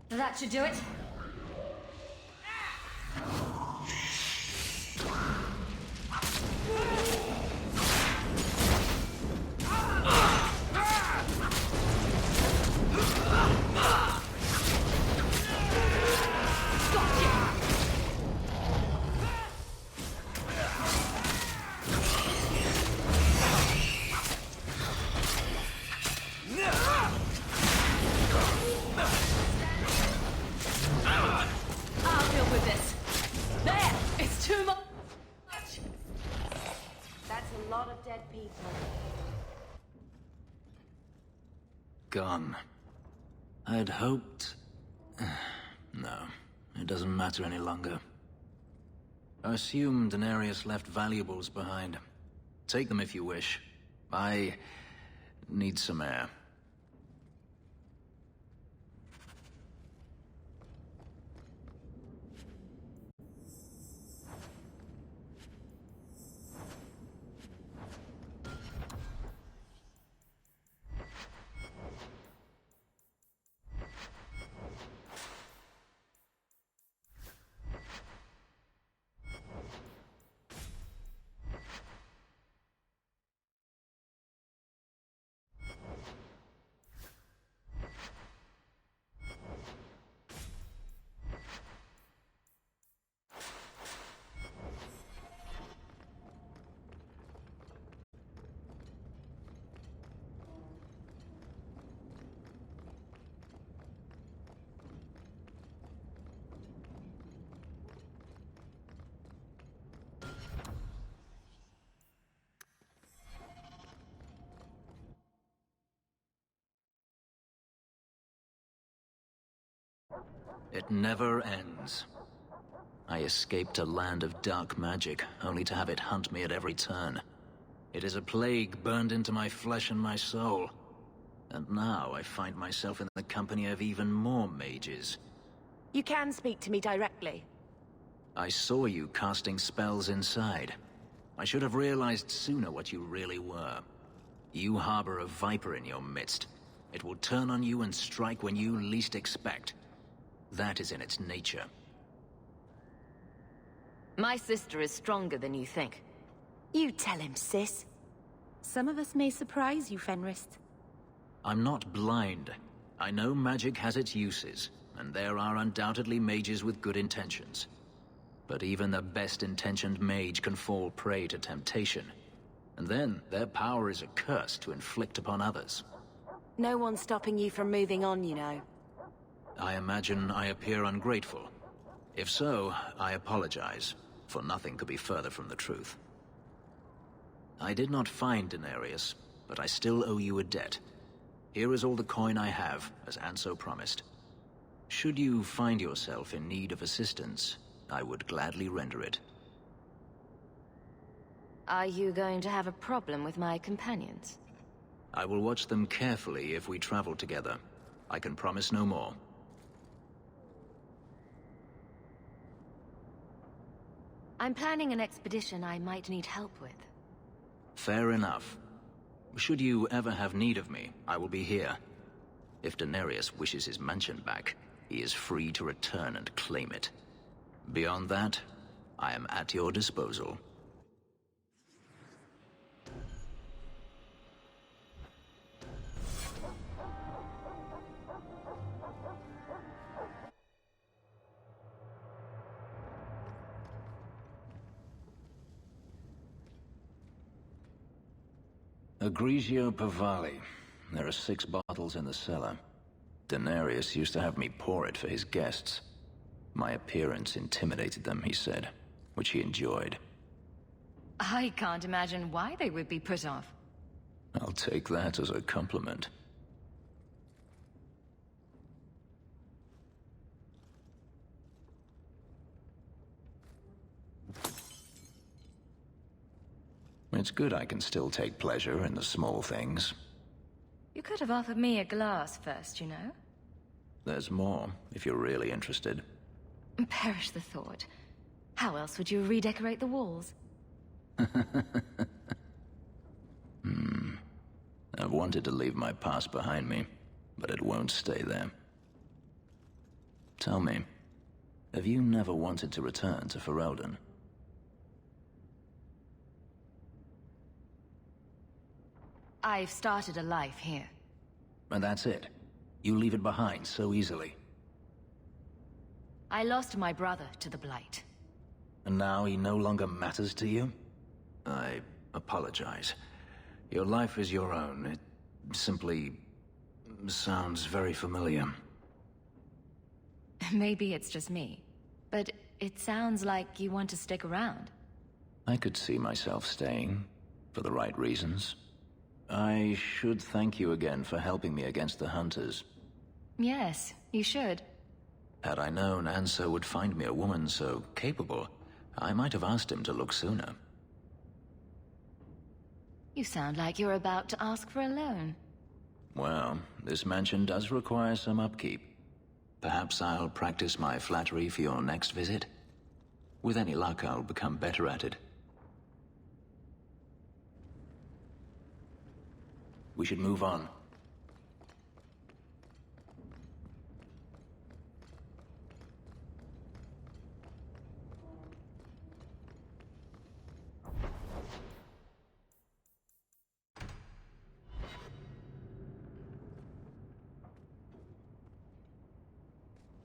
Speaker 1: That should do it.
Speaker 14: lot of dead people.
Speaker 13: Gone. I'd hoped... No, it doesn't matter any longer. I assume Daenerys left valuables behind. Take them if you wish. I need some air. It never ends. I escaped a land of dark magic, only to have it hunt me at every turn. It is a plague burned into my flesh and my soul. And now I find myself in the company of even more mages.
Speaker 14: You can speak to me directly.
Speaker 13: I saw you casting spells inside. I should have realized sooner what you really were. You harbor a viper in your midst. It will turn on you and strike when you least expect. That is in its nature.
Speaker 1: My sister is stronger than you think.
Speaker 14: You tell him, sis. Some of us may surprise you, Fenris.
Speaker 13: I'm not blind. I know magic has its uses, and there are undoubtedly mages with good intentions. But even the best-intentioned mage can fall prey to temptation. And then, their power is a curse to inflict upon others.
Speaker 14: No one's stopping you from moving on, you know.
Speaker 13: I imagine I appear ungrateful. If so, I apologize, for nothing could be further from the truth. I did not find Daenerys, but I still owe you a debt. Here is all the coin I have, as Anso promised. Should you find yourself in need of assistance, I would gladly render it.
Speaker 1: Are you going to have a problem with my companions?
Speaker 13: I will watch them carefully if we travel together. I can promise no more.
Speaker 1: I'm planning an expedition I might need help with.
Speaker 13: Fair enough. Should you ever have need of me, I will be here. If Daenerys wishes his mansion back, he is free to return and claim it. Beyond that, I am at your disposal. Egregio Pavali. There are 6 bottles in the cellar. Daenerys used to have me pour it for his guests. My appearance intimidated them, he said, which he enjoyed.
Speaker 1: I can't imagine why they would be put off.
Speaker 13: I'll take that as a compliment. It's good I can still take pleasure in the small things.
Speaker 1: You could have offered me a glass first, you know?
Speaker 13: There's more, if you're really interested.
Speaker 1: Perish the thought. How else would you redecorate the walls?
Speaker 13: I've wanted to leave my past behind me, but it won't stay there. Tell me, have you never wanted to return to Ferelden?
Speaker 1: I've started a life here.
Speaker 13: And that's it? You leave it behind so easily?
Speaker 1: I lost my brother to the Blight.
Speaker 13: And now he no longer matters to you? I apologize. Your life is your own. It simply sounds very familiar.
Speaker 1: Maybe it's just me, but it sounds like you want to stick around.
Speaker 13: I could see myself staying. For the right reasons. I should thank you again for helping me against the hunters.
Speaker 1: Yes, you should.
Speaker 13: Had I known Ansel would find me a woman so capable, I might have asked him to look sooner.
Speaker 1: You sound like you're about to ask for a loan.
Speaker 13: Well, this mansion does require some upkeep. Perhaps I'll practice my flattery for your next visit? With any luck, I'll become better at it. We should move on.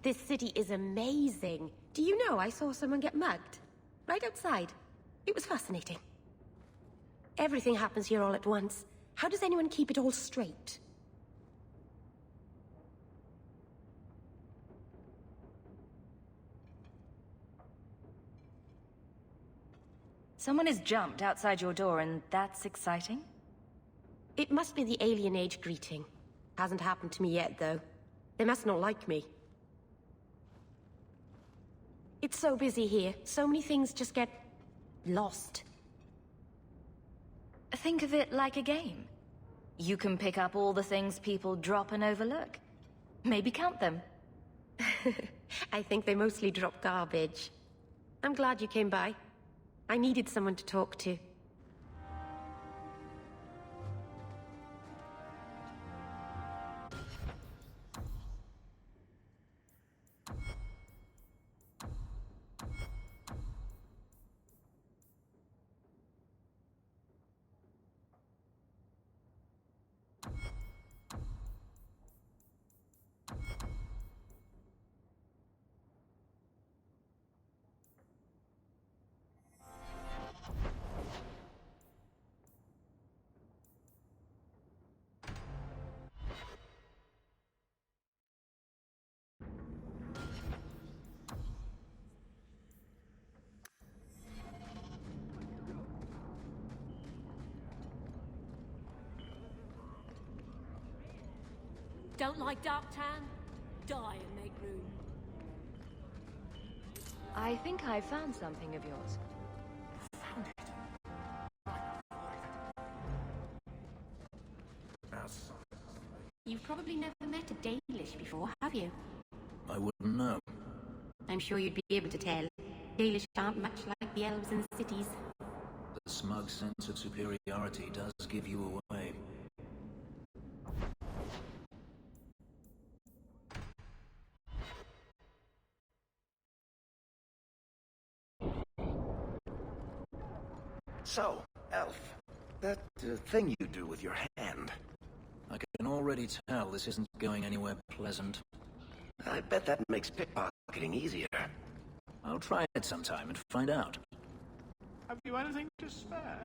Speaker 3: This city is amazing. Do you know I saw someone get mugged? Right outside. It was fascinating. Everything happens here all at once. How does anyone keep it all straight?
Speaker 1: Someone has jumped outside your door, and that's exciting?
Speaker 3: It must be the alien age greeting. Hasn't happened to me yet, though. They must not like me. It's so busy here. So many things just get lost.
Speaker 1: Think of it like a game. You can pick up all the things people drop and overlook. Maybe count them.
Speaker 3: I think they mostly drop garbage. I'm glad you came by. I needed someone to talk to.
Speaker 6: Don't like Darktown? Die and make room.
Speaker 1: I think I found something of yours.
Speaker 3: You've probably never met a Dalish before, have you?
Speaker 13: I wouldn't know.
Speaker 3: I'm sure you'd be able to tell. Dalish aren't much like the elves in the cities.
Speaker 13: The smug sense of superiority does give you away.
Speaker 7: So, Elf, that thing you do with your hand.
Speaker 13: I can already tell this isn't going anywhere pleasant.
Speaker 7: I bet that makes pickpocketing easier.
Speaker 13: I'll try it sometime and find out.
Speaker 16: Have you anything to spare?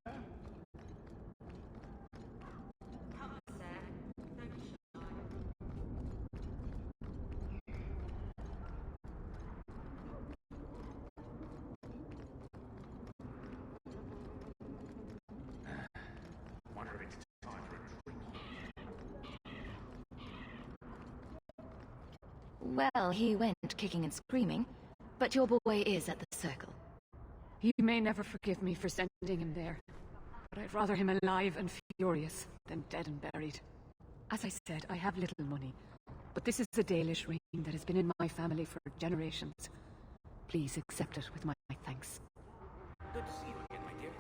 Speaker 1: Well, he went kicking and screaming, but your boy is at the circle.
Speaker 5: He may never forgive me for sending him there, but I'd rather him alive and furious than dead and buried. As I said, I have little money, but this is a Dalish ring that has been in my family for generations. Please accept it with my thanks.
Speaker 16: Good to see you again, my dear.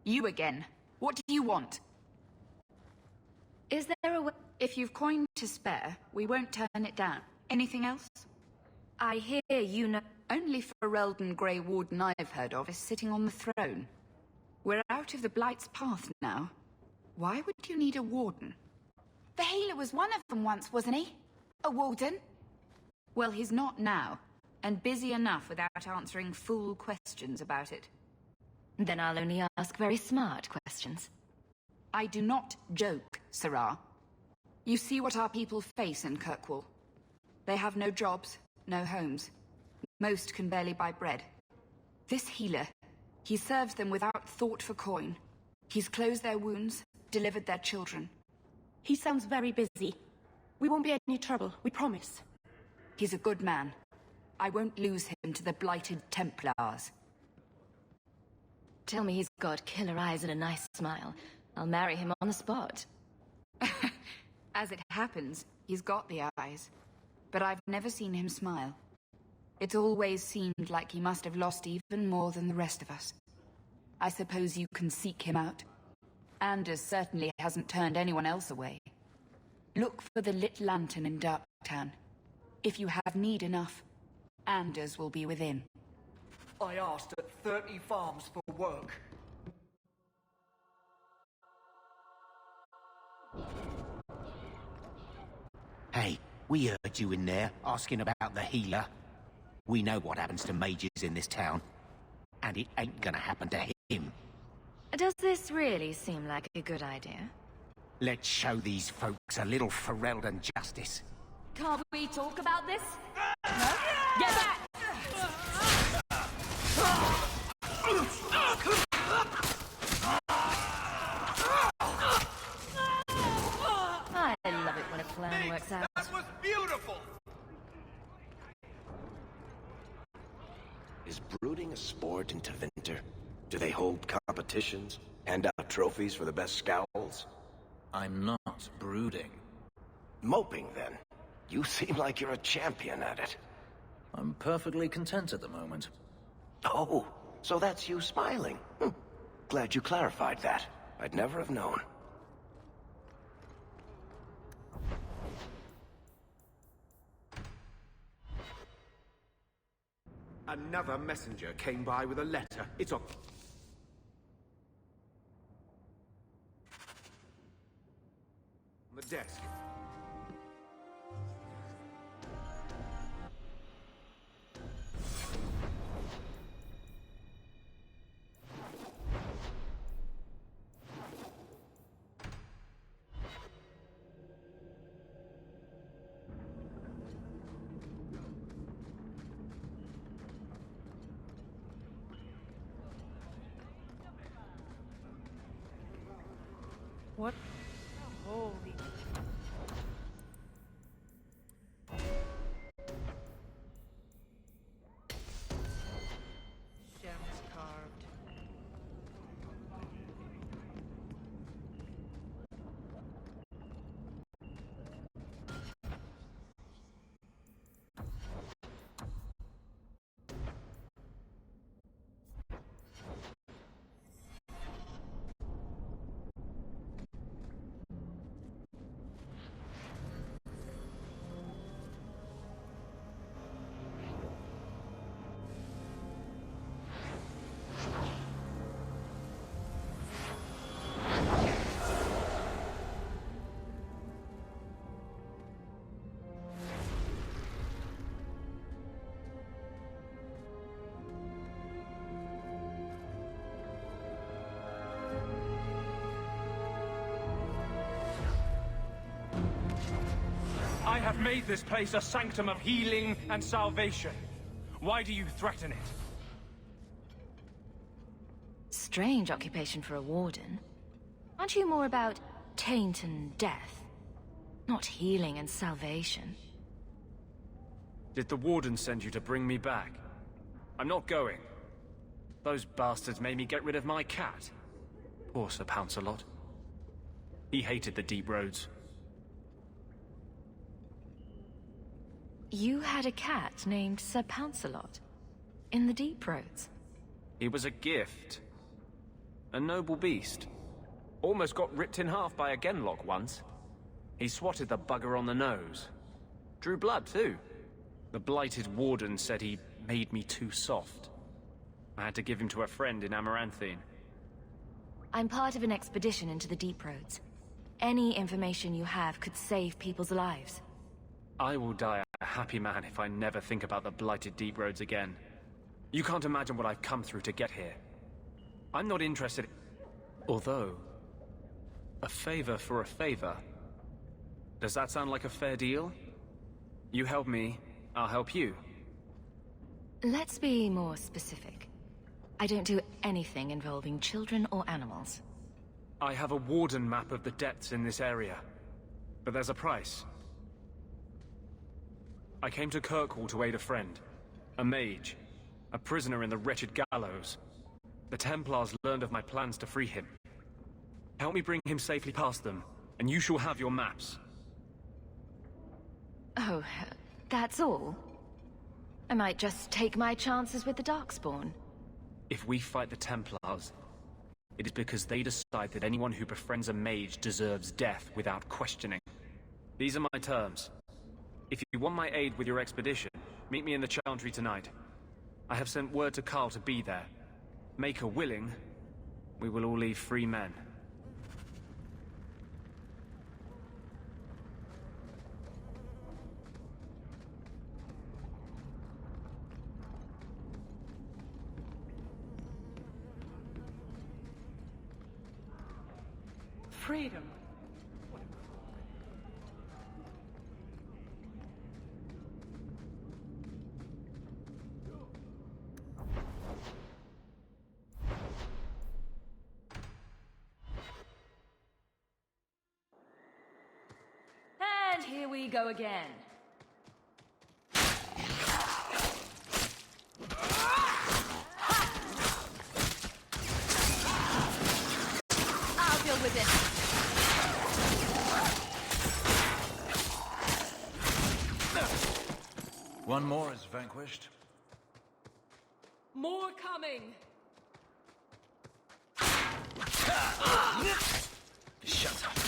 Speaker 10: You again. What do you want?
Speaker 1: Is there a way?
Speaker 10: If you've coin to spare, we won't turn it down. Anything else?
Speaker 1: I hear you know.
Speaker 10: Only Ferelden Grey Warden I've heard of is sitting on the throne. We're out of the Blight's path now. Why would you need a warden?
Speaker 14: The healer was one of them once, wasn't he? A warden?
Speaker 10: Well, he's not now, and busy enough without answering fool questions about it.
Speaker 1: Then I'll only ask very smart questions.
Speaker 10: I do not joke, Sirrah. You see what our people face in Kirkwall. They have no jobs, no homes. Most can barely buy bread. This healer, he serves them without thought for coin. He's closed their wounds, delivered their children.
Speaker 3: He sounds very busy. We won't be any trouble, we promise.
Speaker 10: He's a good man. I won't lose him to the blighted Templars.
Speaker 1: Tell me he's got killer eyes and a nice smile. I'll marry him on the spot.
Speaker 10: As it happens, he's got the eyes. But I've never seen him smile. It's always seemed like he must have lost even more than the rest of us. I suppose you can seek him out. Anders certainly hasn't turned anyone else away. Look for the lit lantern in Darktown. If you have need enough, Anders will be within.
Speaker 22: I asked at 30 farms for work.
Speaker 17: Hey, we heard you in there, asking about the healer. We know what happens to mages in this town. And it ain't gonna happen to him.
Speaker 1: Does this really seem like a good idea?
Speaker 17: Let's show these folks a little Ferelden justice.
Speaker 14: Can't we talk about this? No? Get back!
Speaker 1: I love it when a plan works out.
Speaker 16: That was beautiful!
Speaker 7: Is brooding a sport in Tevinter? Do they hold competitions? Hand out trophies for the best scowls?
Speaker 13: I'm not brooding.
Speaker 7: Moping, then. You seem like you're a champion at it.
Speaker 13: I'm perfectly content at the moment.
Speaker 7: Oh, so that's you smiling. Glad you clarified that. I'd never have known.
Speaker 24: Another messenger came by with a letter. It's on the desk.
Speaker 6: What? Holy. Gems carved.
Speaker 15: I have made this place a sanctum of healing and salvation. Why do you threaten it?
Speaker 1: Strange occupation for a warden. Aren't you more about taint and death? Not healing and salvation.
Speaker 19: Did the warden send you to bring me back? I'm not going. Those bastards made me get rid of my cat. Poor Sir Pouncelot. He hated the deep roads.
Speaker 1: You had a cat named Sir Pouncelot in the Deep Roads.
Speaker 19: He was a gift. A noble beast. Almost got ripped in half by a Genlock once. He swatted the bugger on the nose. Drew blood, too. The blighted warden said he made me too soft. I had to give him to a friend in Amaranthine.
Speaker 1: I'm part of an expedition into the Deep Roads. Any information you have could save people's lives.
Speaker 19: I will die a happy man if I never think about the blighted Deep Roads again. You can't imagine what I've come through to get here. I'm not interested... Although... a favor for a favor. Does that sound like a fair deal? You help me, I'll help you.
Speaker 1: Let's be more specific. I don't do anything involving children or animals.
Speaker 19: I have a warden map of the depths in this area. But there's a price. I came to Kirkwall to aid a friend. A mage. A prisoner in the wretched gallows. The Templars learned of my plans to free him. Help me bring him safely past them, and you shall have your maps.
Speaker 1: Oh, that's all? I might just take my chances with the Darkspawn.
Speaker 19: If we fight the Templars, it is because they decide that anyone who befriends a mage deserves death without questioning. These are my terms. If you want my aid with your expedition, meet me in the Chantry tonight. I have sent word to Carl to be there. Make her willing, we will all leave free men.
Speaker 5: Freedom.
Speaker 1: And here we go again. I'll deal with it.
Speaker 13: One more is vanquished.
Speaker 5: More coming!
Speaker 13: Shut up.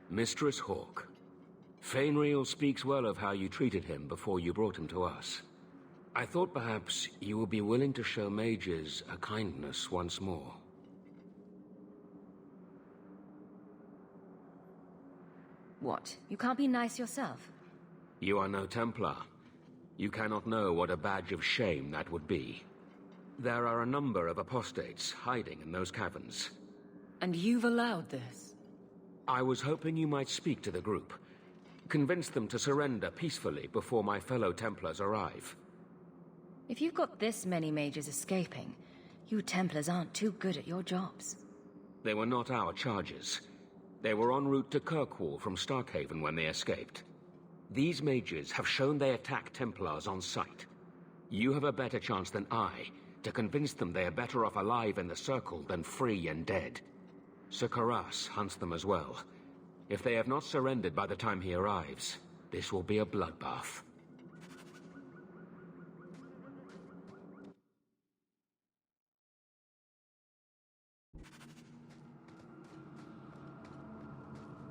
Speaker 2: Mistress Hawke, Fainriel speaks well of how you treated him before you brought him to us. I thought perhaps you would be willing to show mages a kindness once more.
Speaker 1: What? You can't be nice yourself?
Speaker 2: You are no Templar. You cannot know what a badge of shame that would be. There are a number of apostates hiding in those caverns.
Speaker 12: And you've allowed this?
Speaker 2: I was hoping you might speak to the group. Convince them to surrender peacefully before my fellow Templars arrive.
Speaker 1: If you've got this many mages escaping, you Templars aren't too good at your jobs.
Speaker 2: They were not our charges. They were en route to Kirkwall from Starkhaven when they escaped. These mages have shown they attack Templars on sight. You have a better chance than I to convince them they are better off alive in the Circle than free and dead. Sir Karas hunts them as well. If they have not surrendered by the time he arrives, this will be a bloodbath.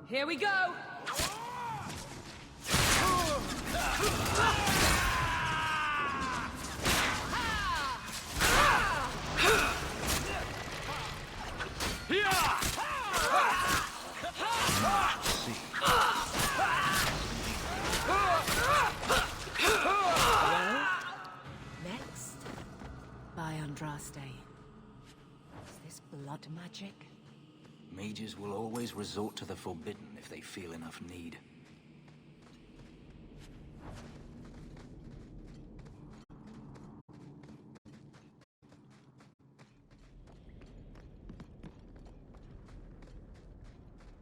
Speaker 5: Here we go!
Speaker 12: Next, by Andraste. blood magic?
Speaker 13: Mages will always resort to the forbidden if they feel enough need.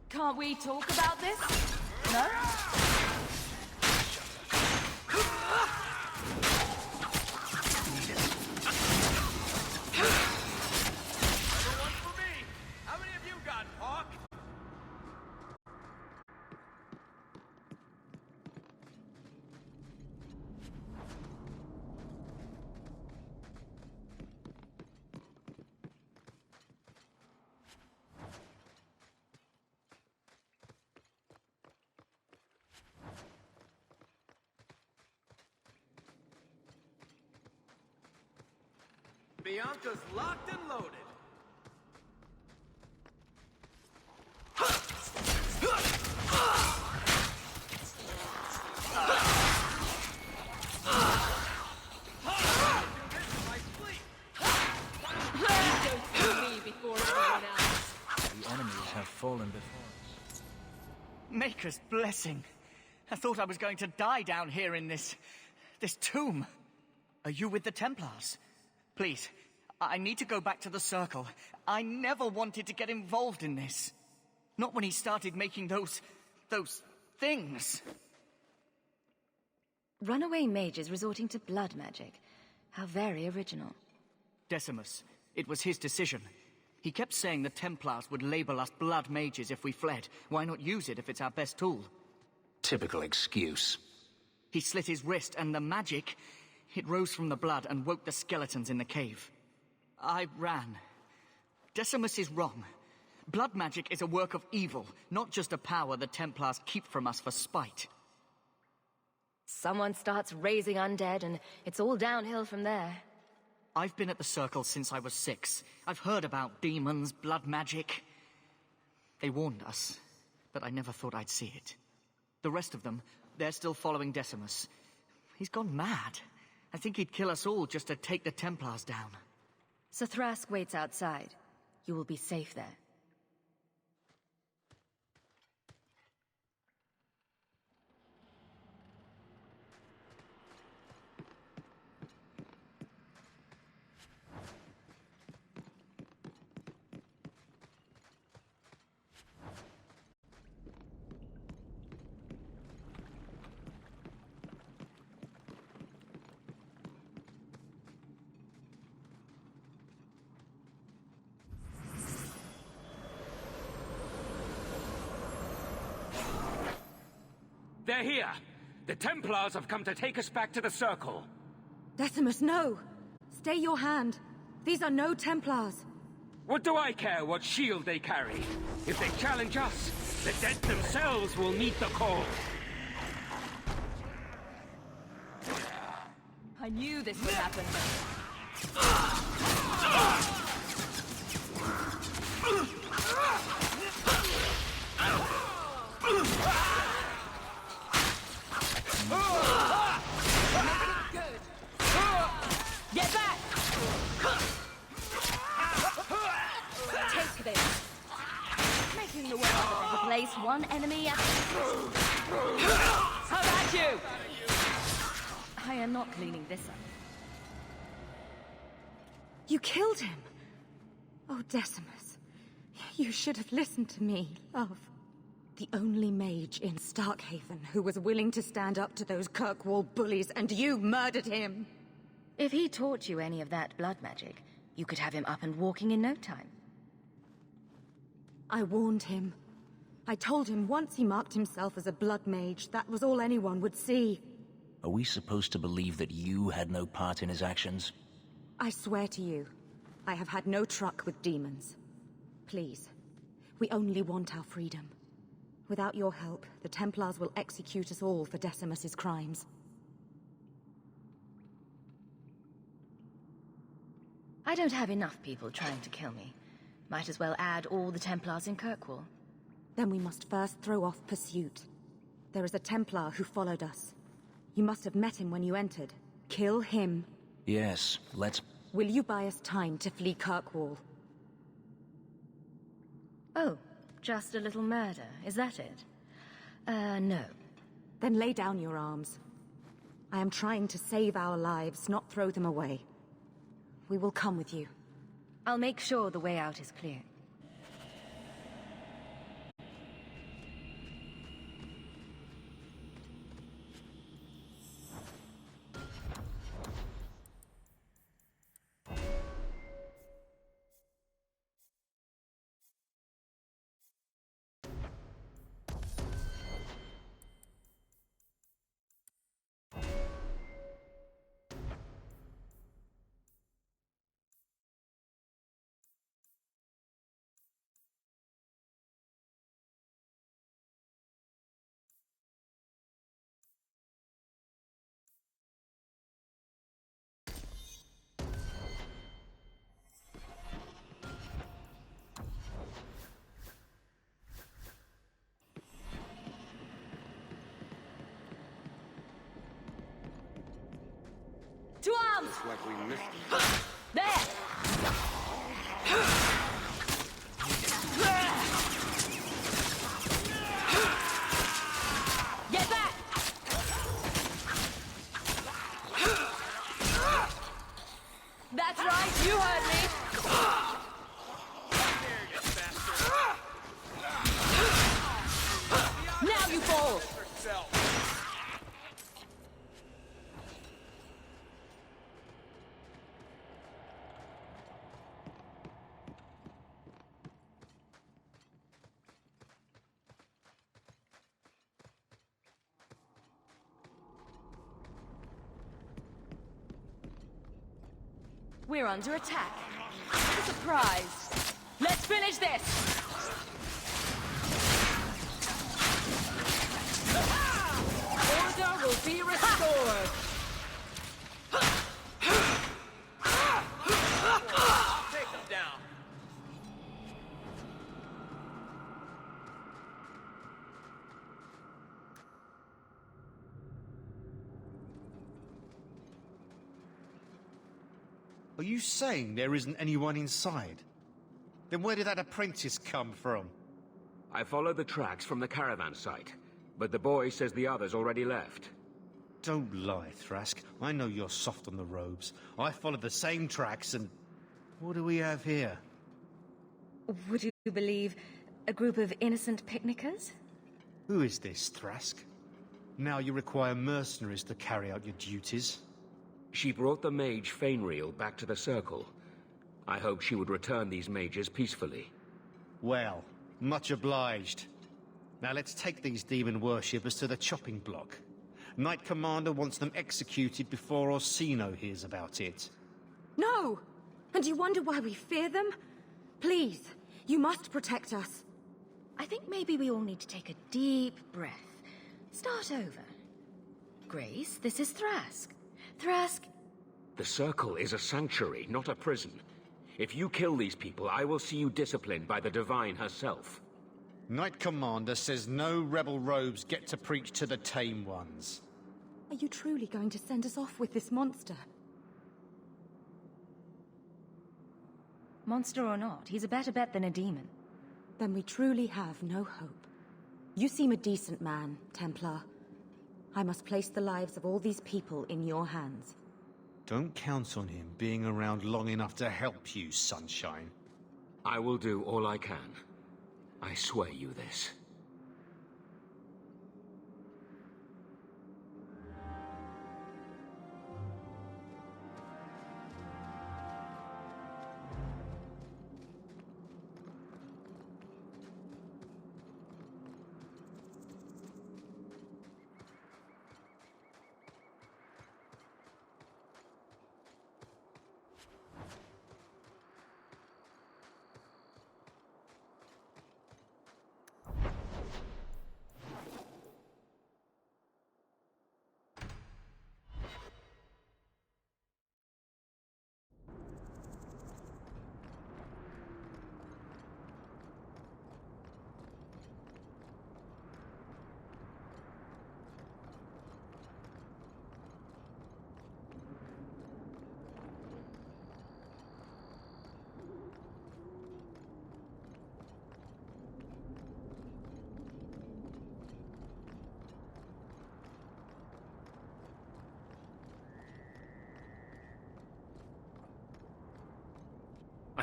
Speaker 14: Can't we talk about this? No?
Speaker 9: Bianca's locked and loaded.
Speaker 11: The enemies have fallen before us. Maker's blessing. I thought I was going to die down here in this tomb. Are you with the Templars? Please, I need to go back to the Circle. I never wanted to get involved in this. Not when he started making those things.
Speaker 1: Runaway mages resorting to blood magic. How very original.
Speaker 11: Decimus. It was his decision. He kept saying the Templars would label us blood mages if we fled. Why not use it if it's our best tool?
Speaker 13: Typical excuse.
Speaker 11: He slit his wrist, and the magic... it rose from the blood and woke the skeletons in the cave. I ran. Decimus is wrong. Blood magic is a work of evil, not just a power the Templars keep from us for spite.
Speaker 1: Someone starts raising undead, and it's all downhill from there.
Speaker 11: I've been at the Circle since I was 6. I've heard about demons, blood magic. They warned us, but I never thought I'd see it. The rest of them, they're still following Decimus. He's gone mad. I think he'd kill us all just to take the Templars down.
Speaker 1: Sir Thrask waits outside. You will be safe there.
Speaker 2: They're here! The Templars have come to take us back to the Circle!
Speaker 3: Decimus, no! Stay your hand. These are no Templars.
Speaker 2: What do I care what shield they carry? If they challenge us, the dead themselves will meet the call!
Speaker 1: I knew this would happen.
Speaker 14: Get back! Take this. Making the world a better place, one enemy at a time.
Speaker 1: How about you? I am not cleaning this up.
Speaker 3: You killed him. Oh, Decimus. You should have listened to me, love. The only mage in Starkhaven who was willing to stand up to those Kirkwall bullies, and you murdered him.
Speaker 1: If he taught you any of that blood magic, you could have him up and walking in no time.
Speaker 3: I warned him. I told him once he marked himself as a blood mage, that was all anyone would see.
Speaker 13: Are we supposed to believe that you had no part in his actions?
Speaker 3: I swear to you, I have had no truck with demons. Please, we only want our freedom. Without your help, the Templars will execute us all for Decimus's crimes.
Speaker 1: I don't have enough people trying to kill me. Might as well add all the Templars in Kirkwall.
Speaker 3: Then we must first throw off pursuit. There is a Templar who followed us. You must have met him when you entered. Kill him.
Speaker 13: Yes, let's...
Speaker 3: Will you buy us time to flee Kirkwall?
Speaker 1: Oh, just a little murder, is that it? No.
Speaker 4: Then lay down your arms. I am trying to save our lives, not throw them away. We will come with you.
Speaker 1: I'll make sure the way out is clear.
Speaker 6: To arms!
Speaker 8: Looks like we missed it.
Speaker 6: There! Get back! That's right, you heard me! Now you fall! We're under attack. What a surprise! Let's finish this! Order will be restored!
Speaker 9: Take them down.
Speaker 18: Are you saying there isn't anyone inside? Then where did that apprentice come from?
Speaker 2: I followed the tracks from the caravan site, but the boy says the others already left.
Speaker 18: Don't lie, Thrask. I know you're soft on the robes. I followed the same tracks and... What do we have here?
Speaker 4: Would you believe a group of innocent picnickers?
Speaker 18: Who is this, Thrask? Now you require mercenaries to carry out your duties.
Speaker 2: She brought the mage Fainriel back to the Circle. I hoped she would return these mages peacefully.
Speaker 18: Well, much obliged. Now let's take these demon worshippers to the chopping block. Knight Commander wants them executed before Orsino hears about it.
Speaker 4: No! And you wonder why we fear them? Please, you must protect us.
Speaker 1: I think maybe we all need to take a deep breath. Start over. Grace, this is Thrask. Thrask...
Speaker 2: The Circle is a sanctuary, not a prison. If you kill these people, I will see you disciplined by the Divine herself.
Speaker 18: Knight Commander says no rebel robes get to preach to the tame ones.
Speaker 4: Are you truly going to send us off with this monster?
Speaker 1: Monster or not, he's a better bet than a demon.
Speaker 4: Then we truly have no hope. You seem a decent man, Templar. I must place the lives of all these people in your hands.
Speaker 18: Don't count on him being around long enough to help you, Sunshine.
Speaker 2: I will do all I can. I swear you this.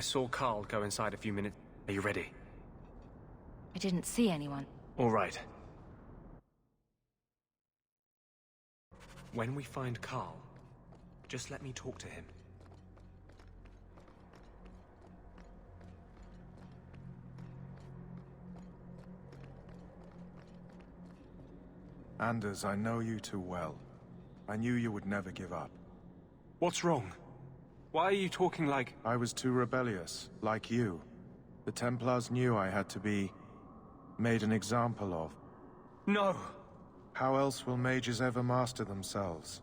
Speaker 19: saw Carl go inside a few minutes. Are you ready?
Speaker 1: I didn't see anyone.
Speaker 19: All right. When we find Carl, just let me talk to him.
Speaker 8: Anders, I know you too well. I knew you would never give up.
Speaker 19: What's wrong? Why are you talking like...
Speaker 8: I was too rebellious, like you. The Templars knew I had to be... made an example of.
Speaker 19: No!
Speaker 8: How else will mages ever master themselves?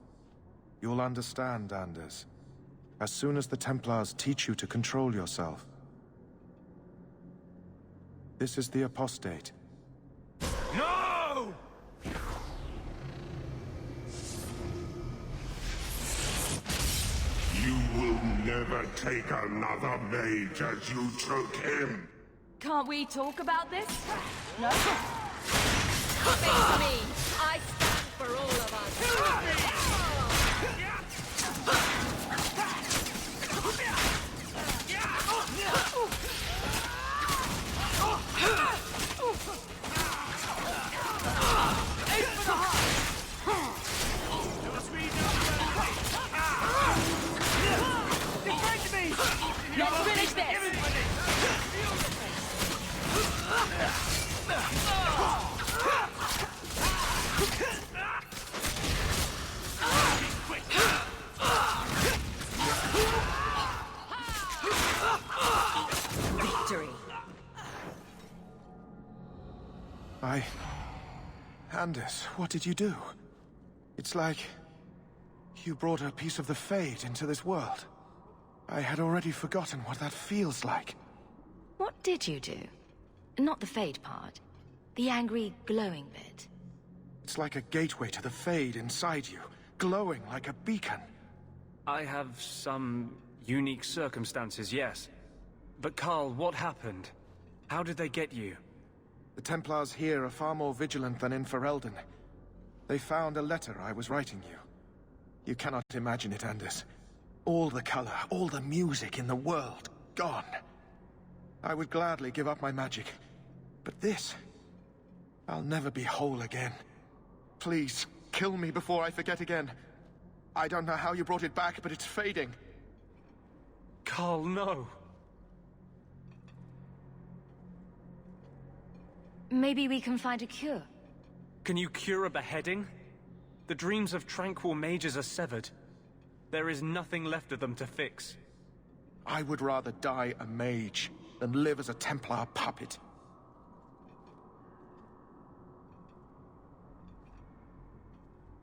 Speaker 8: You'll understand, Anders. As soon as the Templars teach you to control yourself. This is the Apostate.
Speaker 19: No!
Speaker 20: You will never take another mage as you took him.
Speaker 6: Can't we talk about this? No? Face me! I stand for all of us! Let's finish this!
Speaker 1: Victory.
Speaker 8: Anders, what did you do? It's like... you brought a piece of the Fade into this world. I had already forgotten what that feels like.
Speaker 1: What did you do? Not the Fade part. The angry, glowing bit.
Speaker 8: It's like a gateway to the Fade inside you, glowing like a beacon.
Speaker 19: I have some unique circumstances, yes. But Carl, what happened? How did they get you?
Speaker 8: The Templars here are far more vigilant than in Ferelden. They found a letter I was writing you. You cannot imagine it, Anders. All the color, all the music in the world, gone. I would gladly give up my magic. But this... I'll never be whole again. Please, kill me before I forget again. I don't know how you brought it back, but it's fading.
Speaker 19: Carl, no.
Speaker 1: Maybe we can find a cure.
Speaker 19: Can you cure a beheading? The dreams of tranquil mages are severed. There is nothing left of them to fix.
Speaker 8: I would rather die a mage than live as a Templar puppet.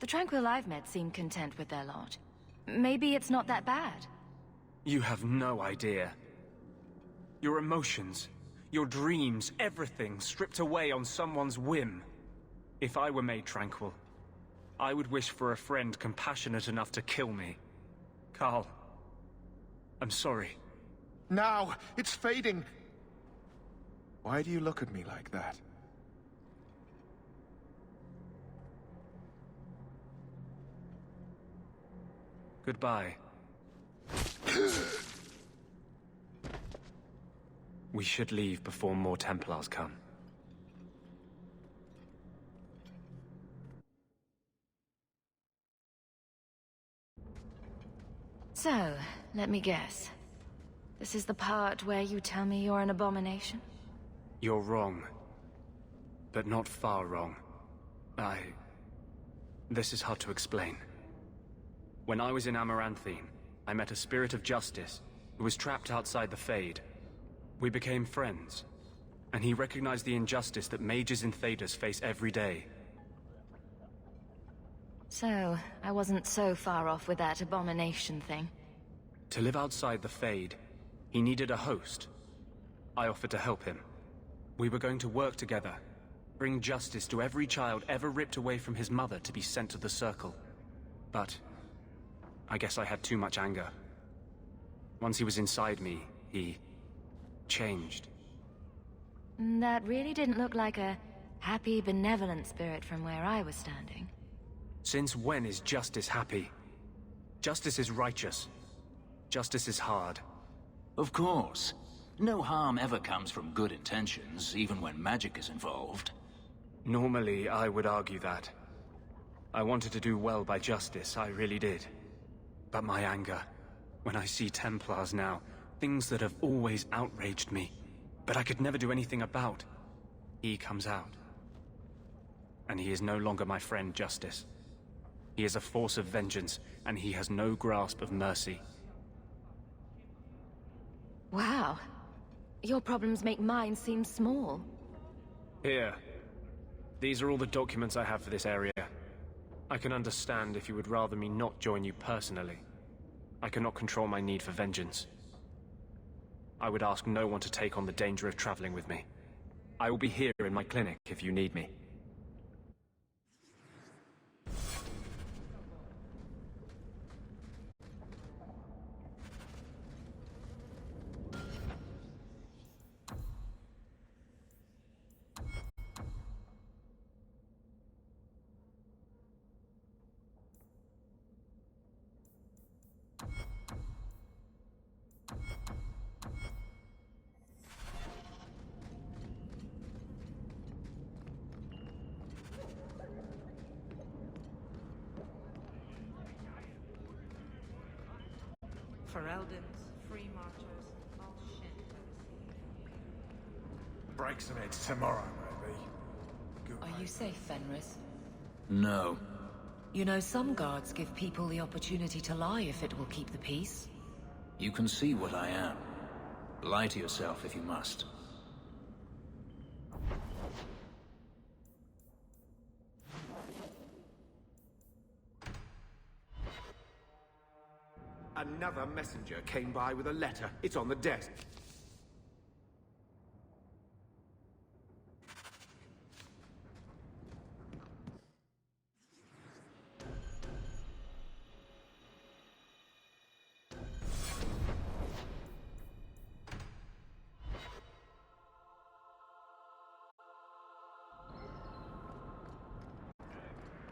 Speaker 1: The Tranquil I've met seem content with their lot. Maybe it's not that bad.
Speaker 19: You have no idea. Your emotions, your dreams, everything stripped away on someone's whim. If I were made tranquil, I would wish for a friend compassionate enough to kill me. Carl, I'm sorry.
Speaker 8: Now! It's fading! Why do you look at me like that?
Speaker 19: Goodbye. We should leave before more Templars come.
Speaker 1: So, let me guess. This is the part where you tell me you're an abomination?
Speaker 19: You're wrong. But not far wrong. This is hard to explain. When I was in Amaranthine, I met a spirit of justice who was trapped outside the Fade. We became friends, and he recognized the injustice that mages in Thedas face every day.
Speaker 1: So, I wasn't so far off with that abomination thing.
Speaker 19: To live outside the Fade, he needed a host. I offered to help him. We were going to work together, bring justice to every child ever ripped away from his mother to be sent to the Circle. But I guess I had too much anger. Once he was inside me, he changed.
Speaker 1: That really didn't look like a happy, benevolent spirit from where I was standing.
Speaker 19: Since when is justice happy? Justice is righteous. Justice is hard.
Speaker 13: Of course. No harm ever comes from good intentions, even when magic is involved.
Speaker 19: Normally, I would argue that. I wanted to do well by justice, I really did. But my anger, when I see Templars now, things that have always outraged me, but I could never do anything about, he comes out. And he is no longer my friend, Justice. He is a force of vengeance, and he has no grasp of mercy.
Speaker 1: Wow. Your problems make mine seem small.
Speaker 19: Here. These are all the documents I have for this area. I can understand if you would rather me not join you personally. I cannot control my need for vengeance. I would ask no one to take on the danger of traveling with me. I will be here in my clinic if you need me.
Speaker 6: Ferelden's free marchers, all shit.
Speaker 16: Break some heads tomorrow, maybe.
Speaker 12: Are you safe, Fenris?
Speaker 13: No.
Speaker 12: You know, some guards give people the opportunity to lie if it will keep the peace.
Speaker 13: You can see what I am. Lie to yourself if you must.
Speaker 24: Another messenger came by with a letter. It's on the desk.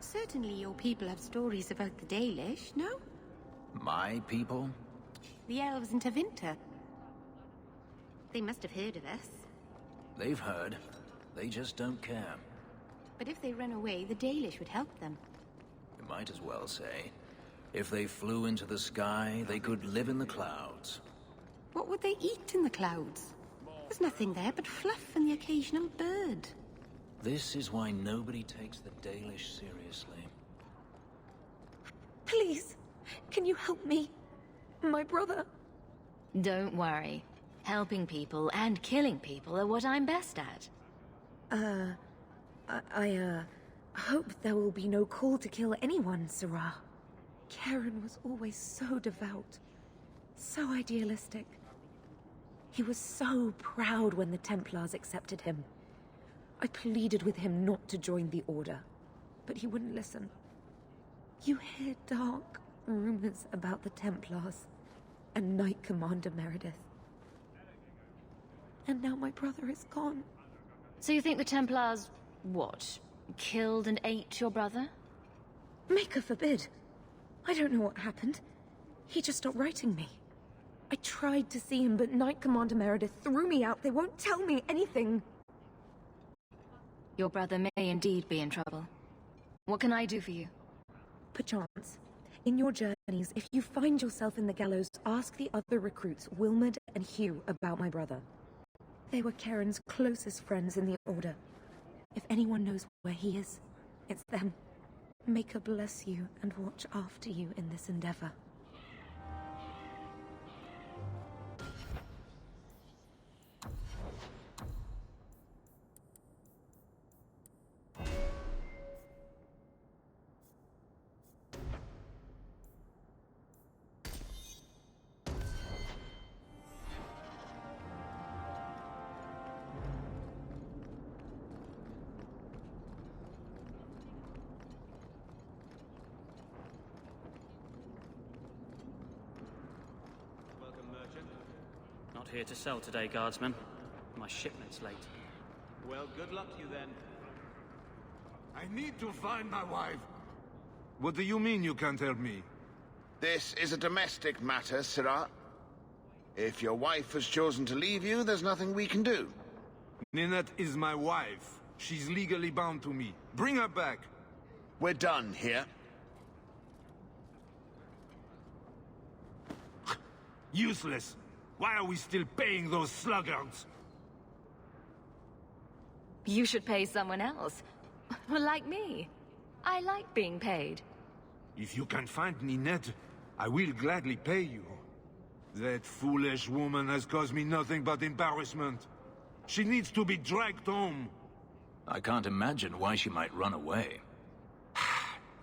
Speaker 3: Certainly your people have stories about the Dalish, no?
Speaker 13: My people?
Speaker 3: The elves in Tevinter. They must have heard of us.
Speaker 13: They've heard. They just don't care.
Speaker 3: But if they run away, the Dalish would help them.
Speaker 13: You might as well say. If they flew into the sky, they could live in the clouds.
Speaker 3: What would they eat in the clouds? There's nothing there but fluff and the occasional bird.
Speaker 13: This is why nobody takes the Dalish seriously.
Speaker 4: Please, can you help me? My brother.
Speaker 1: Don't worry. Helping people and killing people are what I'm best at.
Speaker 4: I hope there will be no call to kill anyone, Sarah. Karen was always so devout, so idealistic. He was so proud when the Templars accepted him. I pleaded with him not to join the Order, but he wouldn't listen. You hear dark rumors about the Templars and Knight Commander Meredith. And now my brother is gone.
Speaker 1: So you think the Templars, what, killed and ate your brother?
Speaker 4: Maker forbid. I don't know what happened. He just stopped writing me. I tried to see him, but Knight Commander Meredith threw me out. They won't tell me anything.
Speaker 1: Your brother may indeed be in trouble. What can I do for you?
Speaker 4: Perchance. In your journeys, if you find yourself in the gallows, ask the other recruits, Wilmerd and Hugh, about my brother. They were Karen's closest friends in the Order. If anyone knows where he is, it's them. Maker bless you and watch after you in this endeavor.
Speaker 11: Not here to sell today, guardsman. My shipment's late.
Speaker 9: Well, good luck to you then.
Speaker 20: I need to find my wife. What do you mean you can't help me?
Speaker 16: This is a domestic matter, Sirrah. If your wife has chosen to leave you, there's nothing we can do.
Speaker 10: Ninette is my wife. She's legally bound to me. Bring her back.
Speaker 16: We're done here.
Speaker 10: Useless. Why are we still paying those sluggards?
Speaker 1: You should pay someone else. Like me. I like being paid.
Speaker 10: If you can find Ninette, I will gladly pay you. That foolish woman has caused me nothing but embarrassment. She needs to be dragged home.
Speaker 13: I can't imagine why she might run away.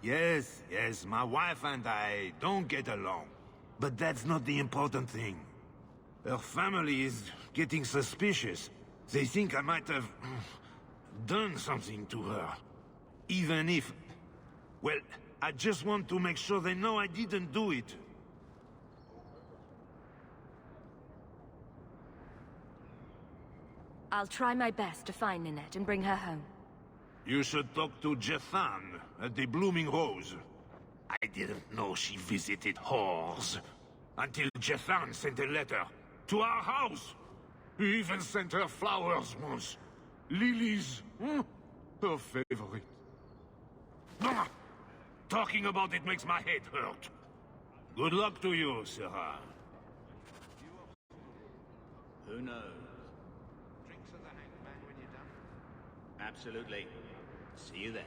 Speaker 10: Yes, my wife and I don't get along. But that's not the important thing. Her family is getting suspicious. They think I might have done something to her. Even if... Well, I just want to make sure they know I didn't do it.
Speaker 1: I'll try my best to find Ninette and bring her home.
Speaker 10: You should talk to Jethan at the Blooming Rose. I didn't know she visited whores. Until Jethan sent a letter to our house. He even sent her flowers once. Lilies. Her favorite. Talking about it makes my head hurt. Good luck to you, Serah.
Speaker 17: Who knows? Drinks at the Hangman when you're done? Absolutely. See you there.